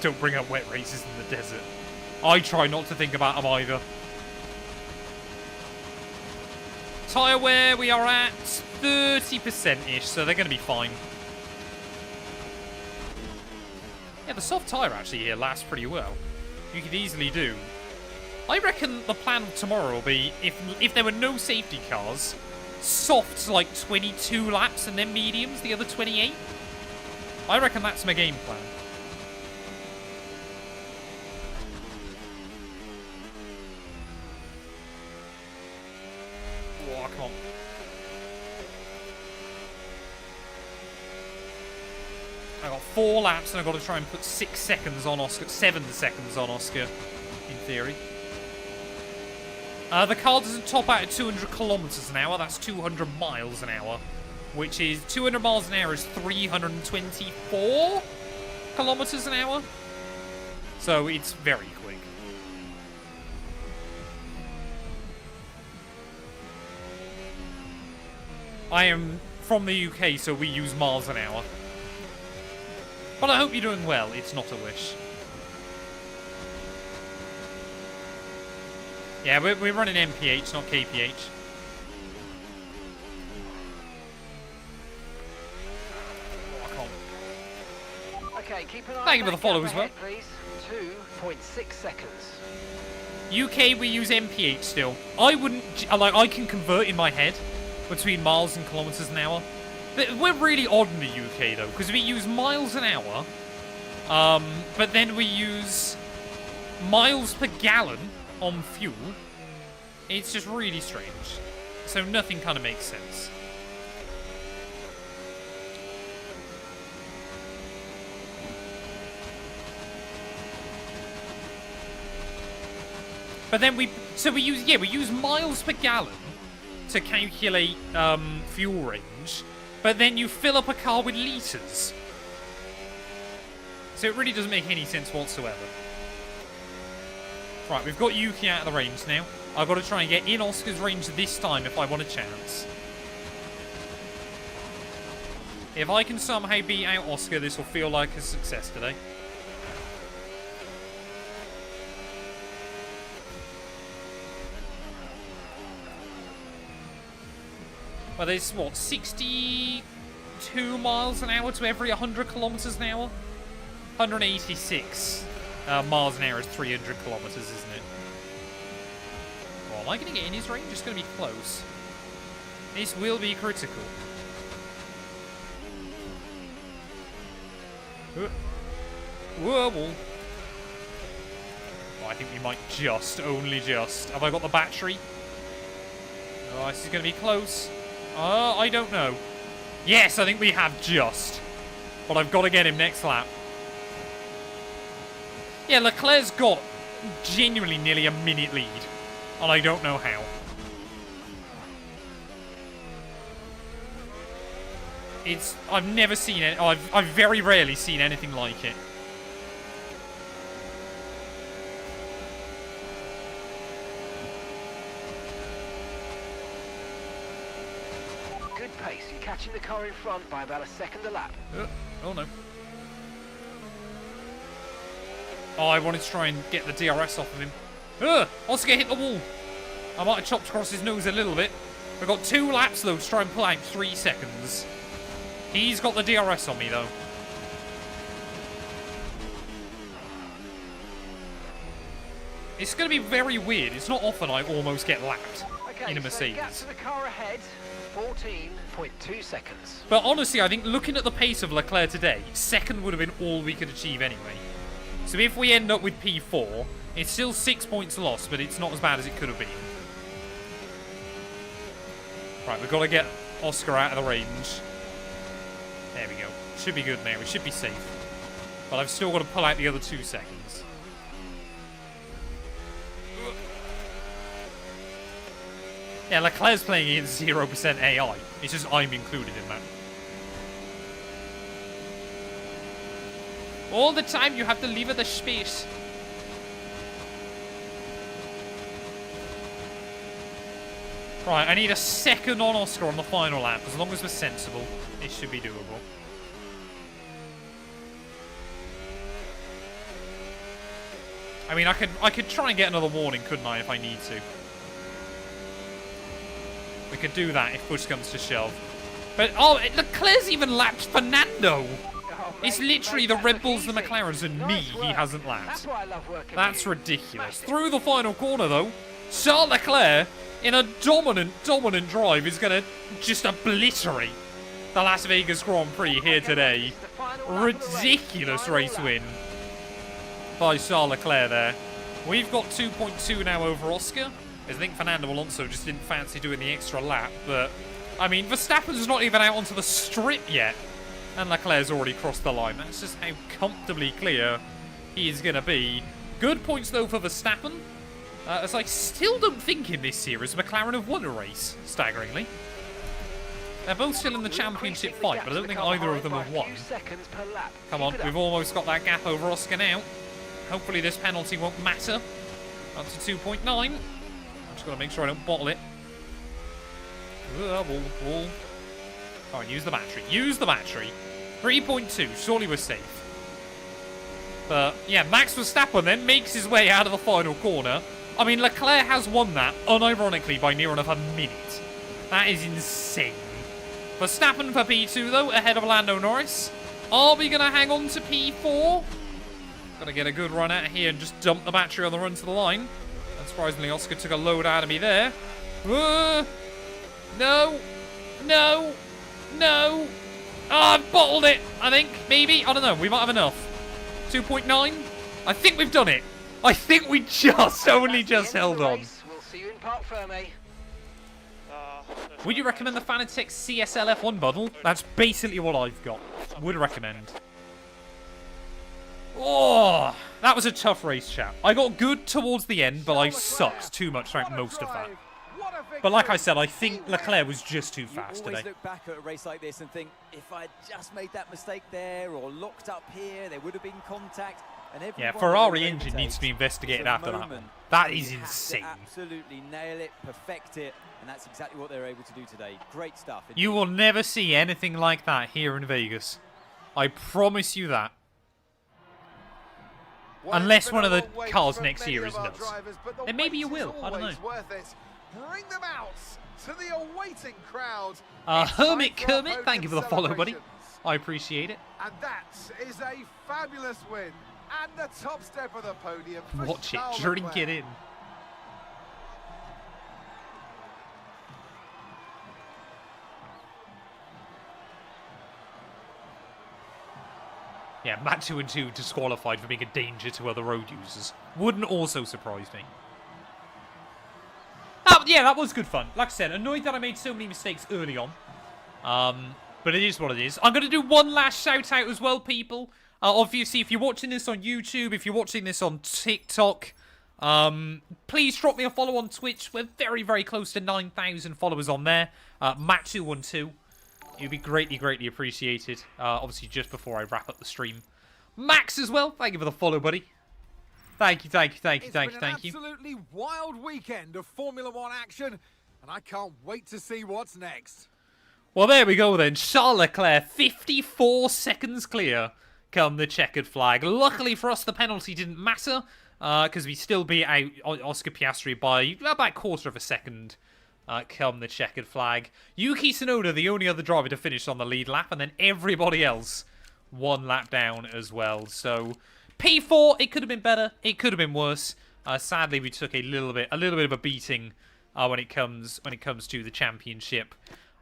Don't bring up wet races in the desert. I try not to think about them either. Tyre wear, we are at 30%-ish, so they're going to be fine. Yeah, the soft tyre actually here lasts pretty well. You could easily do. I reckon the plan tomorrow will be, if there were no safety cars, softs like 22 laps and then mediums the other 28. I reckon that's my game plan. Oh, come on. I got 4 laps and I've got to try and put 6 seconds on Oscar, 7 seconds on Oscar, in theory. The car doesn't top out at 200 kilometers an hour, that's 200 miles an hour, which is 200 miles an hour is 324 kilometers an hour. So it's very quick. I am from the UK, so we use miles an hour. But I hope you're doing well. It's not a wish. Yeah, we're running MPH, not KPH. Oh, I can't. Okay, keep an eye Thank you on for the that follow gap as well. ahead, please. 2.6 seconds. UK, we use MPH still. I wouldn't... I can convert in my head between miles and kilometers an hour. But we're really odd in the UK, though, because we use miles an hour, but then we use miles per gallon on fuel. It's just really strange. So nothing kind of makes sense. But then we use miles per gallon to calculate fuel range, but then you fill up a car with litres. So it really doesn't make any sense whatsoever. Right, we've got Yuki out of the range now. I've got to try and get in Oscar's range this time if I want a chance. If I can somehow beat out Oscar, this will feel like a success today. Well, there's, what, 62 miles an hour to every 100 kilometers an hour? 186 miles an hour is 300 kilometers, isn't it? Well, am I going to get in his range? It's going to be close. This will be critical. Whoa, whoa. Oh, I think we might just, only just. Have I got the battery? Oh, this is going to be close. I don't know. Yes, I think we have just. But I've got to get him next lap. Yeah, Leclerc's got genuinely nearly a minute lead. And I don't know how. I've never seen it. I've very rarely seen anything like it. Good pace. You're catching the car in front by about a second a lap. Oh no. Oh, I wanted to try and get the DRS off of him. Oscar hit the wall. I might have chopped across his nose a little bit. We've got 2 laps, though, to try and pull out 3 seconds. He's got the DRS on me, though. It's going to be very weird. It's not often I almost get lapped in a Mercedes. So gap to the car ahead, 14.2 seconds. But honestly, I think looking at the pace of Leclerc today, second would have been all we could achieve anyway. So if we end up with P4, it's still 6 points lost, but it's not as bad as it could have been. Right, we've got to get Oscar out of the range. There we go. Should be good now. We should be safe. But I've still got to pull out the other 2 seconds. Yeah, Leclerc's playing against 0% AI. It's just I'm included in that. All the time you have to leave the space. Right, I need a second on Oscar on the final lap. As long as we're sensible, it should be doable. I mean, I could try and get another warning, couldn't I, if I need to? We could do that if push comes to shove. But, oh, Leclerc's even lapped Fernando. It's literally the Red Bulls, the McLarens, and me he hasn't lapped. That's why I love working That's with you. ridiculous. Through the final corner, though, Charles Leclerc, in a dominant drive, is going to just obliterate the Las Vegas Grand Prix here today. Ridiculous race win by Charles Leclerc there. We've got 2.2 now over Oscar. I think Fernando Alonso just didn't fancy doing the extra lap, but, I mean, Verstappen's not even out onto the strip yet, and Leclerc's already crossed the line. That's just how comfortably clear he is going to be. Good points, though, for Verstappen, as I still don't think in this series McLaren have won a race, staggeringly. They're both still in the championship fight, but I don't think either of them have won. Come on, we've almost got that gap over Oscar now. Hopefully this penalty won't matter. Up to 2.9. I'm just got to make sure I don't bottle it. Wall. All right, use the battery. Use the battery. 3.2. Surely we're safe. But, yeah, Max Verstappen then makes his way out of the final corner. I mean, Leclerc has won that, unironically, by near enough a minute. That is insane. Verstappen for P2, though, ahead of Lando Norris. Are we going to hang on to P4? Got to get a good run out here and just dump the battery on the run to the line. Unsurprisingly, Oscar took a load out of me there. No. Oh, I've bottled it, I think. Maybe. I don't know. We might have enough. 2.9. I think we've done it. I think we just just held on. We'll see you in Parc Ferme. Would you recommend the Fanatec CSL F1 bundle? That's basically what I've got. Would recommend. Oh, that was a tough race, chat. I got good towards the end, but I sucked too much throughout most of that. But like I said, I think Leclerc was just too fast today. You always today. look back at a race like this and think, if I'd just made that mistake there or locked up here, there would have been contact. And yeah, Ferrari engine needs to be investigated after that one. That is insane. Absolutely nail it, perfect it, and that's exactly what they're able to do today. Great stuff. You will never see anything like that here in Vegas. I promise you that. Unless one of the cars next year is nuts. Then maybe you will. I don't know. Bring them out to the awaiting crowd. Hermit Kermit, thank you for the follow, buddy. I appreciate it. And that is a fabulous win. And the top step of the podium. Watch it, drink it in. Yeah, Matt212 disqualified for being a danger to other road users. Wouldn't also surprise me. Yeah, that was good fun. Like I said, annoyed that I made so many mistakes early on. But it is what it is. I'm going to do one last shout out as well, people. Obviously, if you're watching this on YouTube, if you're watching this on TikTok, please drop me a follow on Twitch. We're very, very close to 9,000 followers on there. Matt212. You'd be greatly, greatly appreciated. Obviously, just before I wrap up the stream. Max as well. Thank you for the follow, buddy. Thank you. It's been an absolutely wild weekend of Formula One action, and I can't wait to see what's next. Well, there we go then. Charles Leclerc, 54 seconds clear come the checkered flag. Luckily for us, the penalty didn't matter, because we still beat out Oscar Piastri by about a quarter of a second. Come the checkered flag. Yuki Tsunoda, the only other driver to finish on the lead lap, and then everybody else one lap down as well. So P4, it could have been better. It could have been worse. Sadly, we took a little bit of a beating when it comes to the championship.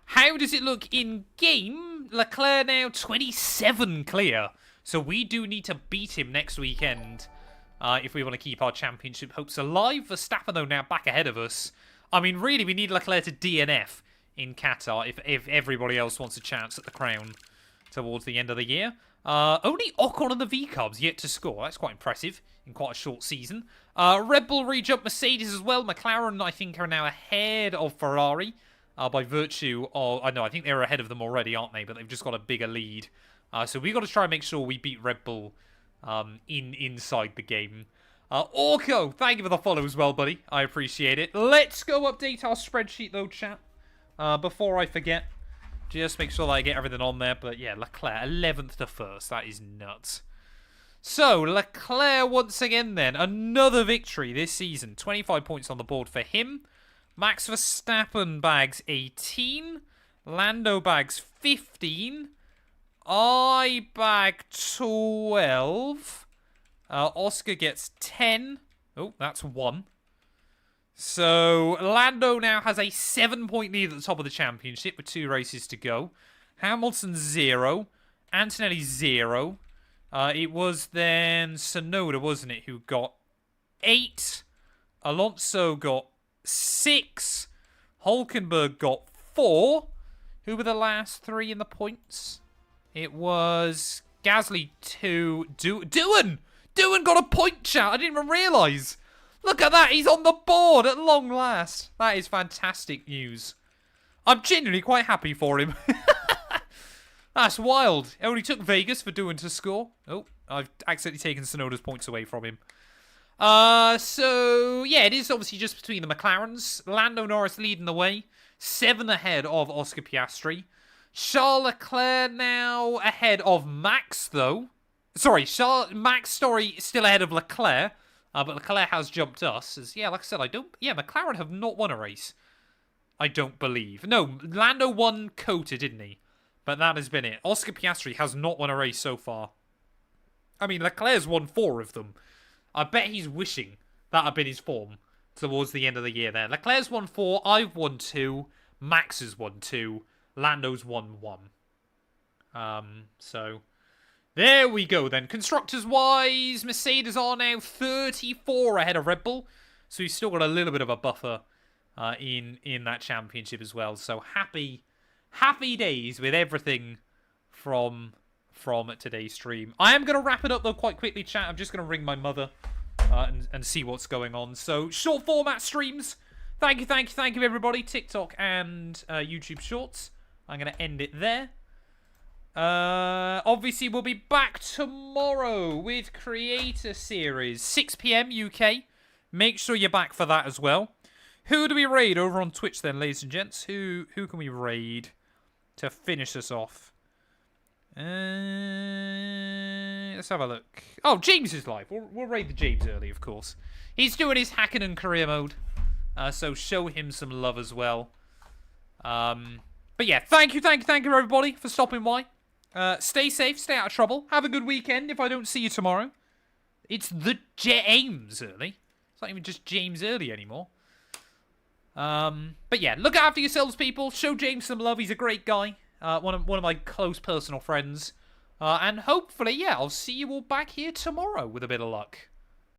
How does it look in game? Leclerc now 27 clear, so we do need to beat him next weekend if we want to keep our championship hopes alive. Verstappen though now back ahead of us. I mean, really, we need Leclerc to DNF in Qatar if everybody else wants a chance at the crown towards the end of the year. Only Ocon and the V-Cubs yet to score. That's quite impressive in quite a short season. Red Bull re-jump Mercedes as well. McLaren, I think, are now ahead of Ferrari by virtue of... I think they're ahead of them already, aren't they? But they've just got a bigger lead. So we've got to try and make sure we beat Red Bull inside the game. Orko, thank you for the follow as well, buddy. I appreciate it. Let's go update our spreadsheet, though, chat. Before I forget. Just make sure that I get everything on there. But yeah, Leclerc, 11th to 1st. That is nuts. So, Leclerc once again then. Another victory this season. 25 points on the board for him. Max Verstappen bags 18. Lando bags 15. I bag 12. Oscar gets 10. Oh, that's 1. So, Lando now has a 7-point lead at the top of the championship with 2 races to go. Hamilton 0. Antonelli 0. It was then Tsunoda, wasn't it, who got 8. Alonso got 6. Hulkenberg got 4. Who were the last 3 in the points? It was Gasly 2. Doohan! Doohan got a point, chat. I didn't even realise. Look at that. He's on the board at long last. That is fantastic news. I'm genuinely quite happy for him. That's wild. It only took Vegas for Doohan to score. Oh, I've accidentally taken Tsunoda's points away from him. So, yeah, it is obviously just between the McLarens. Lando Norris leading the way. 7 ahead of Oscar Piastri. Charles Leclerc now ahead of Max, though. Sorry, Max Story still ahead of Leclerc, but Leclerc has jumped us. As, yeah, like I said, McLaren have not won a race. I don't believe. No, Lando won Cota, didn't he? But that has been it. Oscar Piastri has not won a race so far. I mean, Leclerc's won 4 of them. I bet he's wishing that had been his form towards the end of the year there. Leclerc's won 4, I've won 2, Max has won 2, Lando's won 1. So... there we go then. Constructors-wise, Mercedes are now 34 ahead of Red Bull. So he's still got a little bit of a buffer in that championship as well. So happy days with everything from today's stream. I am going to wrap it up though quite quickly, chat. I'm just going to ring my mother and see what's going on. So short format streams. Thank you everybody. TikTok and YouTube Shorts. I'm going to end it there. Obviously, we'll be back tomorrow with Creator Series, 6 PM UK. Make sure you're back for that as well. Who do we raid over on Twitch then, ladies and gents? Who can we raid to finish us off? Let's have a look. Oh, James is live. We'll raid the James early, of course. He's doing his hacking and career mode, so show him some love as well. But yeah, thank you everybody for stopping by. Stay safe, stay out of trouble. Have a good weekend if I don't see you tomorrow. It's the James early. It's not even just James early anymore. But yeah, look after yourselves, people. Show James some love. He's a great guy. One of my close personal friends. And hopefully, yeah, I'll see you all back here tomorrow with a bit of luck.